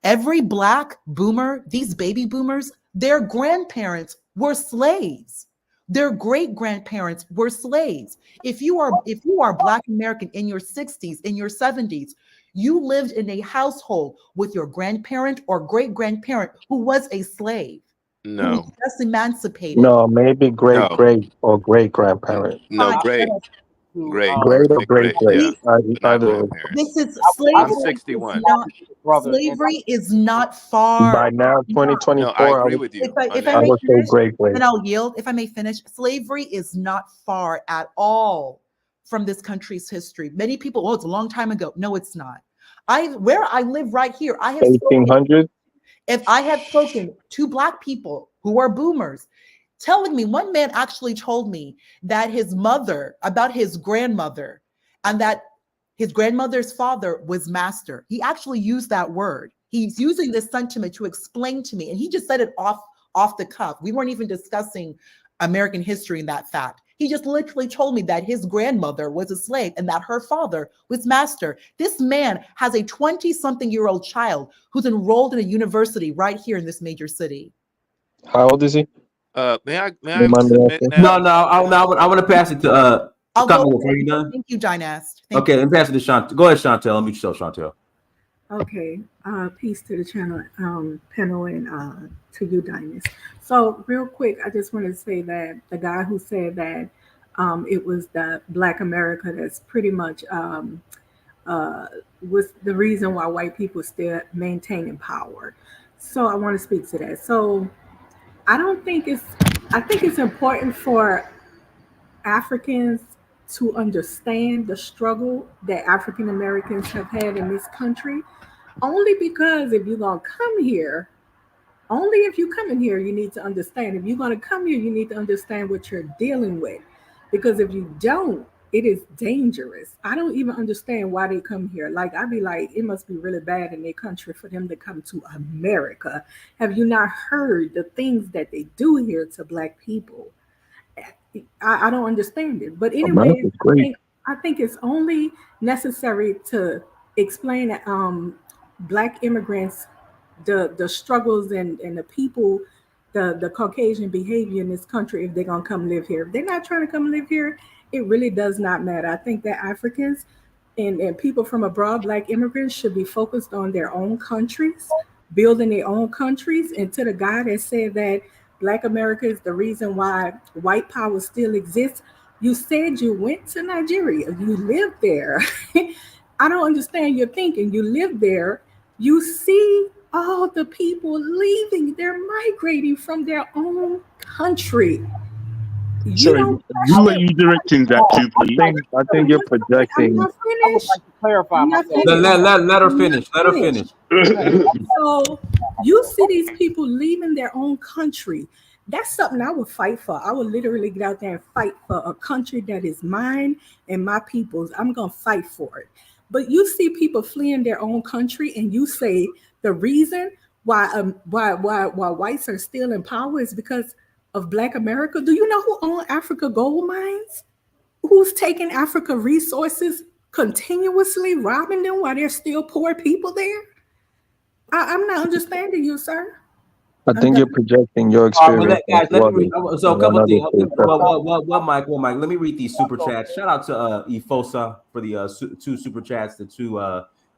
Every Black boomer, these baby boomers, their grandparents were slaves. Their great-grandparents were slaves. If you are Black American in your 60s, in your 70s, you lived in a household with your grandparent or great-grandparent who was a slave. Who was just emancipated. No, maybe great or great grandparent. No, great Great or great. Yeah. This is I'm slavery. 61. Slavery is not far. By now, 2024, No, I agree with you. If I I may would say finish, great. then I'll yield. If I may finish, slavery is not far at all from this country's history. Many people, oh, it's a long time ago. No, it's not. Where I live right here, I have 1800s. If I have spoken to Black people who are boomers, telling me, one man actually told me that his mother, about his grandmother, and that his grandmother's father was master. He actually used that word. He's using this sentiment to explain to me, and he just said it off the cuff. We weren't even discussing American history in that fact. He just literally told me that his grandmother was a slave and that her father was master. This man has a 20-something-year-old child who's enrolled in a university right here in this major city. How old is he? May I submit now? No, I want to pass it to I'll go Commonwealth. Are you ahead. done? Thank you, Dynast. Okay, then pass it to Chantel. Go ahead, Chantel. Unmute yourself, Chantel. Okay, peace to the channel, panel, and to you, Dynast. So real quick, I just want to say that the guy who said that it was the Black America that's pretty much was the reason why white people still maintaining power. So I want to speak to that. So I think it's important for Africans to understand the struggle that African Americans have had in this country, only because if you're going to come here, only if you come in here, you need to understand. If you're going to come here, you need to understand what you're dealing with. Because if you don't, it is dangerous. I don't even understand why they come here. Like, I'd be like, it must be really bad in their country for them to come to America. Have you not heard the things that they do here to Black people? I don't understand it. But anyway, I think it's only necessary to explain that Black immigrants, the struggles and the people, the Caucasian behavior in this country, if they're going to come live here. If they're not trying to come live here, it really does not matter. I think that Africans and people from abroad, Black immigrants, should be focused on their own countries, building their own countries. And to the guy that said that Black America is the reason why white power still exists, you said you went to Nigeria, you lived there. I don't understand your thinking. You live there, you see all the people leaving, they're migrating from their own country. You Sorry, don't who are question. you directing that to, please? I think you're I'm projecting. not I would finished. like to clarify I'm not myself. finished. Let her I'm not finish. Let her finished. finish. So you see these people leaving their own country. That's something I would fight for. I would literally get out there and fight for a country that is mine and my people's. I'm gonna fight for it. But you see people fleeing their own country, and you say the reason why whites are still in power is because of Black America. Do you know who own Africa gold mines? Who's taking Africa resources, continuously robbing them while there's still poor people there? I'm not understanding you, sir. I I'm think done. you're projecting your All right, but experience guys, onto let me read. others, So a and couple of another things. say separate. Mike? Let me read these super chats. Shout out to Ifosa for the two super chats, the two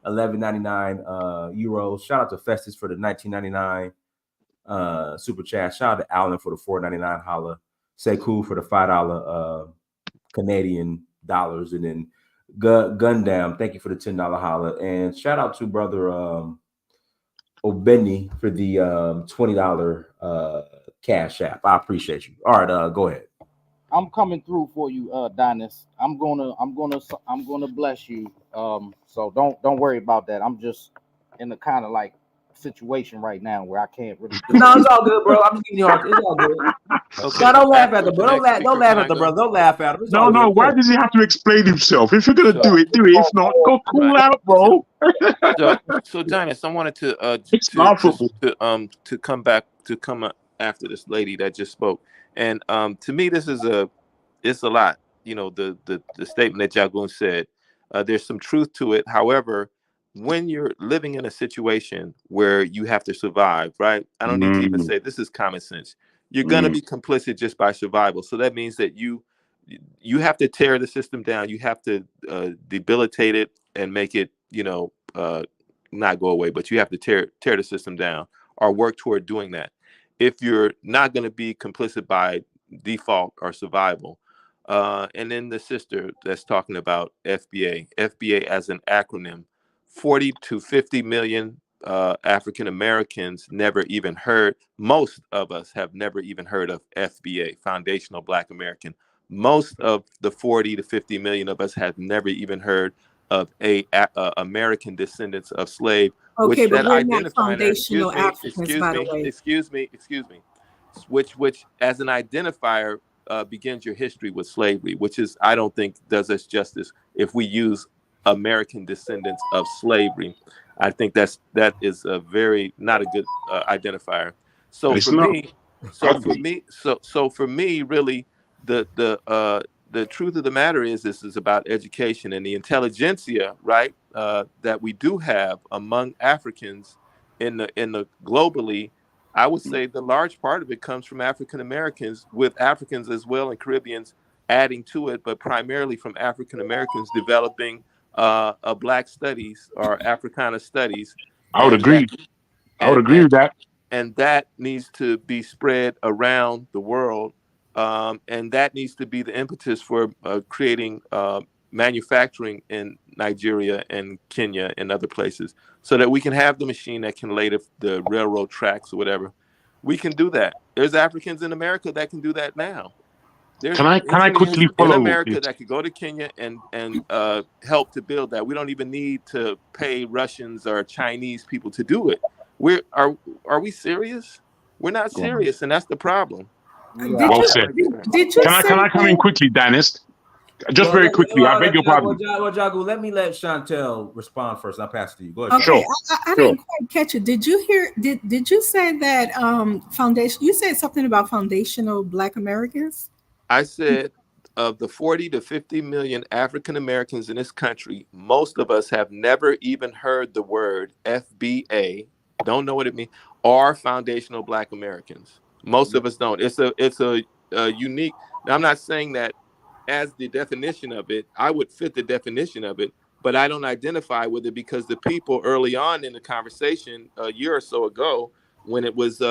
11.99 euros. Shout out to Festus for the 19.99 super chat. Shout out to Alan for the 4.99 holla. Sekou for the $5 Canadian dollars, and then Gundam, thank you for the $10 holla. And shout out to brother Obeni for the $20 cash app. I appreciate you. All right, go ahead. I'm coming through for you, Donis. I'm gonna bless you. So don't worry about that. I'm just in the kind of like situation right now where I can't really do No, it. it's all good, bro. I'm just giving you hard. It's all good. Okay. No, don't laugh After at the the bro. Don't next laugh. speaker, Don't laugh can at I the go? brother. Don't laugh at him. It's all No, good. why does he have to explain himself? If you're gonna So, do it, if not, go cool right. out, bro. So Dennis, I wanted It's laughable. to come back to come after this lady that just spoke, and to me this is it's a lot. You know, the statement that Jagun said. There's some truth to it. However, when you're living in a situation where you have to survive, right? I don't need to even say this is common sense. You're gonna be complicit just by survival. So that means that you have to tear the system down. You have to debilitate it and make it, not go away, but you have to tear the system down or work toward doing that. If you're not going to be complicit by default or survival, and then the sister that's talking about FBA as an acronym, 40 to 50 million African Americans never even heard. Most of us have never even heard of FBA, Foundational Black American. Most of the 40 to 50 million of us have never even heard of American descendants of slave, Okay, which but that we're not identifier, foundational Africans, by the way. excuse me, which as an identifier begins your history with slavery, which is, I don't think does us justice if we use American descendants of slavery. I think that is a very not a good identifier. So It's for not me, ugly. so for me, really, the truth of the matter is this is about education and the intelligentsia, right? That we do have among Africans in the globally. I would say the large part of it comes from African Americans, with Africans as well and Caribbeans adding to it, but primarily from African Americans developing a Black studies or Africana studies, I would and agree. I would agree with that. and that needs to be spread around the world, and that needs to be the impetus for creating manufacturing in Nigeria and Kenya and other places, so that we can have the machine that can lay the railroad tracks or whatever. We can do that. There's Africans in America that can do that now. There's Can I engineers quickly in follow America this? that could go to Kenya and help to build that. We don't even need to pay Russians or Chinese people to do it. Are we serious? We're not Go on. serious, and that's the problem. Well said. Did you Can I say come in quickly, Dennis? Just very quickly. I beg your pardon. Jagu, let me let Chantel respond first. I'll pass it to you. Go ahead. Okay, I didn't quite catch it. Did you hear? Did you say that foundation? You said something about foundational Black Americans. I said of the 40 to 50 million African Americans in this country, most of us have never even heard the word FBA, don't know what it means, or foundational Black Americans. Most of us don't. It's a unique. Now, I'm not saying that as the definition of it, I would fit the definition of it, but I don't identify with it because the people early on in the conversation a year or so ago, when it was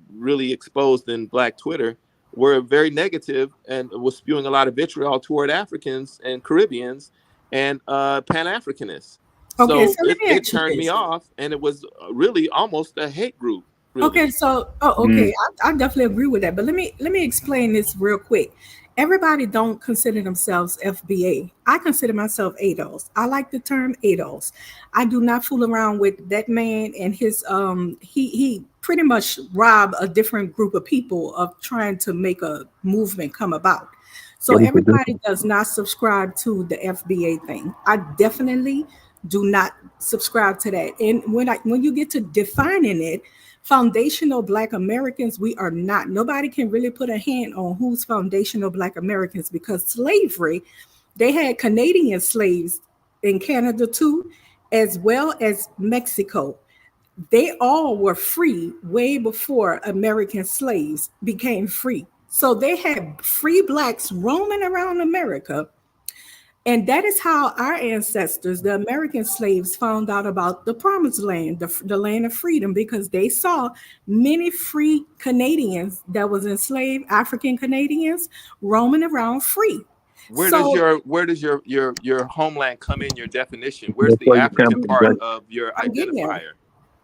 really exposed in Black Twitter, were very negative and was spewing a lot of vitriol toward Africans and Caribbeans and Pan-Africanists. Okay, So so let me it ask you turned me this. off, and it was really almost a hate group. Really. Okay, so okay, I definitely agree with that. But let me explain this real quick. everybody don't consider themselves FBA. I consider myself ADOS. I like the term ADOS. I do not fool around with that man and his he pretty much robbed a different group of people of trying to make a movement come about. So What is the everybody difference? does not subscribe to the FBA thing. I definitely do not subscribe to that. And when you get to defining it, foundational Black Americans, we are not. Nobody can really put a hand on who's foundational Black Americans, because slavery, they had Canadian slaves in Canada too, as well as Mexico. They all were free way before American slaves became free. So they had free Blacks roaming around America. And that is how our ancestors, the American slaves, found out about the promised land, the land of freedom, because they saw many free Canadians that was enslaved, African Canadians, roaming around free. Where does So your homeland come in your definition? Where's That's the why you can't African part project. of your I'm getting there. identifier?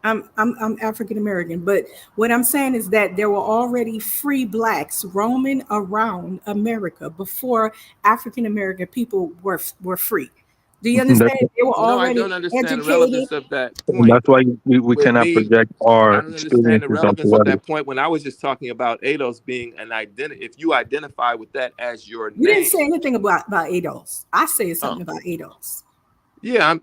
I'm African American, but what I'm saying is that there were already free Blacks roaming around America before African American people were free. Do you That's, understand? They were No, I already don't understand the educated. relevance of that point. that's why we With cannot me, project I our don't understand the experiences relevance onto of others. that point when I was just talking about ADOS being an identity. If you identify with that as your You didn't name, say anything about ADOS. I said oh something about ADOS. yeah,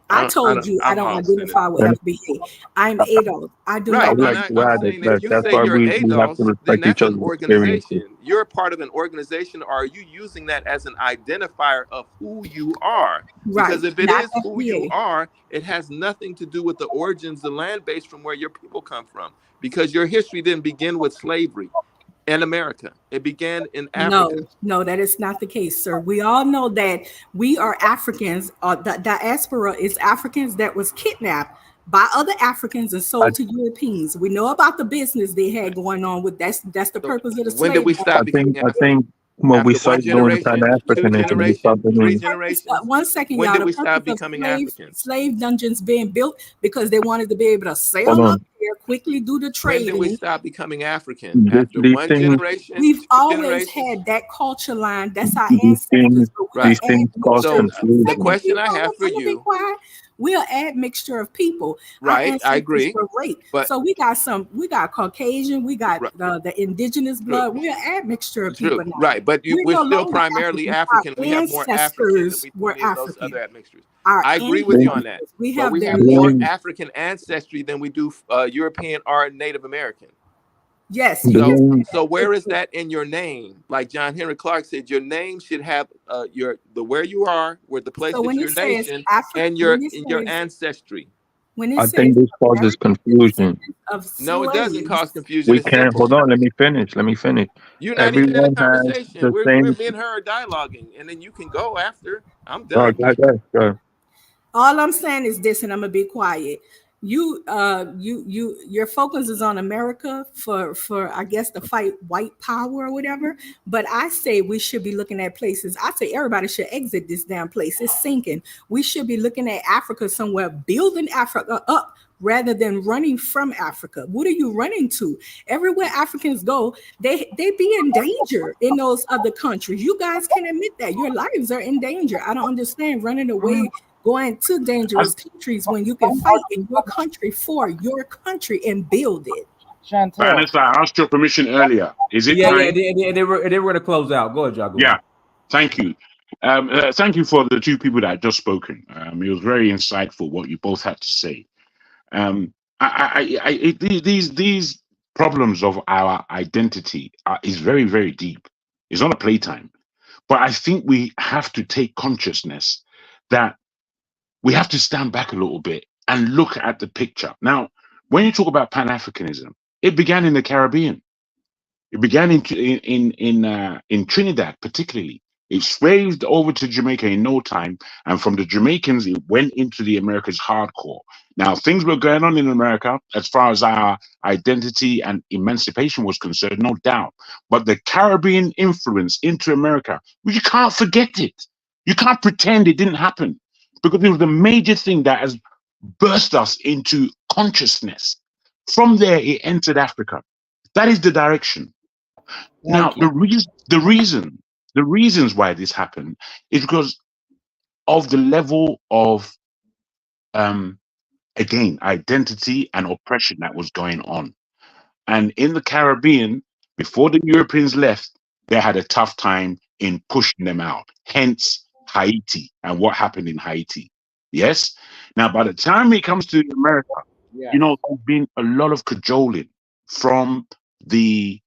I told you I I'm don't lost in it. identify with And FBA. I'm I, ADOS. I do I Right, not would and like identify to I'm add with saying that if you that's FBA. say why you're we have to ADOS, then respect each that's an other's experiences. organization. You're part of an organization. Or are you using that as an identifier of who you are? Right, Because if it not is who you FBA. are, it has nothing to do with the origins, the land base from where your people come from. Because your history didn't begin with slavery in America. It began in Africa. No, that is not the case, sir. We all know that we are Africans. The diaspora is Africans that was kidnapped by other Africans and I, sold to Europeans. We know about the business they had going on with that's the So purpose of the when did slave we market. stop becoming I African? think when we After one start doing generation, two Pan-Africanism, we start generations, three doing generations? One second, When y'all. did The we stop purpose of becoming African? slave dungeons being built because they wanted to be able to hold sail up on. here, quickly do the When did we trading. stop becoming African? These, After these one things, generation, We've two always generations? had that culture line. That's our these ancestors. things, But we'll these add things cause mixture. So One the confusion. second, question I I'm have for gonna be you, quiet. We'll add mixture of people. Our right? I ancestors agree, were great. but So we got Caucasian, we got right, the indigenous true, blood. We'll add mixture of true, people now. right. But We're we're no still longer primarily African. African. Our We have more African than ancestors we do were any of those African. other admixtures. Our I agree with you on that. ancestors, we But have we their have more Being, lineage. African ancestry than we do European or Native American. Yes, you can So, being, say that. where is that in your name? Like John Henry Clark said, your name should have the where you are, where the place So that when it your says nation Africa, and when it your says ancestry. I think this causes American confusion. descendants of No, it doesn't slaves, cause confusion. We It's can't, simple. hold on, let me finish. Let me finish. You're not even in a Everyone has conversation. the We're same. me and her are dialoguing, and then you can go after. I'm Oh, done. all I'm saying is this, and I'm gonna be quiet. Your focus is on America for I guess to fight white power or whatever. But I say we should be looking at places. I say everybody should exit this damn place. It's sinking. We should be looking at Africa somewhere, building Africa up rather than running from Africa. What are you running to? Everywhere Africans go, they be in danger in those other countries. You guys can admit that your lives are in danger. I don't understand running away, going to dangerous countries when you can fight in your country for your country and build it. Chantel. Vanessa, I asked your permission earlier. Is it Yeah, yeah, time? they were going to close out. Go ahead, y'all. Go Yeah. ahead. Thank you. Thank you for the two people that had just spoken. It was very insightful what you both had to say. These problems of our identity is very, very deep. It's not a playtime. But I think we have to take consciousness that we have to stand back a little bit and look at the picture. Now, when you talk about Pan-Africanism, it began in the Caribbean. It began in Trinidad, particularly. It spread over to Jamaica in no time, and from the Jamaicans, it went into the Americas hardcore. Now, things were going on in America as far as our identity and emancipation was concerned, no doubt. But the Caribbean influence into America, well, you can't forget it. You can't pretend it didn't happen, because it was the major thing that has burst us into consciousness. From there, it entered Africa. That is the direction. Now, Thank you. the reasons why this happened is because of the level of again, identity and oppression that was going on. And in the Caribbean, before the Europeans left, they had a tough time in pushing them out. Hence Haiti and what happened in Haiti. Yes. Now, by the time it comes to America, Yeah. you know, there's been a lot of cajoling from the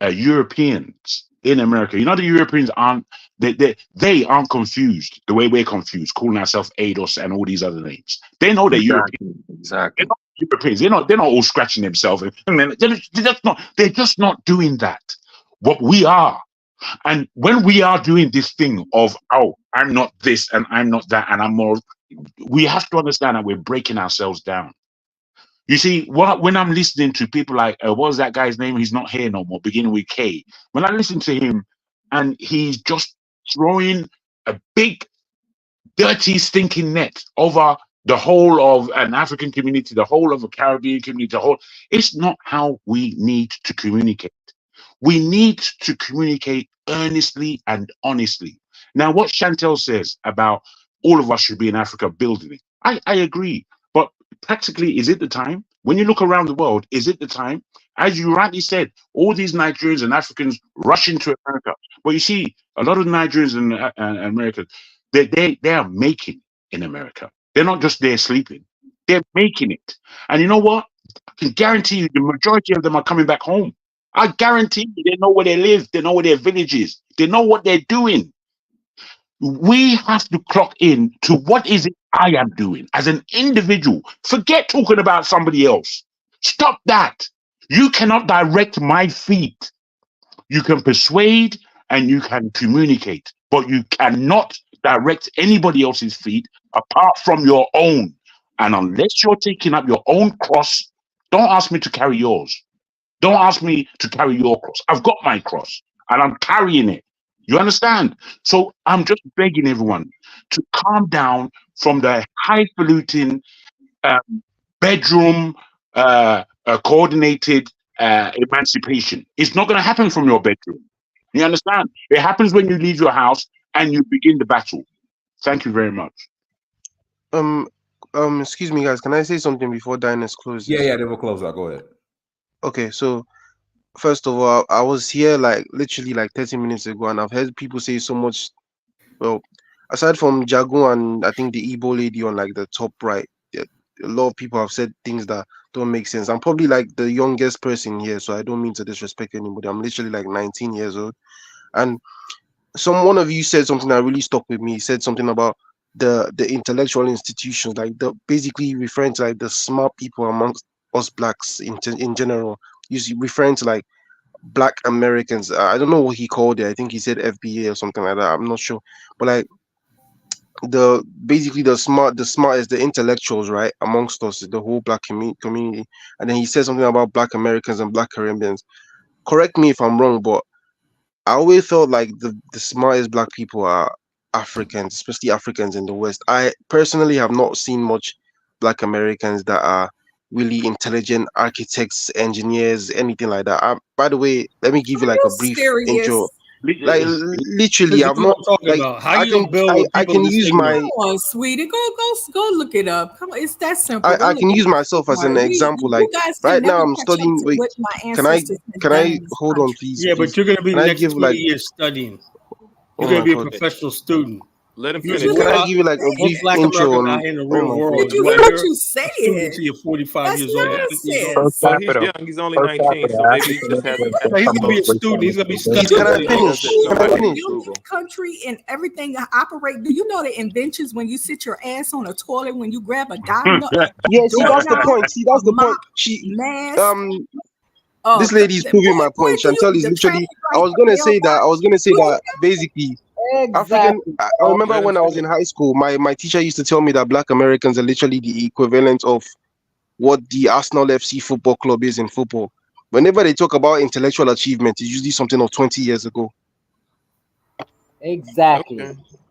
Europeans in America. You know, the Europeans aren't they aren't confused the way we're confused, calling ourselves ADOS and all these other names. They know they're Europeans. Exactly. They're not Europeans. They're not all scratching themselves. They're just not doing that. What we are. And when we are doing this thing of, oh, I'm not this and I'm not that and I'm more, we have to understand that we're breaking ourselves down. You see, when I'm listening to people like, what was that guy's name? He's not here no more, beginning with K. When I listen to him and he's just throwing a big, dirty, stinking net over the whole of an African community, the whole of a Caribbean community, it's not how we need to communicate. We need to communicate earnestly and honestly. Now, what Chantel says about all of us should be in Africa building it, I agree. But practically, is it the time? When you look around the world, is it the time? As you rightly said, all these Nigerians and Africans rush into America. But you see, a lot of Nigerians and Americans, they are making in America. They're not just there sleeping. They're making it. And you know what? I can guarantee you the majority of them are coming back home. I guarantee you they know where they live. They know where their village is. They know what they're doing. We have to clock in to what is it I am doing as an individual. Forget talking about somebody else. Stop that. You cannot direct my feet. You can persuade and you can communicate, but you cannot direct anybody else's feet apart from your own. And unless you're taking up your own cross, don't ask me to carry yours. Don't ask me to carry your cross. I've got my cross and I'm carrying it. You understand? So I'm just begging everyone to calm down from the highfalutin bedroom coordinated emancipation. It's not going to happen from your bedroom. You understand? It happens when you leave your house and you begin the battle. Thank you very much. Excuse me, guys. Can I say something before Diners closes? Yeah, they will close out. Go ahead. Okay, so first of all, I was here like literally like 30 minutes ago, and I've heard people say so much. Well, aside from Jagu and I think the Igbo lady on like the top right, a lot of people have said things that don't make sense. I'm probably like the youngest person here, so I don't mean to disrespect anybody. I'm literally like 19 years old, and one of you said something that really stuck with me. He said something about the intellectual institutions, like the basically referring to like the smart people amongst us blacks in general. Referring to like Black Americans. I don't know what he called it. I think he said FBA or something like that. I'm not sure, but like the smartest, the intellectuals, right, amongst us, the whole Black community. And then he said something about Black Americans and Black Caribbeans. Correct me if I'm wrong, but I always felt like the smartest Black people are Africans, especially Africans in the West. I personally have not seen much Black Americans that are really intelligent architects, engineers, anything like that. By the way, let me give you like a brief intro. Like literally, I've not like I can use my. Come on, sweetie, go look it up. Come on, it's that simple. I can use myself as an example. Like right now, I'm studying. Wait, can I hold on, please? Yeah, but you're gonna be can the I next give 20 like years studying. Oh You're gonna my be a God. professional student. Let him Because finish. Can I give you like a most brief Black intro Americans on? out here in the Oh real my world. God. Did you When hear what you're you a student said? until you're 45 That's years old. nonsense. Well, he's young. He's only 19, so maybe he just hasn't had So he's gonna be a Google. student. He's gonna be Please, studying. can I He finish? doesn't know Can I how to finish? use Google. Country and everything operate. Do you know the inventions when you sit your ass on a toilet when you grab a domino, Yeah, see, that's the doorknob, point. See, that's a the point. mop, She mask? this lady is proving my point. Chantel is literally. I was gonna say that basically African. Exactly. I remember when I was in high school, my teacher used to tell me that Black Americans are literally the equivalent of what the Arsenal FC football club is in football. Whenever they talk about intellectual achievement, it's usually something of 20 years ago. Exactly. Okay.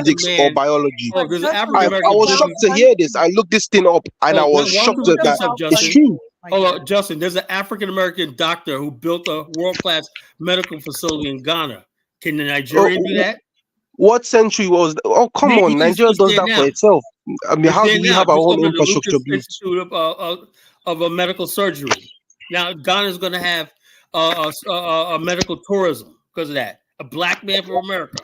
physics or man. biology. Oh, there's an I African American was shocked to hear this. I looked this thing up and I was why don't shocked you that, look this up, it's Justin? true. Hold on, Justin. There's an African American doctor who built a world class medical facility in Ghana. Can the Nigerian do that? What century was? Oh, come on! Nigeria does that for itself. I mean, how do we have our Just own opened the infrastructure Lucas built? Institute of a medical surgery. Now Ghana is going to have a medical tourism because of that. A black man from America.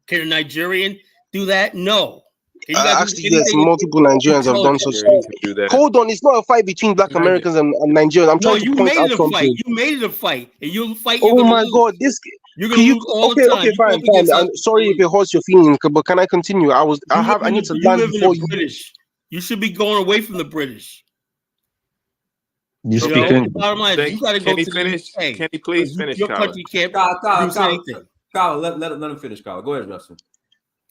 Can a Nigerian do that? No. Can you guys do Actually, yes, anything multiple Nigerians have done such things. Hold on, it's not a fight between black Americans and Nigerians. I'm No, trying to you point made out it a something. fight. You made it a fight, and you'll fight. You're Oh gonna my lose. God, this You're gonna lose all the time. okay, You go fine. up against us. I'm sorry if it hurts your feelings, but can I continue? I need to You land live in before the you. British. You should be going away from the British. You speak know, the English. bottom line is you got to go Can he to finish? the UK. Can he please finish, Your Kyle? country can't Kyle, produce anything. Kyle, let him finish, Kyle. Go ahead, Justin.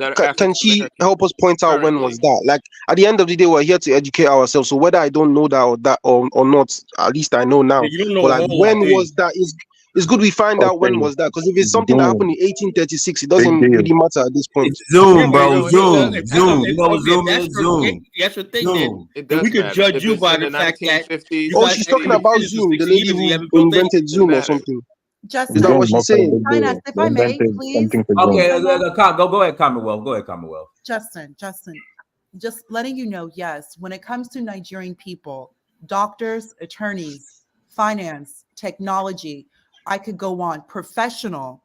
that are Can African she American help us point out when currently. was that? Like at the end of the day, we're here to educate ourselves. So whether I don't know that or not, at least I know now. Yeah, you don't know But a like, whole lot, when do you? was that? It's good we find out when Okay, was that, because if it's something that happened Zoom, in 1836, it big doesn't deal. really matter at this point. It's Zoom, Yeah, but bro. Zoom. if that's Zoom. You know what okay, if Zoom that's is? your Zoom. that's your thing, Zoom. It then we does could matter. judge If you it's by in the the fact that 1950s, you Oh, guys she's haven't talking even about finished the Zoom, the 60 lady years and you who haven't built invented anything. Zoom or Matter. something. Is that Justin, what she's Zoom, not a saying? big deal. if They I may, invented please. something for Zoom. Okay, go ahead, Commonwealth. Go ahead, Commonwealth. Justin, just letting you know, yes, when it comes to Nigerian people, doctors, attorneys, finance, technology, I could go on, professional,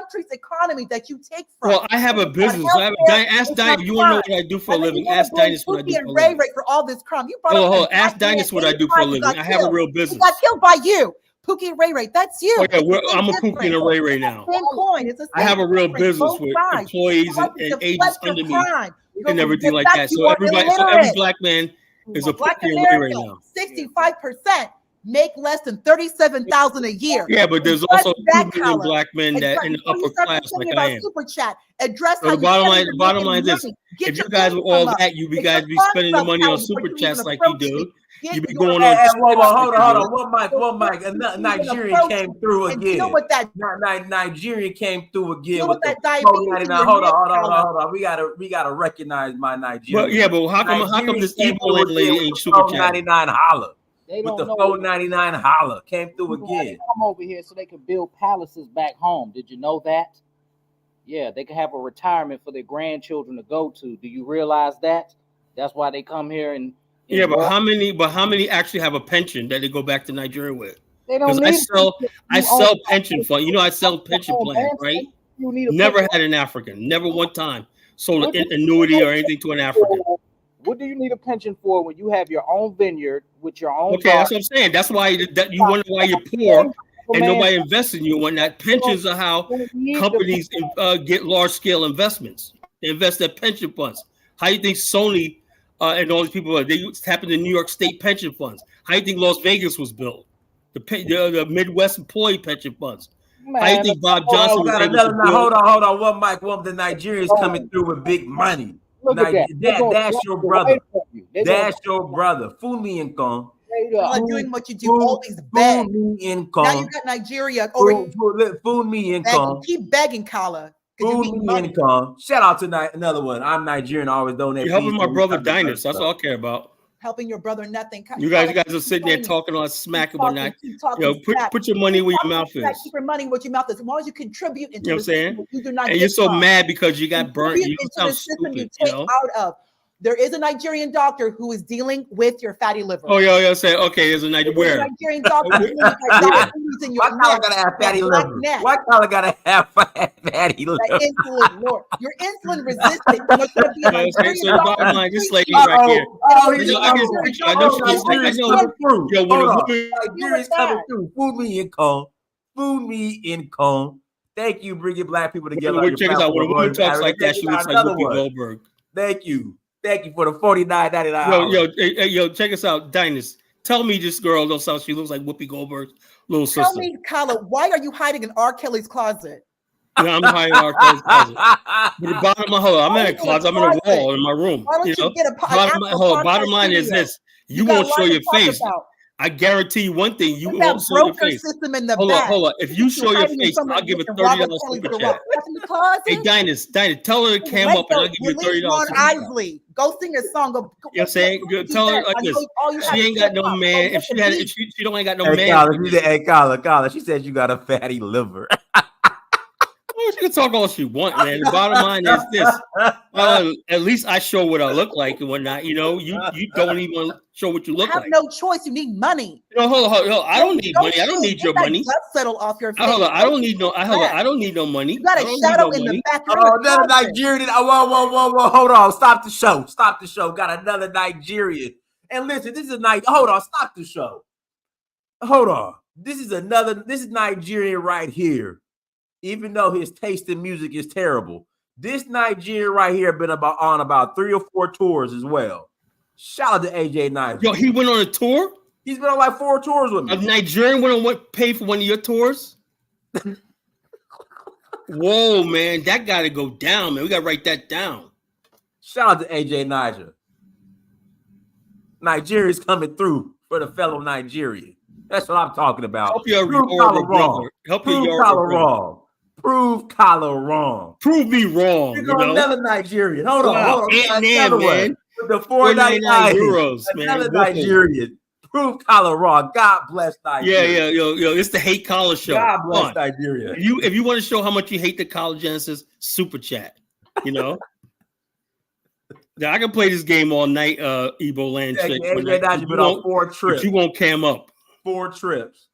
country's economy that you take from. Well, I have a It's on business. healthcare, Ask it's Dinah. on You want to know crime. what I do for a And then you living? want to Ask blame Dinah what I Pookie do and for a Ray living. Ray for all this crime. You brought Hold up on, a hold on. Ask black man Dinah what I do 85 for a who living. got I have a killed. real He business. got killed by you. Pookie and Ray Ray, that's you. Oh yeah, It's the same I'm a Pookie and difference. a Ray Ray It's now. the same coin. It's the I same have a real difference. business Both with sides. employees You like and to agents deflect your under me crime. You and go everything like deflect that. So you are every illiterate. black man is a Black Pookie and Ray Ray America, now. 65% make less than $37,000 a year. Yeah, but there's Address also that 2 million color. black men that in the Before you upper start class complaining like I about am. super chat, address So how the you bottom can't line, even the make bottom any line is this: money. Get if your you guys were income all up. that, you Get guys your be spending the concepts money on out before super you chats even like you approach me. do. Get You be your going on Whoa, whoa, like hold you on, hold do. on. One mic. before you even Nigerian approach came me through and deal again. with that. Nigerian came through again Deal with with the that diabetes in 4.99. your Hold on, neck hold on, hold color. on, hold on. We gotta recognize my But Nigerian. yeah, but how come Nigerian this came Igbo through again lady with ain't the super chatting? 4.99 holler. They With don't the know. 4.99 holler. Came through People had to again. come over here so they could build palaces back home. Did you know that? Yeah, they could have a retirement for their grandchildren to go to. Do you realize that? That's why they come here Yeah, but how many actually have a pension that they go back to Nigeria with? They Because don't need I sell pension fund. You know, I sell pension plans, right? You need a Never pension. had an African. Never one time sold What an do you annuity need a or anything to an African. What do you need a pension for when you have your own vineyard with your own Okay, that's what I'm saying. That's why that you wonder why you're poor and nobody invests in you. When that pensions are how companies get large scale investments. They invest their pension funds. How do you think Sony and all these people they tap into New York State pension funds? How do you think Las Vegas was built? The Midwest employee pension funds. How do you think Bob Johnson was able to build? Hold on, one mic. One of the Nigerians coming through with big money. Look at that. That's your brother. That's your brother. Fumi Income. You're not doing what you do. Always beg. Now you got Nigeria over here. Fumi Income. Keep begging, Kala. Fumi Income. Shout out to another one. I'm Nigerian. I always donate. You're helping my brother Dinus. That's all I care about. Helping your brother, nothing. You guys are sitting there talking all smack about not. Put your money where your mouth is. Keep your money where your mouth is. As long as you contribute into you know what I'm saying? You do not. And you're so mad because you got burnt. You into sound the system stupid. you take out of. There is a Nigerian doctor who is dealing with your fatty liver. Oh, yeah, say okay. There's a Nigerian doctor. Why Kala gotta have fatty liver? Why Kala gotta have fatty liver? Insulin, Lord, you're insulin resistant. So the bottom line, this lady right here. I know she looks like I know. Yo, when a woman Nigerians coming through, food me income, food me income. Thank you, bringing black people together. Check us out. When a woman talks like that, she looks like Whoopi Goldberg. Thank you. Thank you for the $49.99. Yo, check us out, Dinus. Tell me this girl don't sound. She looks like Whoopi Goldberg's little sister. Tell me, Kala, why are you hiding in R. Kelly's closet? Yeah, I'm hiding in R. Kelly's closet. But the bottom line, I'm in a closet. I'm in a wall in my room. Why don't you get a bottom line is this: you won't show your face. I guarantee you one thing: you won't show your face. Hold on. If you show your face, I'll give a $30 super chat. Hey, Dinus, tell her to cam up, and I'll give you $30. Isley, go sing a song. You know what I'm saying? Tell her like this: she ain't got no man. If she don't ain't got no man. Hey, Kala, she said you got a fatty liver. She can talk all she wants, man. The bottom line is this: at least I show what I look like and whatnot. You know, you don't even show what you look like. You have no choice. You need money. Hold on. I don't need money. I don't need your money. Settle off your face. Hold on. I don't need no. I don't need no money. You got a shadow in the back. Oh, another Nigerian. Whoa. Hold on. Stop the show. Got another Nigerian. And listen, this is a night. Hold on. Stop the show. Hold on. This is Nigerian right here. Even though his taste in music is terrible, this Nigerian right here been on about 3 or 4 tours as well. Shout out to AJ Niger. Yo, he went on a tour? He's been on like 4 tours with me. A Nigerian went on paid for one of your tours? Whoa, man, that got to go down, man. We got to write that down. Shout out to AJ Niger. Nigeria's coming through for the fellow Nigerian. That's what I'm talking about. Help your wrong. Help your wrong. Prove Kala wrong. Prove me wrong. You're another Nigerian. Hold on. Man. With the €4.99 another Nigerian. Prove Kala wrong. God bless Nigeria. Yeah. It's the Hate College show. God bless Nigeria. If you want to show how much you hate the college Genesis, super chat. You know. Now I can play this game all night. Ebo Land chick. Been on 4 trips. But you won't cam up. 4 trips.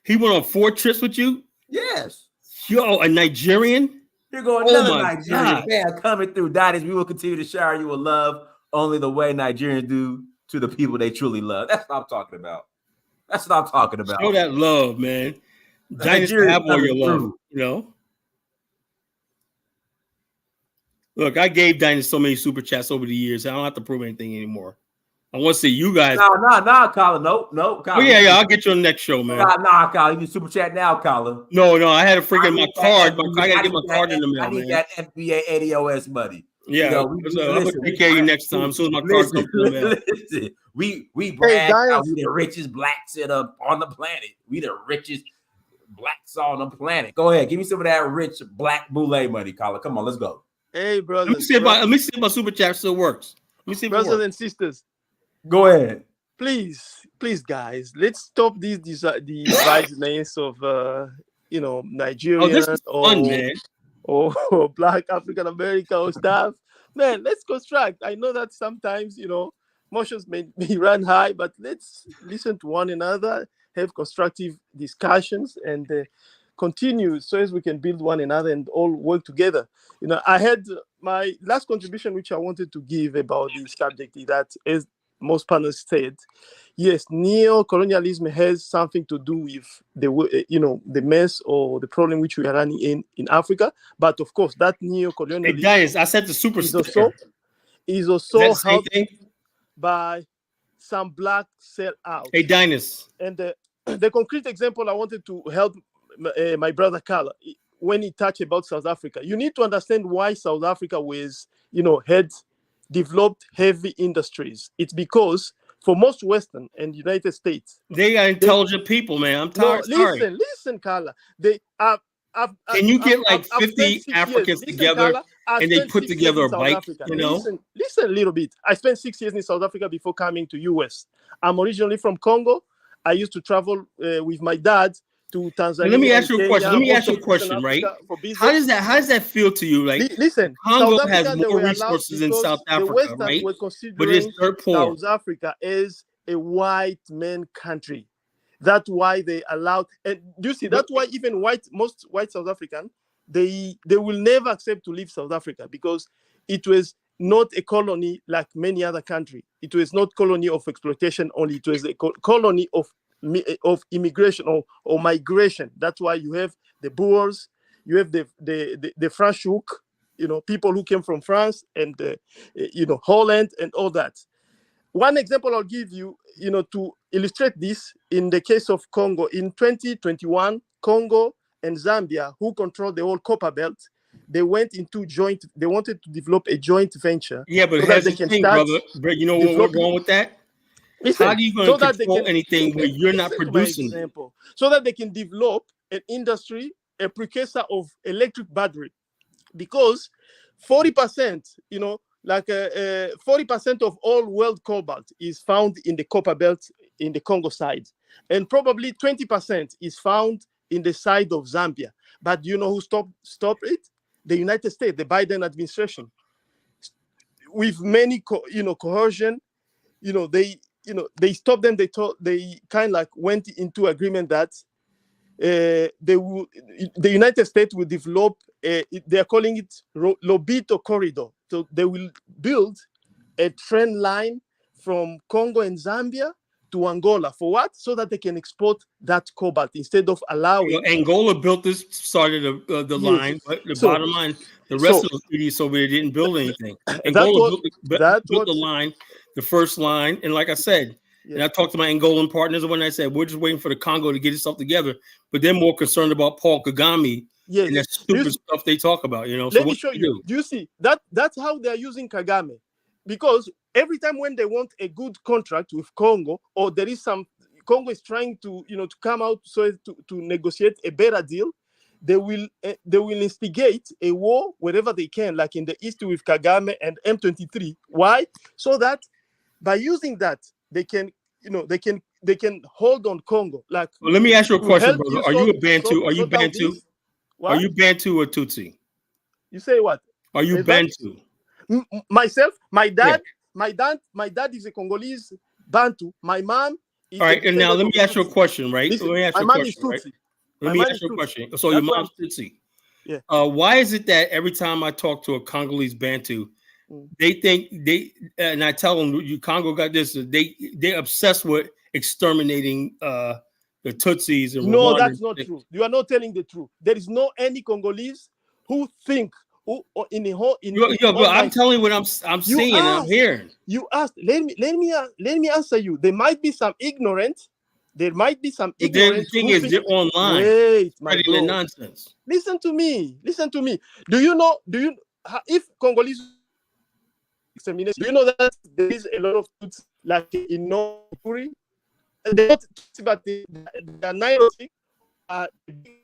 He went on 4 trips with you. Yes. Yo, a Nigerian? Here go another Nigerian man coming through. Daddies, we will continue to shower you with love only the way Nigerians do to the people they truly love. That's what I'm talking about. Show that love, man. Nigerians have all your love, you know? Look, I gave Dinus so many super chats over the years. I don't have to prove anything anymore. I want to see you guys. No, Kala. No, Kala. Oh, yeah. I'll get you on the next show, man. Nah, Kala. You can super chat now, Kala. No. I had to freaking my card. I got to get my card in the mail, I need that FBA ADOS money. Yeah. I'm going to take care of you next time as soon as my card comes in the mail. Listen, we brag how we the richest blacks on the planet. We the richest blacks on the planet. Go ahead. Give me some of that rich black boule money, Kala. Come on, let's go. Hey, brother. Let me see if my super chat still works. Let me see if brothers and sisters. Go ahead. Please, guys, let's stop these dividedness of Nigerians or Black African American or stuff. Man, let's construct. I know that sometimes emotions may run high, but let's listen to one another, have constructive discussions, and continue so as we can build one another and all work together. I had my last contribution, which I wanted to give about this subject, is that, as most panelists said, yes, neo-colonialism has something to do with the mess or the problem which we are running in Africa. But of course, that neo-colonialism, Hey, Dennis, I said the super is sticker. Is Is also that the same helped thing? by some black sellouts. Hey, Dinus. And the concrete example I wanted to help my brother Carla when he touched about South Africa. You need to understand why South Africa was, had developed heavy industries. It's because for most Western and United States, They are intelligent people, man. I'm tired. Sorry. Listen, Carla. Can you get like 50 Africans Africans together Carla, and they spent put 6 years together in a South bike, Africa. you know? Listen a little bit. I spent 6 years in South Africa before coming to US. I'm originally from Congo. I used to travel with my dad to Tanzania. Let me ask you a question. Kenya, Let me ask you a most of question, Eastern right? Africa for business. How does that feel to you? Like, Listen, Congo South has Africa, they more were allowed resources than because South the Africa, Western right? were But considering it's dirt poor. South Africa as a white man country. That's why they allowed, and you see, that's why even most white South African, they will never accept to leave South Africa, because it was not a colony like many other countries. It was not colony of exploitation only. It was a colony of immigration or migration. That's why you have the Boers, you have the French hook, people who came from France and Holland and all that. One example I'll give you, to illustrate this, in the case of Congo, in 2021, Congo and Zambia, who control the whole copper belt, they wanted to develop a joint venture. Yeah, but so that here's they the can thing, start brother. You know what went wrong with that? Listen, How are you going so to that they control can anything where you're not listen to my producing it? example, so that they can develop an industry, a precursor of electric battery, because 40%, 40% of all world cobalt is found in the copper belt in the Congo side, and probably 20% is found in the side of Zambia. But you know who stopped it? The United States, the Biden administration, with many coercion. They stopped them. They kind of like went into agreement that the United States will develop, they are calling it Lobito Corridor. So they will build a train line from Congo and Zambia to Angola. For what? So that they can export that cobalt instead of allowing. Angola built this, started the line, but the bottom line, the rest of the idiots over there didn't build anything. Angola built the line, the first line, and like I said, and I talked to my Angolan partners when I said we're just waiting for the Congo to get itself together, but they're more concerned about Paul Kagame and that stupid stuff they talk about. So let me show you. Do you see that? That's how they're using Kagame, because every time when they want a good contract with Congo, or there is some Congo is trying to to come out so to negotiate a better deal, they will instigate a war wherever they can, like in the east with Kagame and M23. Why? So that by using that they can they can hold on Congo. Like, well, let me ask you a question, brother. Are you a Bantu? Are you Bantu? Are you Bantu or Tutsi? You say what? Are you Bantu? Myself, my dad is a Congolese Bantu. My mom is. All right, and now let me ask you a question, right? Listen, let me ask you a question, right? Let me ask you a question. So your mom's Tutsi. Yeah. Why is it that every time I talk to a Congolese Bantu, they think and I tell them, you Congo got this, they're obsessed with exterminating the Tutsis and no, Rwanda. that's not true. You are not telling the truth. There is no any Congolese who think I'm telling you what I'm seeing and I'm hearing. You asked. Let me answer you. There might be some ignorant. There might be some ignorant. The thing is, they're online. Wait, my spreading the nonsense. Listen to me. Do you know if Congolese extermination? Do you know that there is a lot of Tutsi like in North Korea? They're not Tutsi, but they are 9 or 6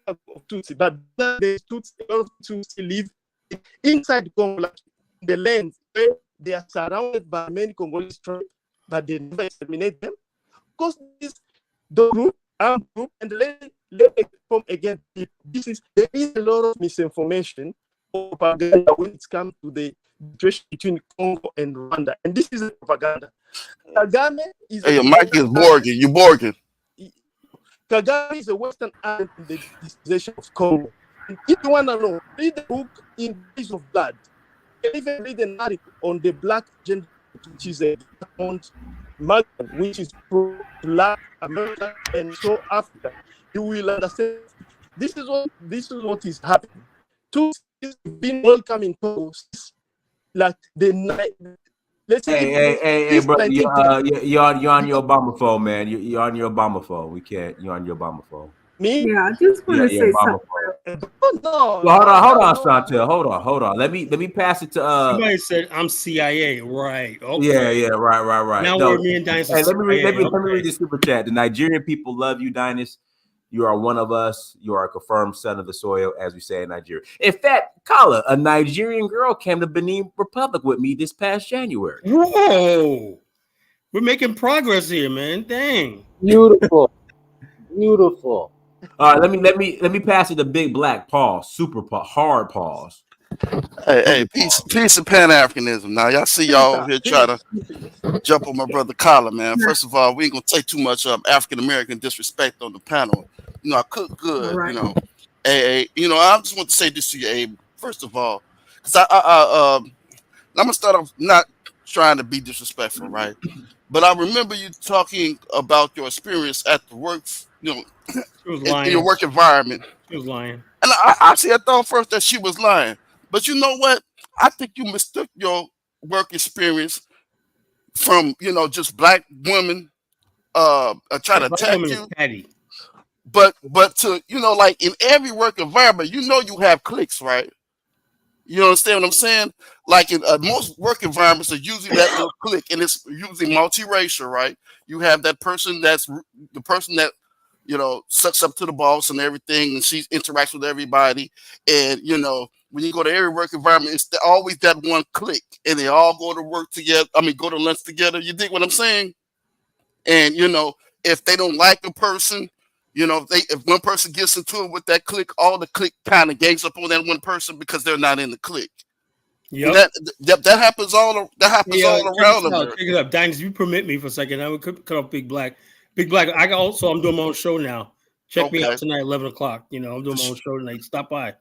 of Tutsi. But there's Tutsi, a lot of Tutsi live inside Congo, like the land where they are surrounded by many Congolese tribes, but they never exterminate them. Because the group, armed group, and let me come again. There is a lot of misinformation propaganda when it comes to the situation between Congo and Rwanda. And this is a propaganda. Kagame is Hey, a your mic is Western Borging. You Borging. Kagame is a Western arm in the disposition of Congo. And if you want to know, read the book In Days of Blood. You can even read an article on the Black Agenda, which is a magazine which is pro-Black America and pro-Africa. You will understand. This is what is happening. Two cities have been welcome in Congo since, like let's say Hey, bro, you're on your Obama phone, man. You're on your Obama phone. We can't. You're on your Obama phone. Me? Yeah, I just want to Yeah, say Obama something. phone. No, Well, hold on, Chantel. Hold on. Let me pass it to Somebody said I'm CIA, right? Okay. Yeah, right. Now No, we're me and Dinas hey, are let me read CIA. the super chat. The Nigerian people love you, Dinas. You are one of us. You are a confirmed son of the soil, as we say in Nigeria. In fact, Kala, a Nigerian girl came to Benin Republic with me this past January. Whoa, we're making progress here, man. Dang. Beautiful. Beautiful. All right, let me pass it to Big Black. Pause. Super pause. Hard pause. Hey, peace and Pan-Africanism. Now, y'all see y'all here try to jump on my brother Collar, man. First of all, we ain't gonna take too much African-American disrespect on the panel. You know, I cook good, Right. you know. Hey, you know, I just want to say this to you, Abe, first of all. Because I'm gonna start off not trying to be disrespectful, right? But I remember you talking about your experience at the work, you know, She was in lying. your work environment. She was lying. And I thought first that she was lying. But you know what? I think you mistook your work experience from, you know, just black women trying to Black attack woman is you. petty. But to, you know, like in every work environment, you know you have cliques, right? You understand what I'm saying? Like in most work environments are usually that little clique, and it's usually multiracial, right? You have that person that's the person that, you know, sucks up to the boss and everything, and she interacts with everybody. And you know, when you go to every work environment, it's always that one clique, and they all go to work together. I mean, go to lunch together. You dig what I'm saying? And you know, if they don't like a person, you know, if one person gets into it with that clique, all the clique kind of gangs up on that one person because they're not in the clique. Yep. And that happens all around America. Check it out, Dinas. You permit me for a second. I would cut off Big Black. Big Black. I'm doing my own show now. Check me out tonight, 11:00. You know, I'm doing my own show tonight. Stop by.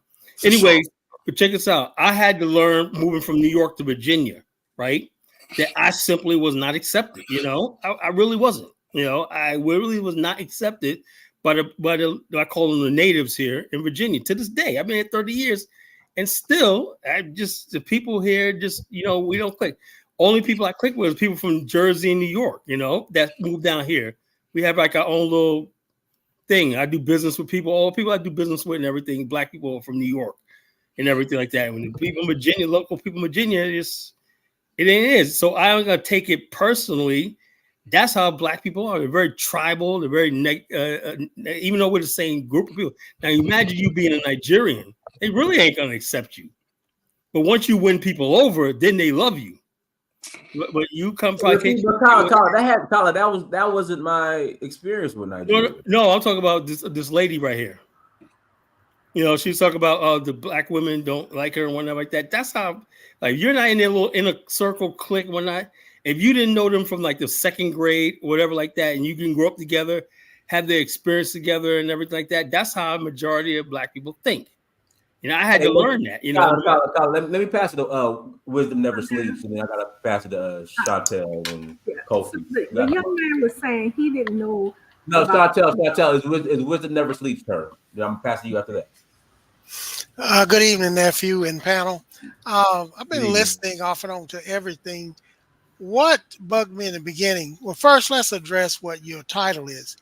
Anyway, but check this out. I had to learn moving from New York to Virginia, right? That I simply was not accepted. You know, I really wasn't. You know, I really was not accepted by I call them the natives here in Virginia to this day. I've been here 30 years. And still, the people here just, you know, we don't click. Only people I click with is people from Jersey and New York, you know, that moved down here. We have like our own little thing. I do business with people, all the people I do business with and everything, black people from New York and everything like that. When the people in Virginia, local people in Virginia, it ain't is. So I'm going to take it personally. That's how black people are. They're very tribal. They're very, even though we're the same group of people. Now, imagine you being a Nigerian. They really ain't going to accept you. But once you win people over, then they love you. But you come probably Colin, that wasn't my experience with Nigeria. No, I'm talking about this lady right here. You know, she's talking about the black women don't like her and whatnot like that. That's how, like, you're not in their little inner circle clique, whatnot. If you didn't know them from like the second grade or whatever like that, and you can grow up together, have their experience together and everything like that, that's how a majority of black people think. You know, I had to learn that. You know, let me pass it to Wisdom Never Sleeps, and then I gotta pass it to Chantel and Kofi. The young man was saying he didn't know. No, Chantel, is Wisdom Never Sleeps her. I'm passing you after that. Good evening, nephew and panel. I've been listening off and on to everything. What bugged me in the beginning? Well, first, let's address what your title is.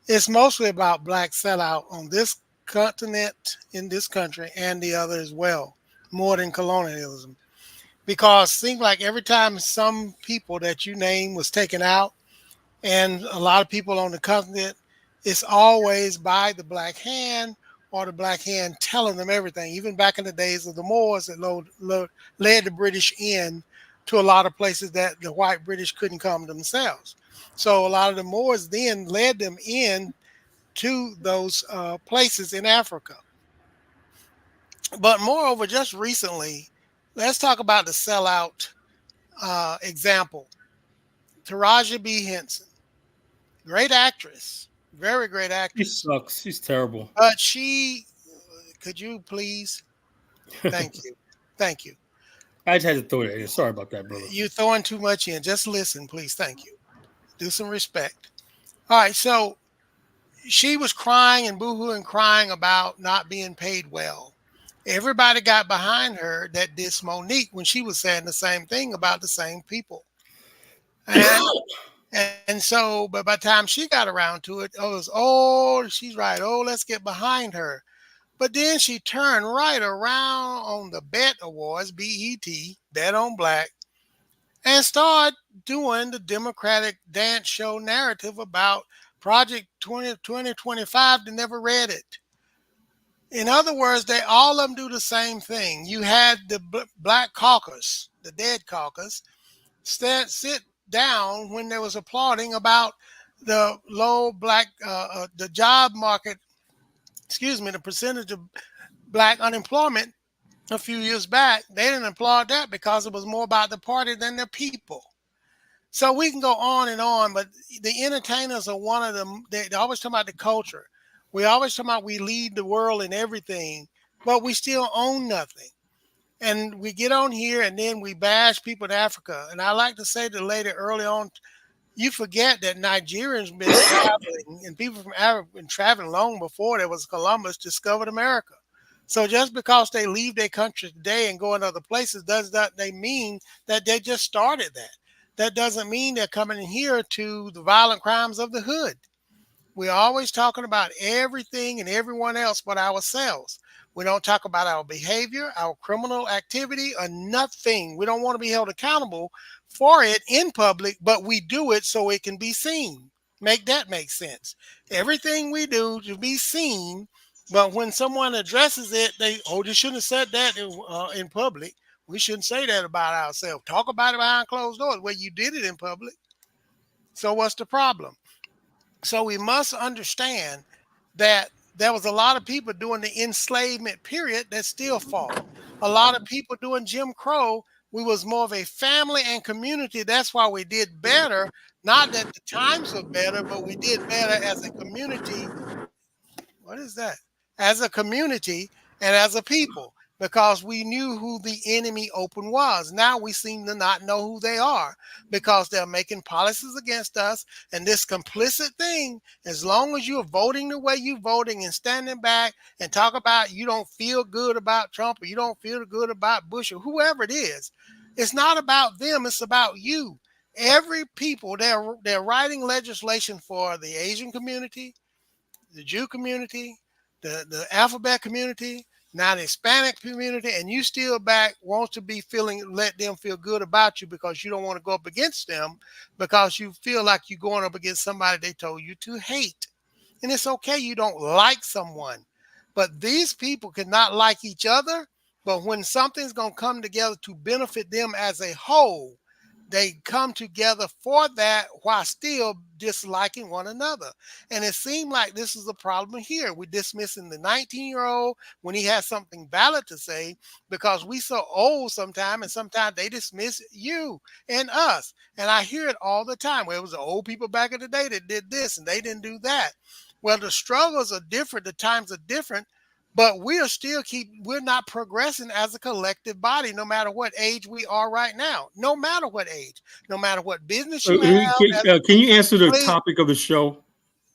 It's mostly about black sellout on this continent, in this country, and the other as well, more than colonialism. Because it seems like every time some people that you name was taken out, and a lot of people on the continent, it's always by the black hand or the black hand telling them everything. Even back in the days of the Moors that led the British in to a lot of places that the white British couldn't come themselves. So a lot of the Moors then led them in to those places in Africa. But moreover, just recently, let's talk about the sellout example. Taraji B. Henson, great actress, very great She actress. sucks. She's terrible. But could you please? Thank you. Thank you. I just had to throw that in. Sorry about that, brother. You're throwing too much in. Just listen, please. Thank you. Do some respect. All right. So she was crying and boohooing, crying about not being paid well. Everybody got behind her that dissed Monique when she was saying the same thing about the same people. And so, but by the time she got around to it, it was, oh, she's right. Oh, let's get behind her. But then she turned right around on the BET Awards, BET, Bet on Black, and started doing the Democratic dance show narrative about Project 2025. They never read it. In other words, they all of them do the same thing. You had the Black Caucus, the dead caucus, sit down when there was applauding about the low black, the job market, the percentage of black unemployment a few years back. They didn't applaud that because it was more about the party than the people. So we can go on, but the entertainers are one of them. They always talk about the culture. We always talk about we lead the world in everything, but we still own nothing. And we get on here and then we bash people in Africa. And I like to say to the lady early on, you forget that Nigerians been traveling and people from Africa been traveling long before there was Columbus discovered America. So just because they leave their country today and go in other places does not they mean that they just started that. That doesn't mean they're coming in here to the violent crimes of the hood. We're always talking about everything and everyone else but ourselves. We don't talk about our behavior, our criminal activity, or nothing. We don't want to be held accountable for it in public, but we do it so it can be seen. Make that make sense. Everything we do to be seen, but when someone addresses it, they shouldn't have said that in public. We shouldn't say that about ourselves. Talk about it behind closed doors where you did it in public. So what's the problem? So we must understand that there was a lot of people during the enslavement period that still fought. A lot of people doing Jim Crow, we was more of a family and community. That's why we did better. Not that the times were better, but we did better as a community. What is that? As a community and as a people, because we knew who the enemy open was. Now we seem to not know who they are because they're making policies against us. And this complicit thing, as long as you're voting the way you're voting and standing back and talk about you don't feel good about Trump or you don't feel good about Bush or whoever it is, it's not about them, it's about you. Every people, they're writing legislation for the Asian community, the Jew community, the alphabet community, now the Hispanic community, and you still want to be let them feel good about you because you don't want to go up against them because you feel like you're going up against somebody they told you to hate. And it's okay you don't like someone, but these people cannot like each other. But when something's going to come together to benefit them as a whole, they come together for that while still disliking one another. And it seemed like this is a problem here. We're dismissing the 19-year-old when he has something valid to say because we so old sometimes, and sometimes they dismiss you and us. And I hear it all the time. Well, it was the old people back in the day that did this and they didn't do that. Well, the struggles are different. The times are different. But we're not progressing as a collective body, no matter what age we are right now, no matter what age, no matter what business you have. Can you answer the topic of the show?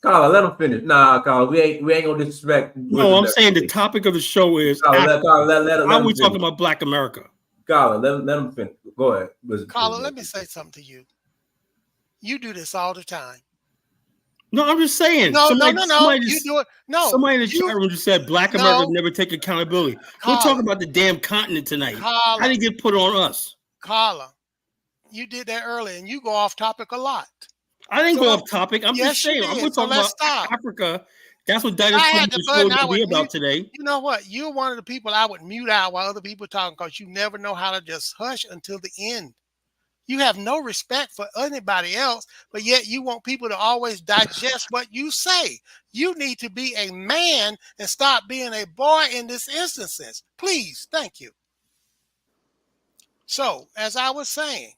Carla, let him finish. Nah, Carla, we ain't gonna disrespect. No, I'm saying the topic of the show is Carla, how we talking about Black America. Carla, let him finish. Go ahead. Carla, let me say something to you. You do this all the time. No, I'm just saying. No. You do it. No. Somebody in the chat room just said Black America never take accountability. We're talking about the damn continent tonight. How did it get put on us? Carla, you did that earlier, and you go off topic a lot. I didn't go off topic. I'm just saying. I'm talking about Africa. That's what Dennis showed me about today. You know what? You're one of the people I would mute out while other people talking because you never know how to just hush until the end. You have no respect for anybody else, but yet you want people to always digest what you say. You need to be a man and stop being a boy in this instances. Please, thank you. So, as I was saying,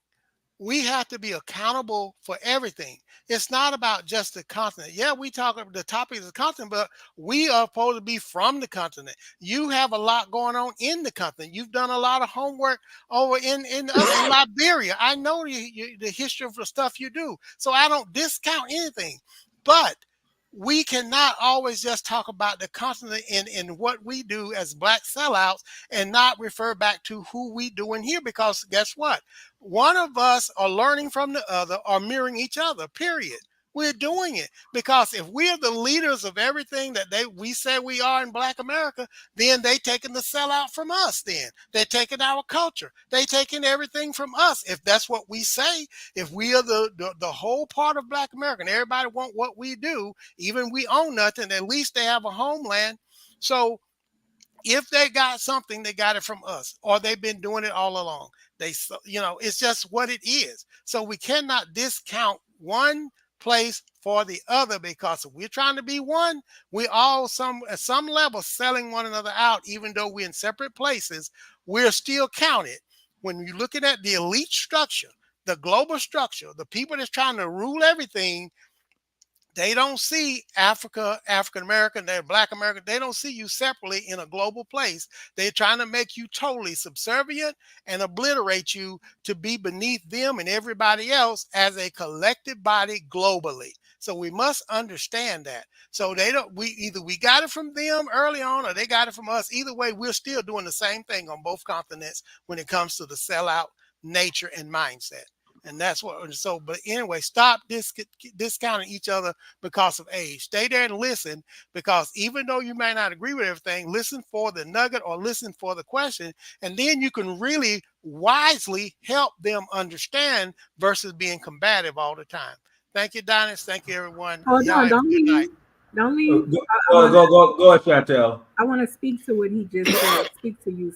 we have to be accountable for everything. It's not about just the continent. Yeah, we talk about the topic of the continent, but we are supposed to be from the continent. You have a lot going on in the continent. You've done a lot of homework over in Liberia. I know the history of the stuff you do, so I don't discount anything. But we cannot always just talk about the continent in what we do as black sellouts and not refer back to who we doing here, because guess what? One of us are learning from the other or mirroring each other, period. We're doing it because if we're the leaders of everything that we say we are in Black America, then they taking the sellout from us. Then they're taking our culture. They taking everything from us. If that's what we say, if we are the whole part of Black America and everybody want what we do, even we own nothing, at least they have a homeland. So if they got something, they got it from us, or they've been doing it all along. It's just what it is. So we cannot discount one place for the other, because if we're trying to be one, we all at some level selling one another out, even though we're in separate places, we're still counted. When you're looking at the elite structure, the global structure, the people that's trying to rule everything, they don't see Africa, African American, they're Black American. They don't see you separately in a global place. They're trying to make you totally subservient and obliterate you to be beneath them and everybody else as a collective body globally. So we must understand that. So we got it from them early on, or they got it from us. Either way, we're still doing the same thing on both continents when it comes to the sellout nature and mindset. And that's but anyway, stop discounting each other because of age. Stay there and listen, because even though you may not agree with everything, listen for the nugget or listen for the question. And then you can really wisely help them understand versus being combative all the time. Thank you, Donis. Thank you, everyone. Hold Y'all on, have a good night. Don't leave. Go ahead, Chantel. I want to speak to what he just said. Speak to you.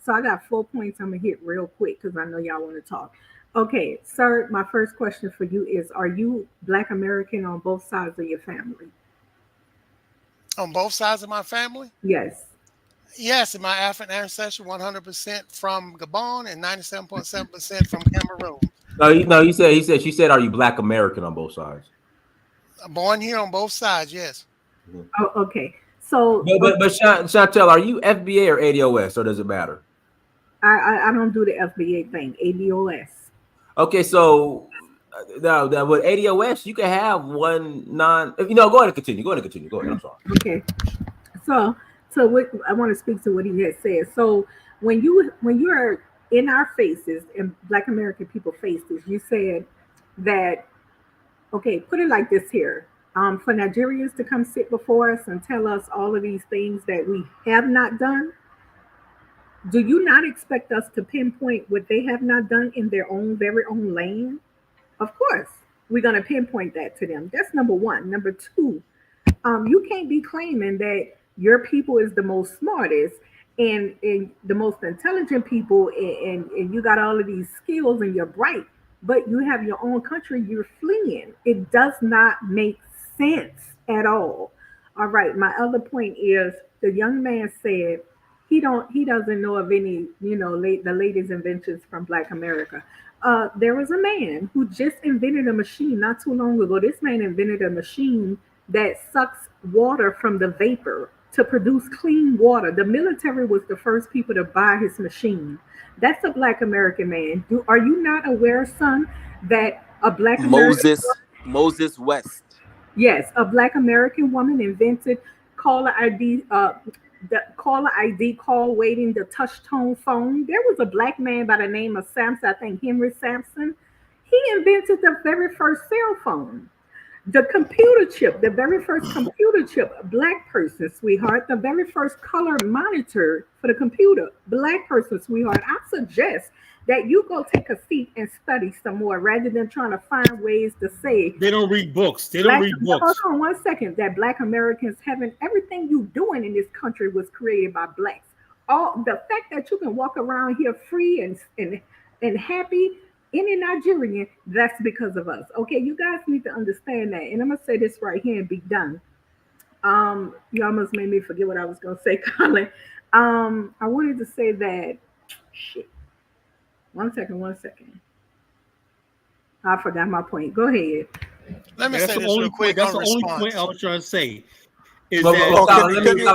So I got 4 points I'm going to hit real quick because I know y'all want to talk. Okay, sir, my first question for you is, are you Black American on both sides of your family? On both sides of my family? Yes. Yes, in my African ancestry, 100% from Gabon and 97.7% from Cameroon. No, she said, are you Black American on both sides? Born here on both sides, yes. Oh, okay. So, but Chantel, are you FBA or ADOS, or does it matter? I don't do the FBA thing, ADOS. Okay, so now with ADOS, you can have one go ahead and continue. Go ahead. I'm sorry. Okay. So what I want to speak to what he had said. So when you are in our faces, in Black American people faces, you said that, okay, put it like this here. For Nigerians to come sit before us and tell us all of these things that we have not done, do you not expect us to pinpoint what they have not done in their very own land? Of course, we're going to pinpoint that to them. That's number one. Number two, you can't be claiming that your people is the most smartest and the most intelligent people, and you got all of these skills and you're bright, but you have your own country you're fleeing. It does not make sense at all. All right, my other point is, the young man said he doesn't know of any, the latest inventions from Black America. There was a man who just invented a machine not too long ago. This man invented a machine that sucks water from the vapor to produce clean water. The military was the first people to buy his machine. That's a Black American man. Are you not aware, son, that a Black American Moses West? Yes, a Black American woman invented caller ID, the caller ID call waiting, the touch tone phone. There was a Black man by the name of Sampson, I think Henry Sampson. He invented the very first cell phone. The computer chip, the very first computer chip, Black person, sweetheart. The very first color monitor for the computer, Black person, sweetheart. I suggest that you go take a seat and study some more rather than trying to find ways to say they don't read books. They don't read books. Hold on 1 second. That Black Americans having everything you doing in this country was created by Blacks. All the fact that you can walk around here free and happy, any Nigerian, that's because of us. Okay, you guys need to understand that. And I'm gonna say this right here and be done. You almost made me forget what I was gonna say, Colin. I wanted to say that shit. 1 second. I forgot my point. Go ahead. Let me Yeah, that's say the this only real point. quick That's on the only point I response. was trying to say. Is Well, that well, Oh, Colin, can you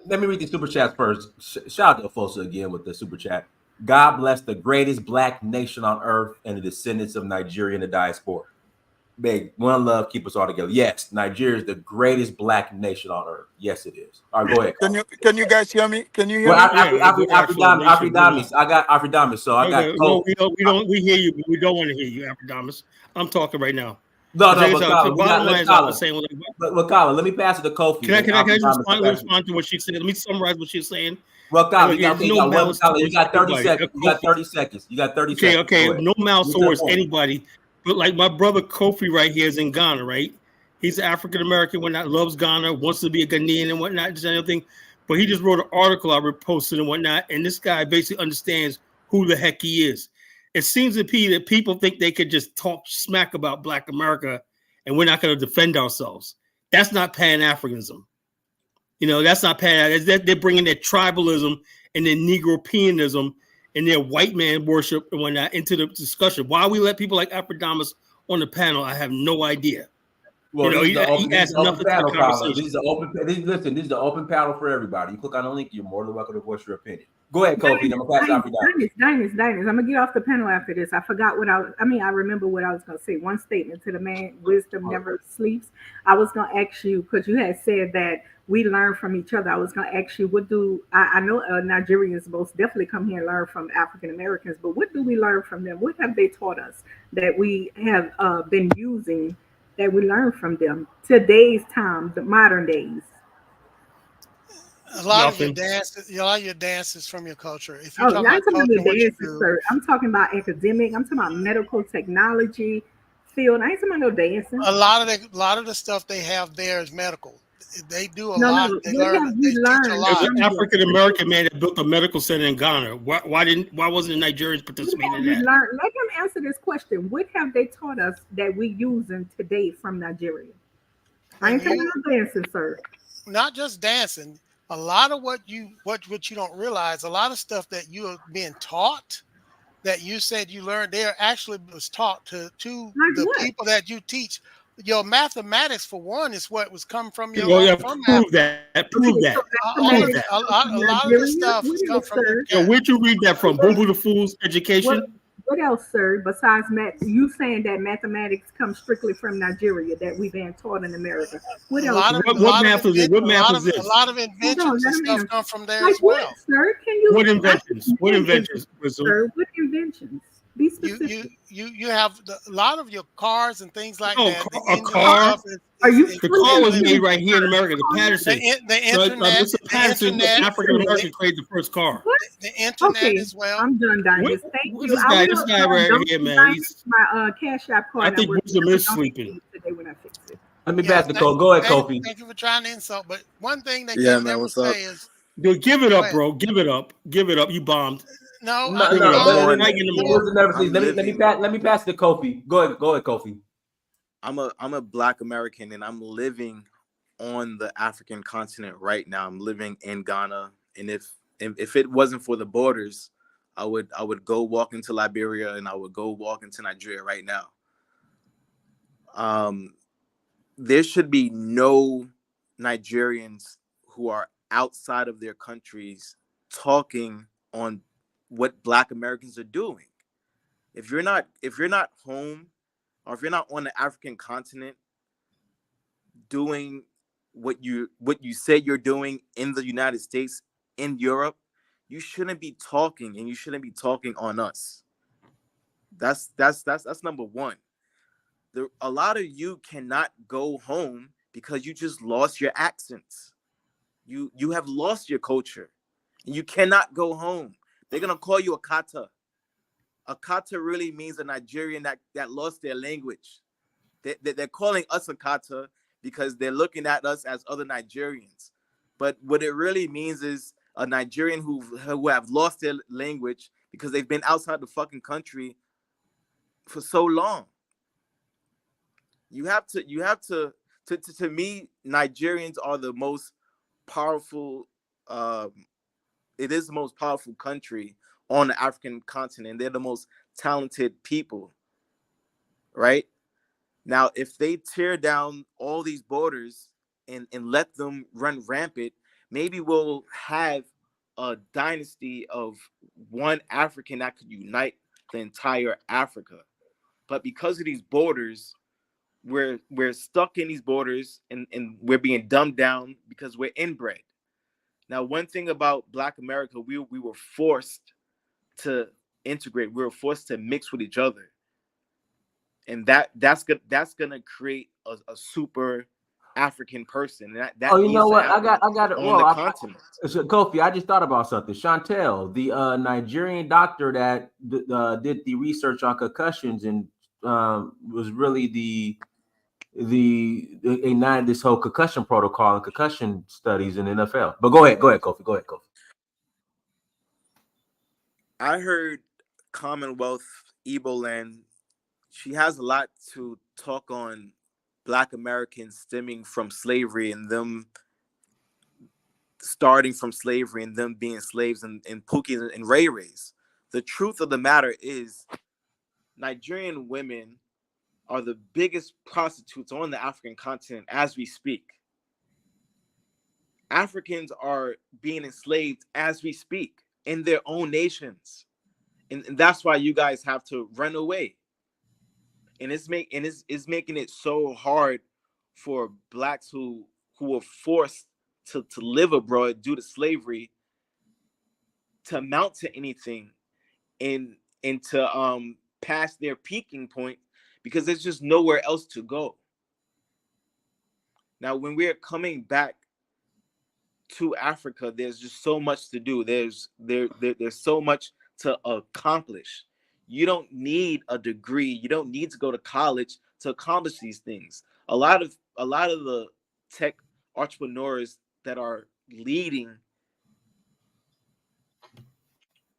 let me read the super chats first. Shout out to Fosa again with the super chat. God bless the greatest black nation on earth and the descendants of Nigeria and the diaspora. Big one love, keep us all together. Yes, Nigeria is the greatest black nation on earth. Yes, it is. All right, go ahead. can you guys hear me? Can you hear Well, me? yeah, it's an actual nation. Afrodamis. I got Afrodamis. So I got Okay, no, Kofi. we don't. We hear you, but we don't want to hear you, Abradamus. I'm talking right now. No, The thing but is, Colin, the bottom line is, I was saying, but Colin, let me pass it to Kofi. can I just Afrodamis, respond to what she said? Let me summarize what she's saying. well, And Colin, look, you got, there's okay, you no got one. malice Colin, you towards got 30 anybody. seconds. You got 30 seconds. You got 30 Okay, seconds. Go okay, ahead. no malice Get to the towards point. anybody. But like my brother Kofi right here is in Ghana, right? He's African American, whatnot, loves Ghana, wants to be a Ghanaian and whatnot, just anything. But he just wrote an article I reposted and whatnot, and this guy basically understands who the heck he is. It seems to be that people think they could just talk smack about Black America and we're not going to defend ourselves. That's not Pan-Africanism. You know, that's not Pan. They're bringing their tribalism and their Negropeanism and their white man worship and whatnot into the discussion. Why we let people like Abradamus on the panel, I have no idea. Well, You know, this is he adds the open nothing to the panel, Colin. conversation. This is the open panel for everybody. You click on the link, you're more than welcome to voice your opinion. Go ahead, Kofi. I'm gonna pass it off to you. Diners. I'm gonna get off the panel after this. I forgot what I remember what I was gonna say. One statement to the man: wisdom never sleeps. I was gonna ask you because you had said that we learn from each other. I was gonna ask you, what do I know Nigerians most definitely come here and learn from African Americans, but what do we learn from them? What have they taught us that we have been using that we learn from them? Today's time, the modern days. A lot of your dances from your culture. If you're Oh, talking I'm about talking culture about and what you dancing, do, sir. I'm talking about academic. I'm talking about medical technology field. I ain't talking about no dancing. a lot of the stuff they have there is medical. They do a No, lot. no. They What learn. have They we teach a learned lot. There's an from them? African American man that built a medical center in Ghana. Why wasn't the Nigerians What participating have in we that? learned? Let him answer this question. What have they taught us that we using today from Nigeria? I When ain't talking you about dancing, sir. not just dancing, a lot of what you don't realize, a lot of stuff that you are being taught that you said you learned there actually was taught to Like the what? people that you teach. Your mathematics, for one, is what was come from your Well, yeah, from prove Africa. that. Prove Okay, so that. All Prove of mathematics that. it, come from a lot of the Nigeria. stuff has What come else, from sir? Yeah, where'd you read that from? Boo Boo the Fool's What Education? what else, sir, besides math? You saying that mathematics comes strictly from Nigeria that we've been taught in America. What a else? lot of What a lot of math is it? What math is a this? lot of Hold on, inventions let and him stuff answer. come from there Like as what, well. sir? Can you? What I inventions? need What inventions, inventions, Wisdom? sir. What inventions? Be specific. You have a lot of your cars and things like Oh, that. The a engine and car. stuff Are you is The fully car was made intelligent, right here in sir? America. The Patterson. the So, internet, Mr. the Patterson, internet, African the, American, created the first car. What? the internet Okay, as well. I'm done, What, Diners. Thank what you. this I guy? will This guy right don't here, man. Diners my cash app I card not think working, Wisdom but is don't sleeping. hit me today when I fix it. Let me Yeah, pass the code. Go ahead, Kofi. thank you for trying to insult. But one thing they Yeah, can man. never What's up? say is, Dude, give it go up, ahead. bro. Give it up. Give it up. You bombed. No, No, Give it up, but bro. on. I get he him was on. the never I'm living. let me pass it to Kofi. Go ahead, Kofi. I'm a Black American, and I'm living on the African continent right now. I'm living in Ghana, and if it wasn't for the borders, I would go walk into Liberia, and I would go walk into Nigeria right now. There should be no Nigerians who are outside of their countries talking on what Black Americans are doing. If you're not home, or if you're not on the African continent doing what you say you're doing in the United States, in Europe, you shouldn't be talking, and you shouldn't be talking on us. That's number one. A lot of you cannot go home because you just lost your accents. You have lost your culture, and you cannot go home. They're gonna call you a kata. A kata really means a Nigerian that lost their language. They're calling us a kata because they're looking at us as other Nigerians. But what it really means is a Nigerian who have lost their language because they've been outside the fucking country for so long. You have to to me, Nigerians are the most powerful. It is the most powerful country on the African continent. They're the most talented people, right? Now, if they tear down all these borders and let them run rampant, maybe we'll have a dynasty of one African that could unite the entire Africa. But because of these borders, we're stuck in these borders, and we're being dumbed down because we're inbred. Now, one thing about Black America, we were forced to integrate. We were forced to mix with each other, and that's gonna create a super African person. And that Oh, you needs know to what? I happen got it. on Well, the continent. Kofi, I just thought about something. Chantel, the Nigerian doctor that did the research on concussions and was really the ignited this whole concussion protocol and concussion studies in the NFL. But go ahead, Kofi. Go ahead, Kofi. I heard Commonwealth, Igbo land. She has a lot to talk on Black Americans stemming from slavery and them starting from slavery and them being slaves and Pookies and Ray Rays. The truth of the matter is Nigerian women are the biggest prostitutes on the African continent as we speak. Africans are being enslaved as we speak in their own nations. And that's why you guys have to run away. And it's making it so hard for Blacks who are forced to live abroad due to slavery to amount to anything and to pass their peaking point, because there's just nowhere else to go. Now, when we're coming back to Africa, there's just so much to do. There's so much to accomplish. You don't need a degree. You don't need to go to college to accomplish these things. A lot of the tech entrepreneurs that are leading,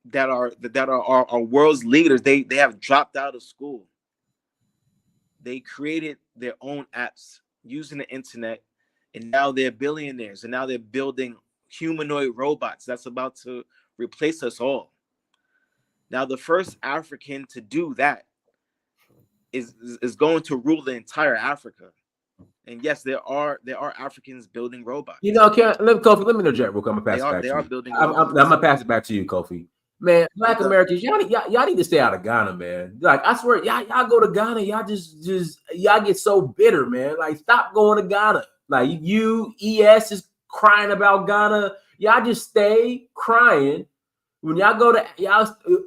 that are our world's leaders, they have dropped out of school. They created their own apps using the internet, and now they're billionaires, and now they're building humanoid robots that's about to replace us all. Now, the first African to do that is going to rule the entire Africa. And yes, there are Africans building robots. You know, Kofi, let me interject real quick. I'm gonna pass it back They to are you. building I'm robots. gonna pass it back to you, Kofi. Man, Black Americans, y'all need to stay out of Ghana, man. Like, I swear, y'all go to Ghana, y'all just y'all get so bitter, man. Like, stop going to Ghana. Like, ES is crying about Ghana. Y'all just stay crying. When y'all go to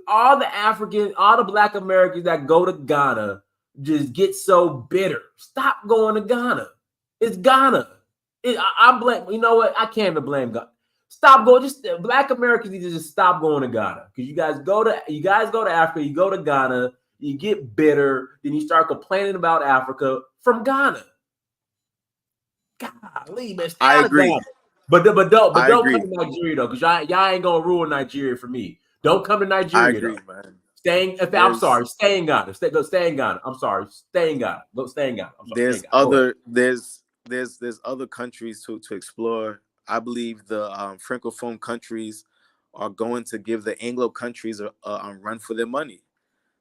all the Black Americans that go to Ghana just get so bitter. Stop going to Ghana. It's Ghana. I blame. You know what? I can't even blame God. Stop going. Just Black Americans need to just stop going to Ghana, because you guys go to Africa. You go to Ghana. You get bitter. Then you start complaining about Africa from Ghana. Golly, man. Stay out of Ghana. But don't come to Nigeria though, because y'all ain't gonna ruin Nigeria for me. Don't come to Nigeria. I agree, though. Man. I'm sorry. Stay in Ghana. Stay in Ghana. I'm sorry. Stay in Ghana. Go stay in Ghana. I'm sorry. There's other countries to explore. I believe the Francophone countries are going to give the Anglo countries a run for their money.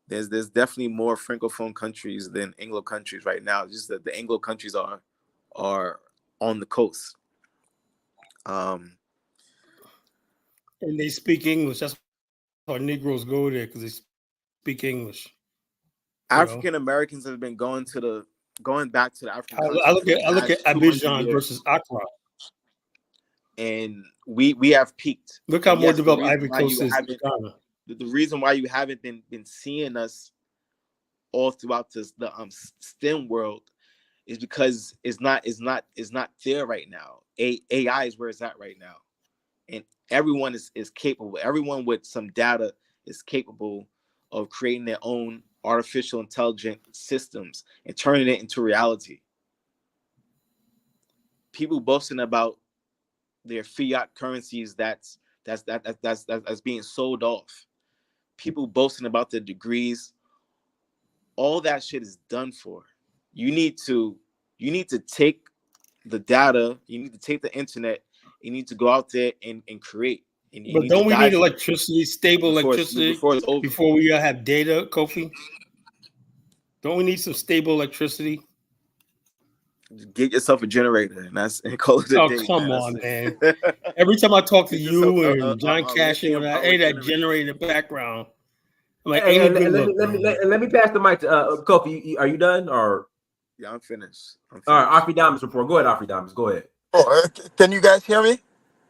There's definitely more Francophone countries than Anglo countries right now. Just that the Anglo countries are on the coast. And they speak English. That's why Negroes go there, because they speak English. African Americans have been going back to the African continent. I look at Abidjan versus Accra, and we have peaked. Look how more developed Ivory Coast is. The reason why you haven't been seeing us all throughout the STEM world is because it's not there right now. AI is where it's at right now, and everyone is capable. Everyone with some data is capable of creating their own artificial intelligent systems and turning it into reality. People boasting about their fiat currencies that's being sold off. People boasting about their degrees all that shit is done for. You need to take the data, you need to take the internet, you need to go out there and create. And you But need to don't we die need for it electricity, stable electricity, before it's over. before we have data, Kofi? Don't we need some stable electricity? Just get yourself a generator and call it a Oh, day. come on, man. Every time I talk to you and John Cashin, when I that generator in the background, I'm like, Hey, ain't a good let look. me pass the mic to Kofi. Are you done? Or yeah, I'm finished. All right, Arfi Diamonds report. Go ahead, Arfi Diamonds. Go ahead. Oh, can you guys hear me?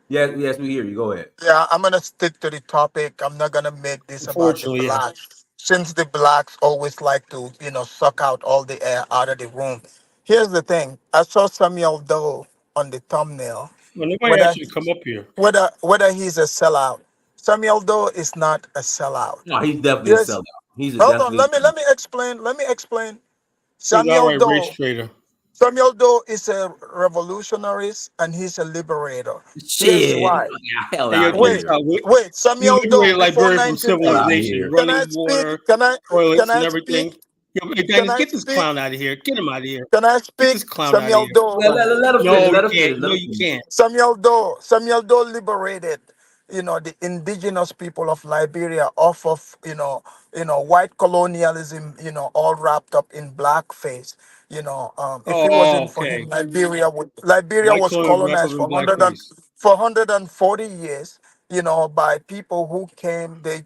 Yes, we hear you. Go ahead. Yeah, I'm gonna stick to the topic. I'm not gonna make this about the Unfortunately, yeah. blacks, since the blacks always like to, suck out all the air out of the room. Here's the thing: I saw Samuel Doe on the thumbnail. Well, nobody Whether asked you to come up here. whether he's a sellout, Samuel Doe is not a sellout. No, he's definitely a Yes. sellout. He's Hold on. definitely. Let me explain. Let me explain. He's an Samuel outright race Doe. trader. Samuel Doe is a revolutionist and he's a liberator. Here's Shit. why. Hell Hey, yo, out check this here. out. Wait, You Samuel Doe liberated before Liberia from 1980. civilization, Can I running speak? water, Can I toilets, and speak? everything. Yo, hey, Can Dennis, I get this speak? clown out of here. Get him out of here. Can I Get speak? this clown out of Samuel here. Doe. Let him finish. No, you Let him can't. finish. No, you can't. Samuel Doe liberated, the indigenous people of Liberia off of, white colonialism, all wrapped up in blackface. If it Oh, wasn't for okay. him, Liberia White was clothes wrap up colonized in for 140 years, by people who came. They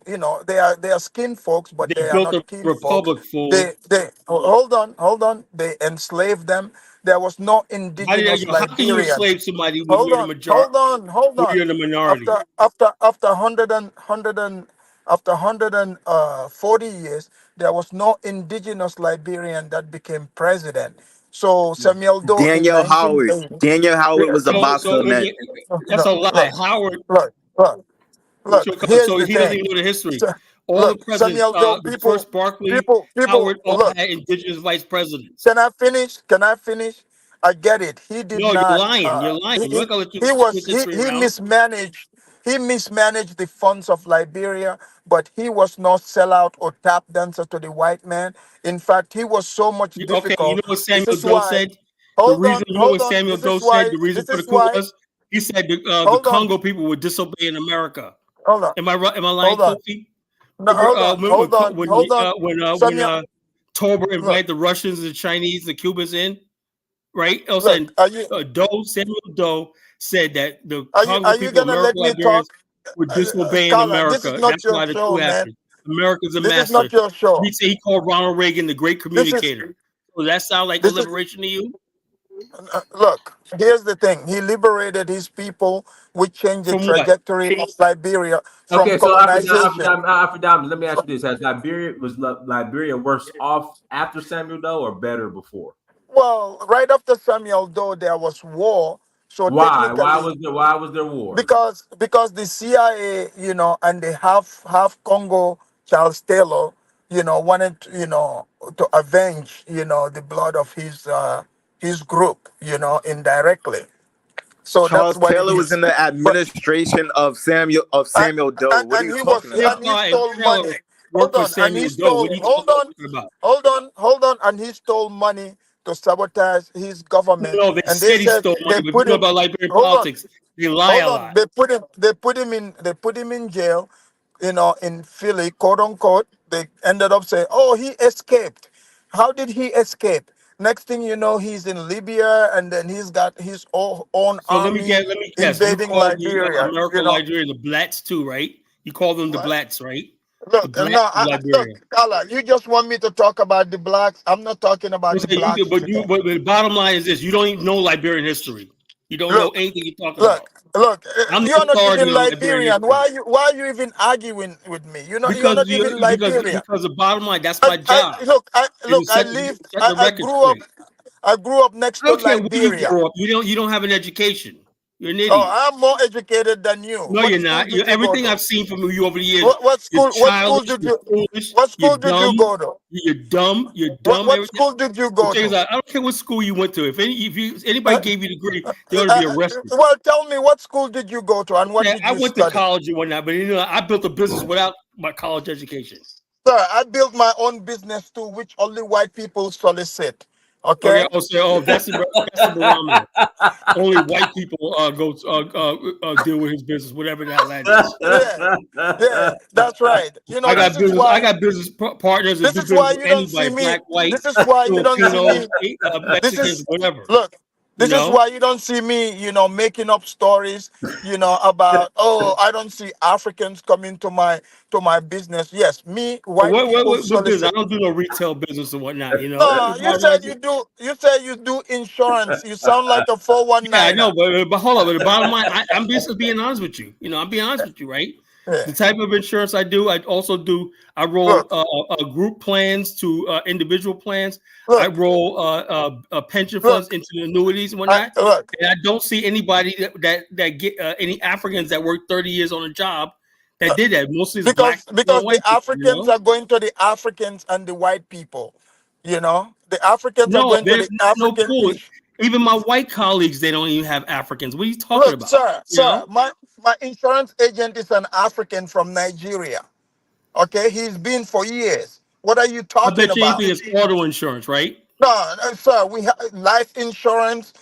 are skin folks, but They they are built a not kin folks. republic, fool. Hold on. They enslaved them. There was no indigenous How can you Liberians. enslave somebody when you're the majority? Hold When on. you're in the minority? After 140 years, there was no indigenous Liberian that became president. So Samuel Doe in Daniel Howard. 1980. Daniel Howard was a boxer, So man. that's a lie. Howard. Look, here's So the he doesn't thing. even know the history. So, All the look, presidents, Samuel Doe, the first Barclay, Howard, all look. had indigenous vice presidents. Can I finish? I get it. He did No, you're not. lying. You're lying. He, You're not gonna let you he switch was history he around. mismanaged. He mismanaged the funds of Liberia, but he was not sellout or tap dancer to the white man. In fact, he was so much Okay, you know difficult. what This Samuel is Doe why. said? The reason, you know what Hold on. Samuel This Doe is said? why. The reason This for the is coup why. was he said the Hold on. Congo people would disobey in America. Hold on. Am I right? Am I lying, Hold on. Kofi? No, hold on. Remember Hold on. Hold on. when Samuel, Tolbert look. invited the Russians, the Chinese, the Cubans in, right? Also, Look. Are you Samuel Doe said that the are you Congo are you people, gonna let American me Liberians, talk? would disobey in Carla, this is America. not That's your why the show, coup man. happened. America's a This is master. not your show. He called Ronald Reagan the great This is communicator. Does that sound like a this is liberation to you? look. Here's the thing. He liberated his people. We changed the From what? trajectory of Liberia from Okay, so colonization. Diamonds, let me ask you this: Has Liberia worse off after Samuel Doe or better before? Well, right after Samuel Doe, there was war. So Why? technically, Why was there war? because the CIA, and the half Congo Charles Taylor, wanted, to avenge, the blood of his group, indirectly. So that's Charles what it Taylor was is. in the But administration of Samuel Doe. What are you talking about? he stole Taylor money. worked for Samuel Doe. What are you talking about? Hold on, and he stole money to sabotage his government. No, they And they said he said stole money, they but if you put know him. about Liberian Hold on, politics, they lie a lot. They put him in jail, in Philly, quote unquote. They ended up saying, "Oh, he escaped." How did he escape? Next thing you know, he's in Libya, and then he's got his own So let me army guess. You invading call the Liberia. America Liberia the Blacks too, right? You call them the What? Blacks, right? The Look, Blacks of look, Liberia. Carla, you just want me to talk about the blacks. I'm not talking about the Okay, you do, blacks but today. but the bottom line is this: you don't even know Liberian history. You don't know Look, anything you're talking about. look. I'm You're the not authority even on Liberian Liberian. history Why are you even arguing with me? You're because not even Liberian. because the bottom line that's my job is to set the record straight. I grew up next I to don't care where you Liberia. grow up. You don't have an education. You're an Oh, idiot. I'm more educated than you. No, What you're school not. did you go Everything to? I've seen from you over the years What is school? childish. You're foolish. What You're school did you dumb. go to? You're dumb. You're What dumb. what Everything. school did you Well, go check this to? out. I don't care what school you went to. If anybody gave you the degree, they ought to be arrested. Well, tell me, what school did you go to and what Okay, did I you went to study? college and whatnot, but I built a business without my college education. Sir, I built my own business too, which only white people solicit. Okay. Okay? That's the barometer. Only white people deal with his business, whatever the hell that is. Yeah, that's right. You know, I got business. I got business partners that this do is why business you with don't see anybody, me. black, white, This is why you don't see Filipino, me. This Mexicans, is whatever. look. You This is know. why you don't see me, making up stories, about I don't see Africans coming to my business. Yes, me, white people What business? I solicit. don't do no retail business and whatnot. You know. No, As you far as I said do. you do. You said you do insurance. You sound like a Yeah, I know, 419er. but hold on. But the bottom line, I'm just being honest with you. I'm being honest with you, right? Yeah. The type of insurance I do, I also do. I roll Look, group plans to individual plans. I look, roll pension funds look. into annuities and whatnot. Look. And I don't see anybody that get any Africans that work 30 years on a job that did that. Mostly it's black Because the white people. Africans are going to the Africans and the white people. The Africans are No, going to there's the not no African. pool. Even my white colleagues, they don't even have Africans. What are you talking Look, about? sir, my insurance agent is an African from Nigeria. Okay, he's been for years. What are you I talking bet you about? anything is auto insurance, right? No, sir, we have life insurance.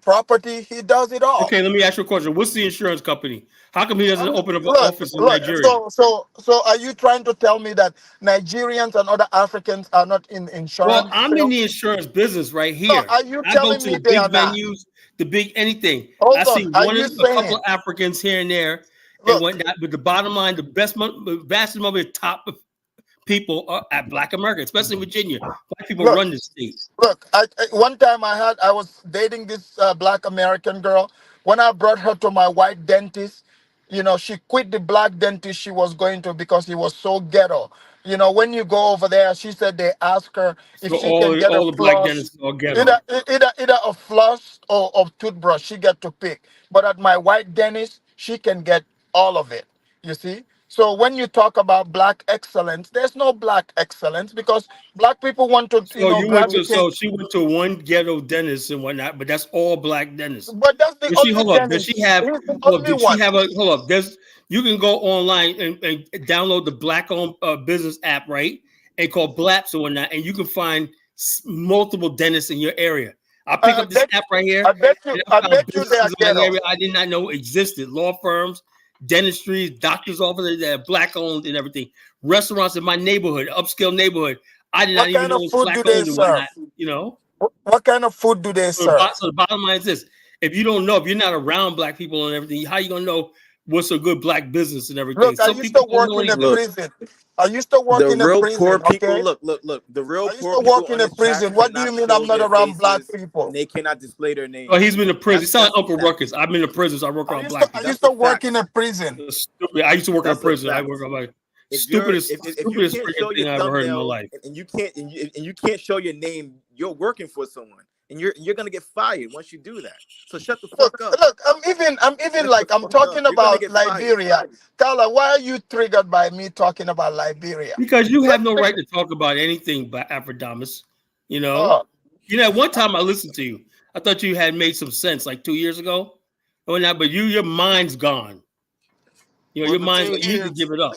Property. He does it all. Okay, let me ask you a question. What's the insurance company? How come he doesn't open up an Look, office in look. Nigeria? So, are you trying to tell me that Nigerians and other Africans are not in Well, insurance I'm in the sales? insurance business right No, here. are you I go telling to me the they are big not? venues, the big anything. I Hold see on. Are one, you a couple saying? of Africans here and there, and Look, whatnot. But the bottom line, the vast majority of top people are at Black America, especially in Virginia. Black people look. run the state. Look, one time I was dating this black American girl. When I brought her to my white dentist, she quit the black dentist she was going to because he was so ghetto. When you go over there, she said they ask her if So she can get a all the black floss, dentists are ghetto. either a floss or a toothbrush. She get to pick. But at my white dentist, she can get all of it. You see? So when you talk about black excellence, there's no black excellence because black people want to, So gravitate. so she went to one ghetto dentist and whatnot, but that's all black dentists. But that's the Does she only hold up? Does she dentist. have He's the hold up? only Did she one. have a hold up? You can go online and download the black owned business app, right? And called Blaps or whatnot, and you can find multiple dentists in your area. I'll pick up this app right here, I bet you. and I I found bet you they are businesses in my ghetto. area I did not know existed. Law firms, dentistries, doctors' offices that are black owned and everything. Restaurants in my neighborhood, upscale neighborhood. I did not What even kind know of it was food black do they owned and serve? whatnot. You know. What kind of food do they serve? So the bottom line is this: if you don't know, if you're not around black people and everything, how you gonna know what's a good black business and everything? Look, I Some used people to don't work know in a anything. Look, prison. I used to work the in a real poor prison. people. Okay. Look. The real I used poor to work people in on a this chat prison. What do cannot you mean I'm show not their around black faces and people? they cannot display their Oh, names. he's been in prison. He sounds That's like the Uncle facts. Ruckus. I've been in prison, so I work I on used to. black I people. used That's to the work in facts. a prison. Stupid. I used to work on That's the prison. I work facts. on like If you're if you stupidest can't freaking show your thing I ever heard in my thumbnail life. and you can't and you can't show your name, you're working for someone and you're gonna get fired once you do that. So shut the fuck up. Look. I'm even Shut the like I'm fuck up. talking You're gonna about get fired. Liberia. Carla, why are you triggered by me talking about Liberia? Because you have Let's no pick. right to talk about anything by Afrodamus. You know? Oh, One time I listened to you. I thought you had made some sense like 2 years ago. Oh, now, but your mind's gone. Well, Your mind's gone. You need to give it up.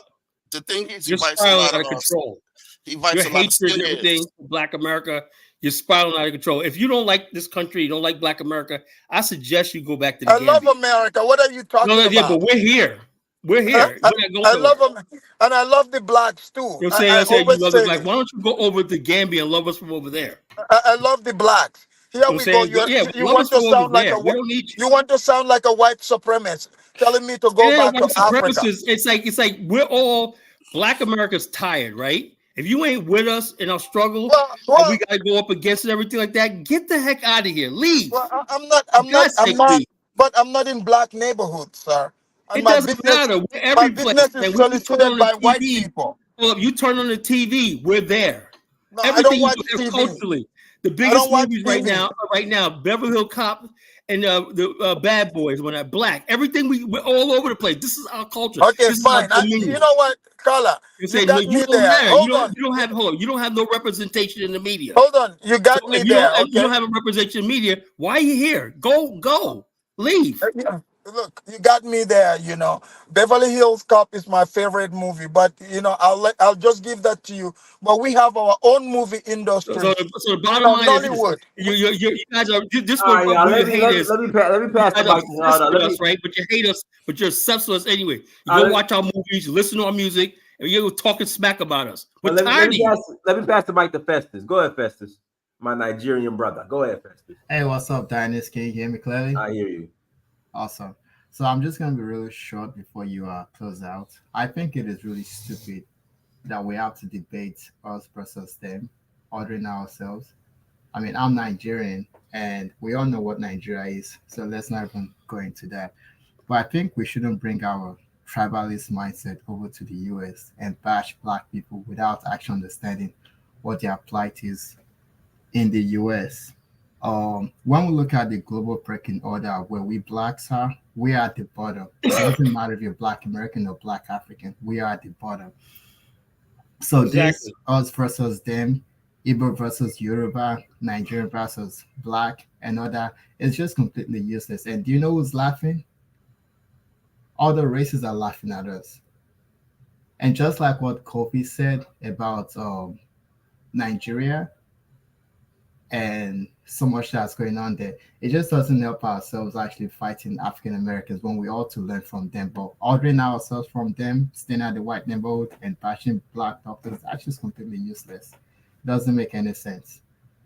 the thing is, he You're invites a spiraling lot out of of control. he invites Your a lot of hatred and everything skinheads. for Black America, you're spiraling out of control. If you don't like this country, you don't like Black America, I suggest you go back to the I love Gambia. America. What are you talking Yeah, but about? we're here. We're here. We're not going I nowhere. love them, and I love the blacks too. You know what I'm saying? I I said you always love the say Black. this. Why don't you go over to Gambia and love us from over there? I love the blacks. Here You know what I'm we go. saying? Yeah, You love us want to from over sound like there. a We don't need you. you want to sound like a white supremacist, telling me to go It ain't back to white Africa. supremacists. It's like we're all Black America's tired, right? If you ain't with us in our struggle and we gotta go up against it, everything like that, get the heck out of here. Leave. Well, For God's sake, leave. but I'm not in black neighborhoods, sir. And It doesn't matter. We're my every place, business is man. You turn solicited on the by white TV. people. Well, you turn on the TV, we're there. No, I don't Everything you watch do TV. culturally. The I don't biggest watch movies TV. right now, Beverly Hill Cop and the Bad Boys when they're black. Everything we're all over the place. This is our culture. Okay, This is our fine. You dominion. know what, Carla? You You say got you me don't there. matter. Hold on. You don't have no representation in the media. Hold on. You So got me there. if you Okay. don't have a representation in media, why are you here? Go, leave. look, you got me there. You know, Beverly Hills Cop is my favorite movie, but you know, I'll just give that to you. But we have our own movie So, industry. so the You bottom know, line is this: Nollywood. you guys are this All one right, y'all. where you Let me haters. let me pass let me You pass the guys are mic. obsessed with Let us, me right? But you hate us. But you're obsessed with us anyway. You let go me watch our movies, you listen to our music, and you're talking smack about us. We're let tired of me you. pass the mic to Festus. Go ahead, Festus. My Nigerian brother. Go ahead, Festus. Hey, what's up, Dennis? Can you hear me clearly? I hear you. Awesome. So I'm just gonna be really short before you close out. I think it is really stupid that we have to debate us versus them, ordering ourselves. I mean, I'm Nigerian, and we all know what Nigeria is, so let's not even go into that. But I think we shouldn't bring our tribalist mindset over to the US and bash black people without actually understanding what their plight is in the US. When we look at the global pecking order where we blacks are, we are at the bottom. It doesn't matter if you're black American or black African, we are at the bottom. So this Exactly. us versus them, Igbo versus Yoruba, Nigerian versus black, and all that, it's just completely useless. And do you know who's laughing? All the races are laughing at us. And just like what Kofi said about Nigeria, and so much that's going on there. It just doesn't help ourselves actually fighting African Americans when we ought to learn from them. But ordering ourselves from them, staying at the white neighborhood and bashing black doctors, that's just completely useless. Doesn't make any sense.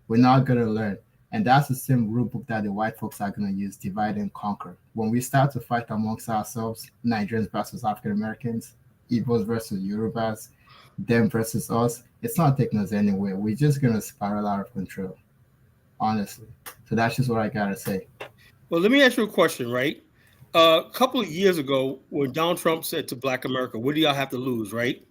We're not gonna learn. And that's the same rule book that the white folks are gonna use, divide and conquer. When we start to fight amongst ourselves, Nigerians versus African Americans, Igbos versus Yorubas, them versus us, it's not taking us anywhere. We're just gonna spiral out of control, honestly. So that's just what I gotta say. Well, let me ask you a question, right? A couple of years ago, when Donald Trump said to Black America, "What do y'all have to lose?" Right?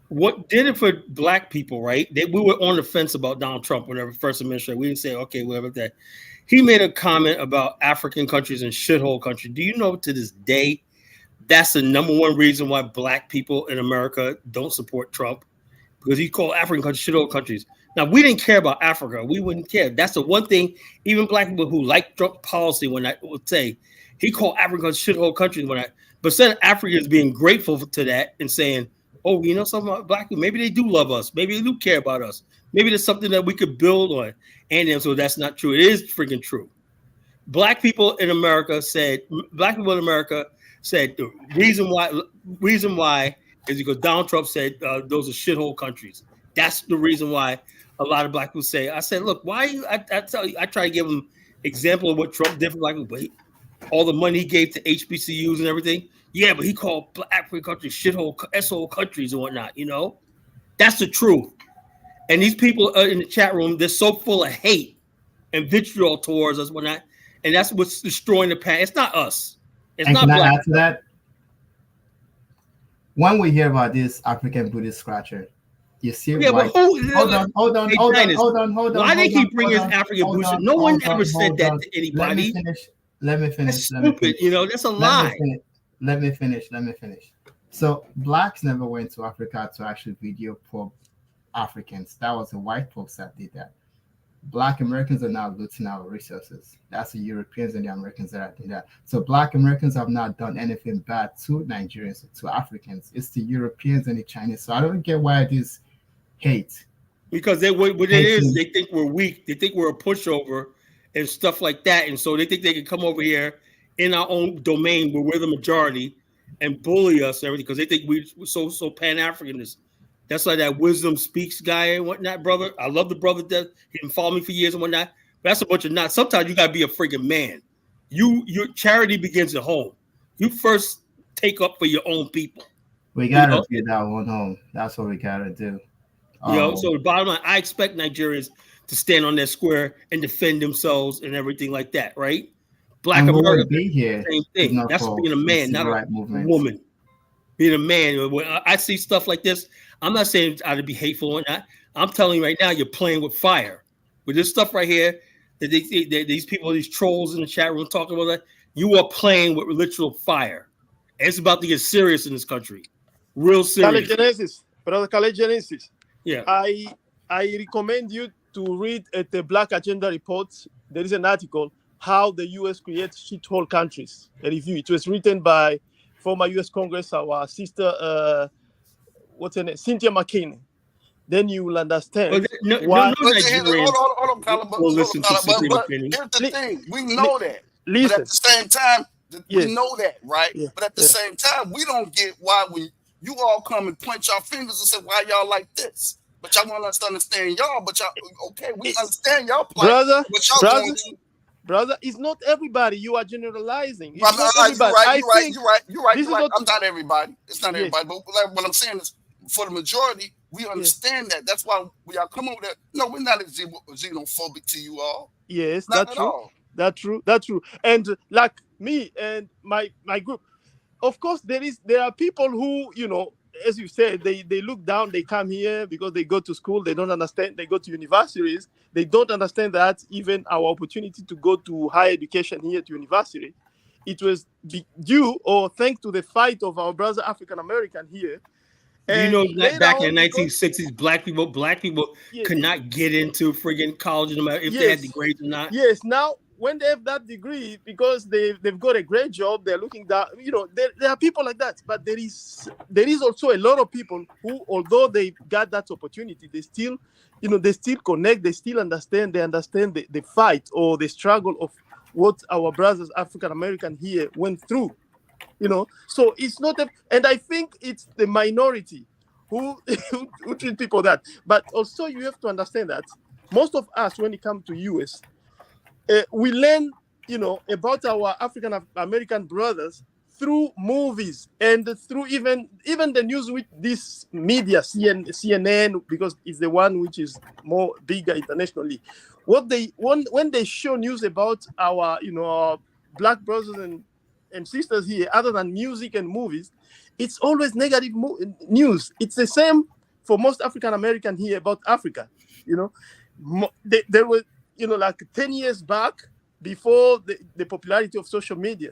What did it for Black people? Right? We were on the fence about Donald Trump whenever first administration. We didn't say, "Okay, whatever that." He made a comment about African countries and shithole countries. Do you know to this day that's the number one reason why Black people in America don't support Trump? Because he called African countries shithole countries. Now, we didn't care about Africa. We wouldn't care. That's the one thing, even Black people who like Trump policy, when I would say, he called Africa shithole countries. But instead of Africans being grateful to that and saying, oh, you know something about Black people, maybe they do love us. Maybe they do care about us. Maybe there's something that we could build on. And then, so that's not true. It is freaking true. Black people in America said the reason why is because Donald Trump said those are shithole countries. That's the reason why a lot of Black people say. I said, look, why you? I tell you, I try to give them example of what Trump did for Black people. But all the money he gave to HBCUs and everything. Yeah, but he called African countries shithole, S-hole countries and whatnot. You know, that's the truth. And these people in the chat room, they're so full of hate and vitriol towards us whatnot, and that's what's destroying the past. It's not us. It's And not can I Black. add to that? When we hear about this African booty scratcher, you see Yeah, white. but who? Hold on. Why they keep bringing African booty? No one ever said that to Let me anybody. finish. Let me finish. That's Let me stupid. finish. You know, that's a Let me lie. finish. Let me finish. Let me finish. So blacks never went to Africa to actually video poor Africans. That was the white folks that did that. Black Americans are now looting our resources. That's the Europeans and the Americans that are doing that. So Black Americans have not done anything bad to Nigerians or to Africans. It's the Europeans and the Chinese. So I don't get why this hate. Because what it is, they think we're weak. They think we're a pushover and stuff like that. And so they think they can come over here in our own domain where we're the majority and bully us and everything because they think we're so Pan-Africanist. That's like that wisdom speaks guy and whatnot, brother. I love the brother that he been following me for years and whatnot. But that's a bunch of not. Sometimes you gotta be a freaking man. Your charity begins at home. You first take up for your own people. We gotta build our own home. That's what we gotta do. So the bottom line, I expect Nigerians to stand on that square and defend themselves and everything like that, right? Black America, be here. Same thing. That's being a man, not a woman. Being a man. When I see stuff like this, I'm not saying I to be hateful or not. I'm telling you right now, you're playing with fire. With this stuff right here, that these people, these trolls in the chat room talking about that, you are playing with literal fire. And it's about to get serious in this country. Real serious. Brother Genesis. Yeah. I recommend you to read the Black Agenda report. There is an article how the U.S. creates shithole countries. A review. It was written by former U.S. Congress, our sister, what's her name, Cynthia McCain. Then you will understand why. But Nigerians hold on, Carla, will listen to Cynthia but McCain. here's the thing: we know that, but Listen. at the same time, we Yes. know that, right? Yeah. But at the same time, we don't get why when you all come and point your fingers and say why y'all like this, but y'all want us to understand y'all. But y'all, okay, we understand y'all plight, Brother, but y'all going to. brother, it's not everybody. You are generalizing. It's You're not right. everybody. You're right. This is what. I'm not everybody. It's not Yes. everybody. But what I'm saying is, for the majority, we understand that. That's why we are come over there. No, we're not xenophobic to you all. Yes, Not that's at true. all. That's true. That's true. And like me and my group, of course, there are people who, you know, as you said, they look down. They come here because they go to school. They don't understand. They go to universities. They don't understand that even our opportunity to go to higher education here to university, it was due or thanks to the fight of our brother African American here. Do you know that back in the because, 1960s, black people yes, could not get into friggin' college no matter if they had the grades or not? Yes. Now, when they have that degree, because they've got a great job, they're looking down. You know, there are people like that. But there is also a lot of people who, although they got that opportunity, they still, you know, they still connect. They still understand. They understand the fight or the struggle of what our brothers African American here went through. You know, so it's not and I think it's the minority who who treat people that. But also you have to understand that most of us, when it comes to US, we learn, you know, about our African American brothers through movies and through even the news with this media, CNN, because it's the one which is more bigger internationally. When they show news about our, you know, our black brothers and sisters here, other than music and movies, it's always negative news. It's the same for most African American here about Africa. You know, there were, you know, like 10 years back, before the popularity of social media,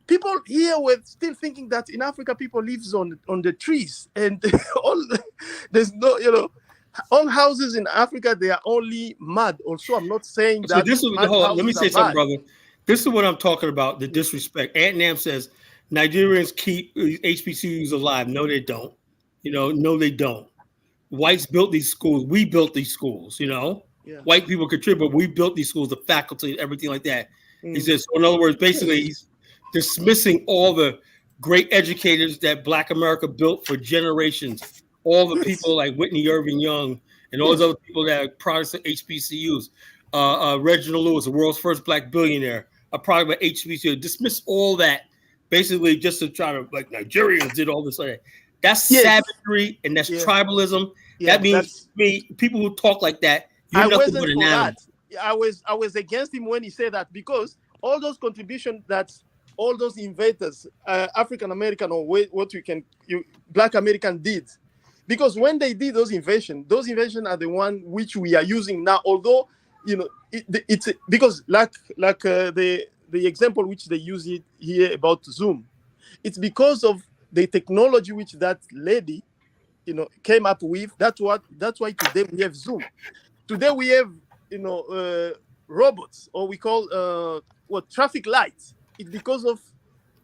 people here were still thinking that in Africa people lives on the trees, and there's no, you know, all houses in Africa, they are only mud. Also, I'm not saying So that this is let me say something, bad. brother. This is what I'm talking about, the disrespect. Ant Nam says Nigerians keep HBCUs alive. No, they don't. You know, no, they don't. Whites built these schools. We built these schools, you know. Yeah. White people contribute, but we built these schools, the faculty, everything like that. He Mm. says, so in other words, basically, he's dismissing all the great educators that Black America built for generations. All the people like Whitney Irving Young and all those other people that are products of HBCUs. Reginald Lewis, the world's first Black billionaire, a product of HBCU. Dismiss all that, basically, just to try to, like, Nigerians did all this like that. That's savagery and that's tribalism. Yeah, that means people who talk like that, you're I nothing wasn't but an for animal. that. I was against him when he said that, because all those contributions that all those inventors, African American or Black American did, because when they did those inventions are the one which we are using now. Although, you know, it's because like the example which they use it here about Zoom, it's because of the technology which that lady, you know, came up with. That's why today we have Zoom. Today we have, you know, robots, or we call traffic lights. It's because of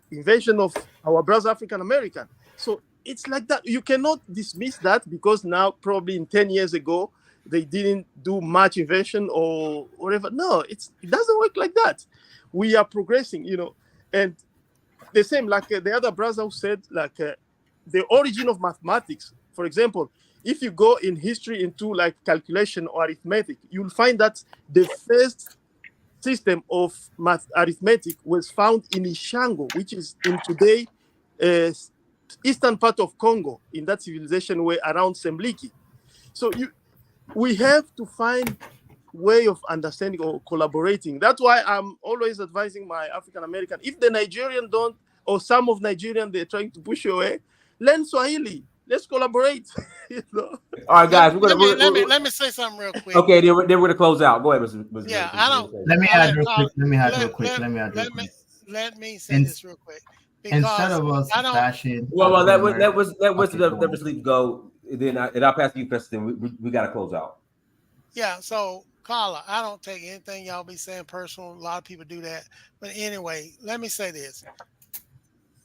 invention of our brother African American. So it's like that. You cannot dismiss that because now probably in 10 years ago they didn't do much invention or whatever. No, it doesn't work like that. We are progressing, you know, and the same like the other brother who said, like the origin of mathematics. For example, if you go in history into like calculation or arithmetic, you'll find that the first system of arithmetic was found in Ishango, which is in today eastern part of Congo, in that civilization way around Semliki. So we have to find way of understanding or collaborating. That's why I'm always advising my African American, if the Nigerian don't, or some of Nigerian, they're trying to push away, learn Swahili. Let's collaborate. You know? All right, guys. Let me say something real quick. Okay, then we're going to close out. Go ahead, Mr. Yeah, I don't. Let me add real quick. Let me say this real quick. Instead of us bashing, well, let Sleep go. Then I'll pass to you, Preston. We got to close out. Yeah. So Carla, I don't take anything y'all be saying personal. A lot of people do that. But anyway, let me say this.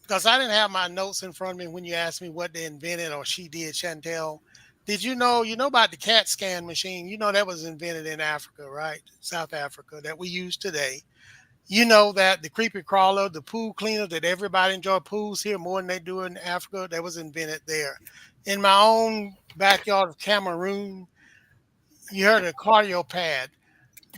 Because I didn't have my notes in front of me when you asked me what they invented or she did, Chantel. Did you know about the CAT scan machine? You know that was invented in Africa, right? South Africa, that we use today. You know that the creepy crawler, the pool cleaner, that everybody enjoy pools here more than they do in Africa, that was invented there. In my own backyard of Cameroon, you heard of cardio pad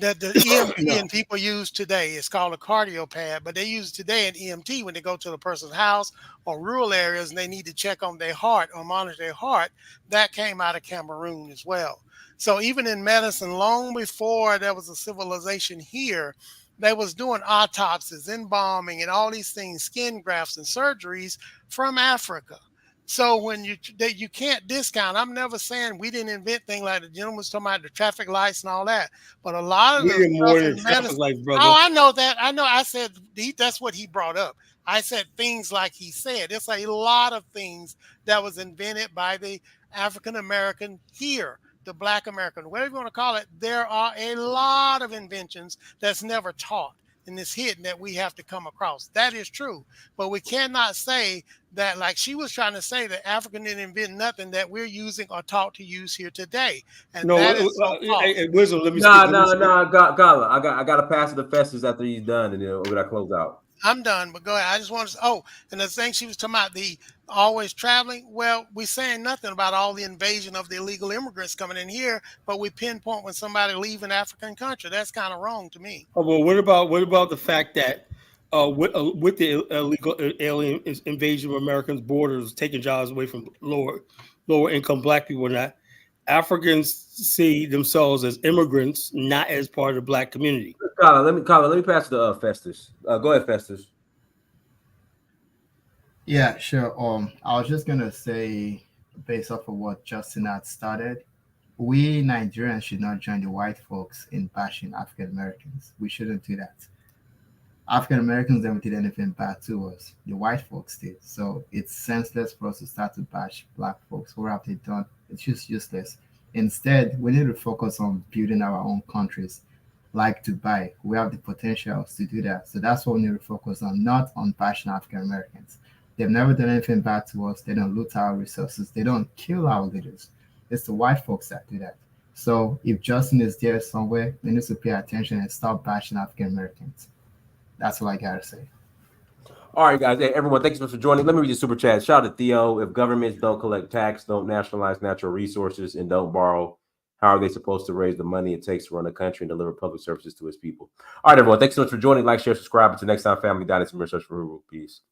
that the EMT No. and people use today. It's called a cardio pad, but they use it today in EMT when they go to the person's house or rural areas and they need to check on their heart or monitor their heart. That came out of Cameroon as well. So even in medicine, long before there was a civilization here, they was doing autopsies, embalming, and all these things, skin grafts and surgeries from Africa. So when you can't discount, I'm never saying we didn't invent things like the gentleman was talking about the traffic lights and all that, but a lot of We the are more stuff than in traffic medicine. lights, brother. Oh, I know that. I know. I said that's what he brought up. I said things like he said. It's a lot of things that was invented by the African American here, the Black American, whatever you want to call it. There are a lot of inventions that's never taught and it's hidden that we have to come across. That is true, but we cannot say that, like she was trying to say, that African didn't invent nothing that we're using or taught to use here today, and No, that is so false. Wisdom, let me speak. Gala. I gotta pass it to Festus after he's done, and then we're gonna close out. I'm done, but go ahead. I just want to. Oh, and the thing she was talking about, the always traveling. Well, we're saying nothing about all the invasion of the illegal immigrants coming in here, but we pinpoint when somebody leave an African country. That's kind of wrong to me. Oh, well, what about the fact that with the illegal alien invasion of Americans' borders, taking jobs away from lower income Black people, and that Africans see themselves as immigrants, not as part of the Black community. Carla, let me pass it to Festus. Go ahead, Festus. Yeah, sure. I was just gonna say, based off of what Justin had started, we Nigerians should not join the white folks in bashing African Americans. We shouldn't do that. African Americans never did anything bad to us. The white folks did. So it's senseless for us to start to bash Black folks. What have they done? It's just useless. Instead, we need to focus on building our own countries, like Dubai. We have the potential to do that. So that's what we need to focus on, not on bashing African Americans. They've never done anything bad to us. They don't loot our resources. They don't kill our leaders. It's the white folks that do that. So if Justin is there somewhere, they need to pay attention and stop bashing African Americans. That's what I gotta say. All right, guys. Hey, everyone, thanks so much for joining. Let me read your super chat. Shout out to Theo. If governments don't collect tax, don't nationalize natural resources, and don't borrow, how are they supposed to raise the money it takes to run a country and deliver public services to its people? All right, everyone. Thanks so much for joining. Like, share, subscribe. Until next time, family. Down. It's Research for Rural. Peace.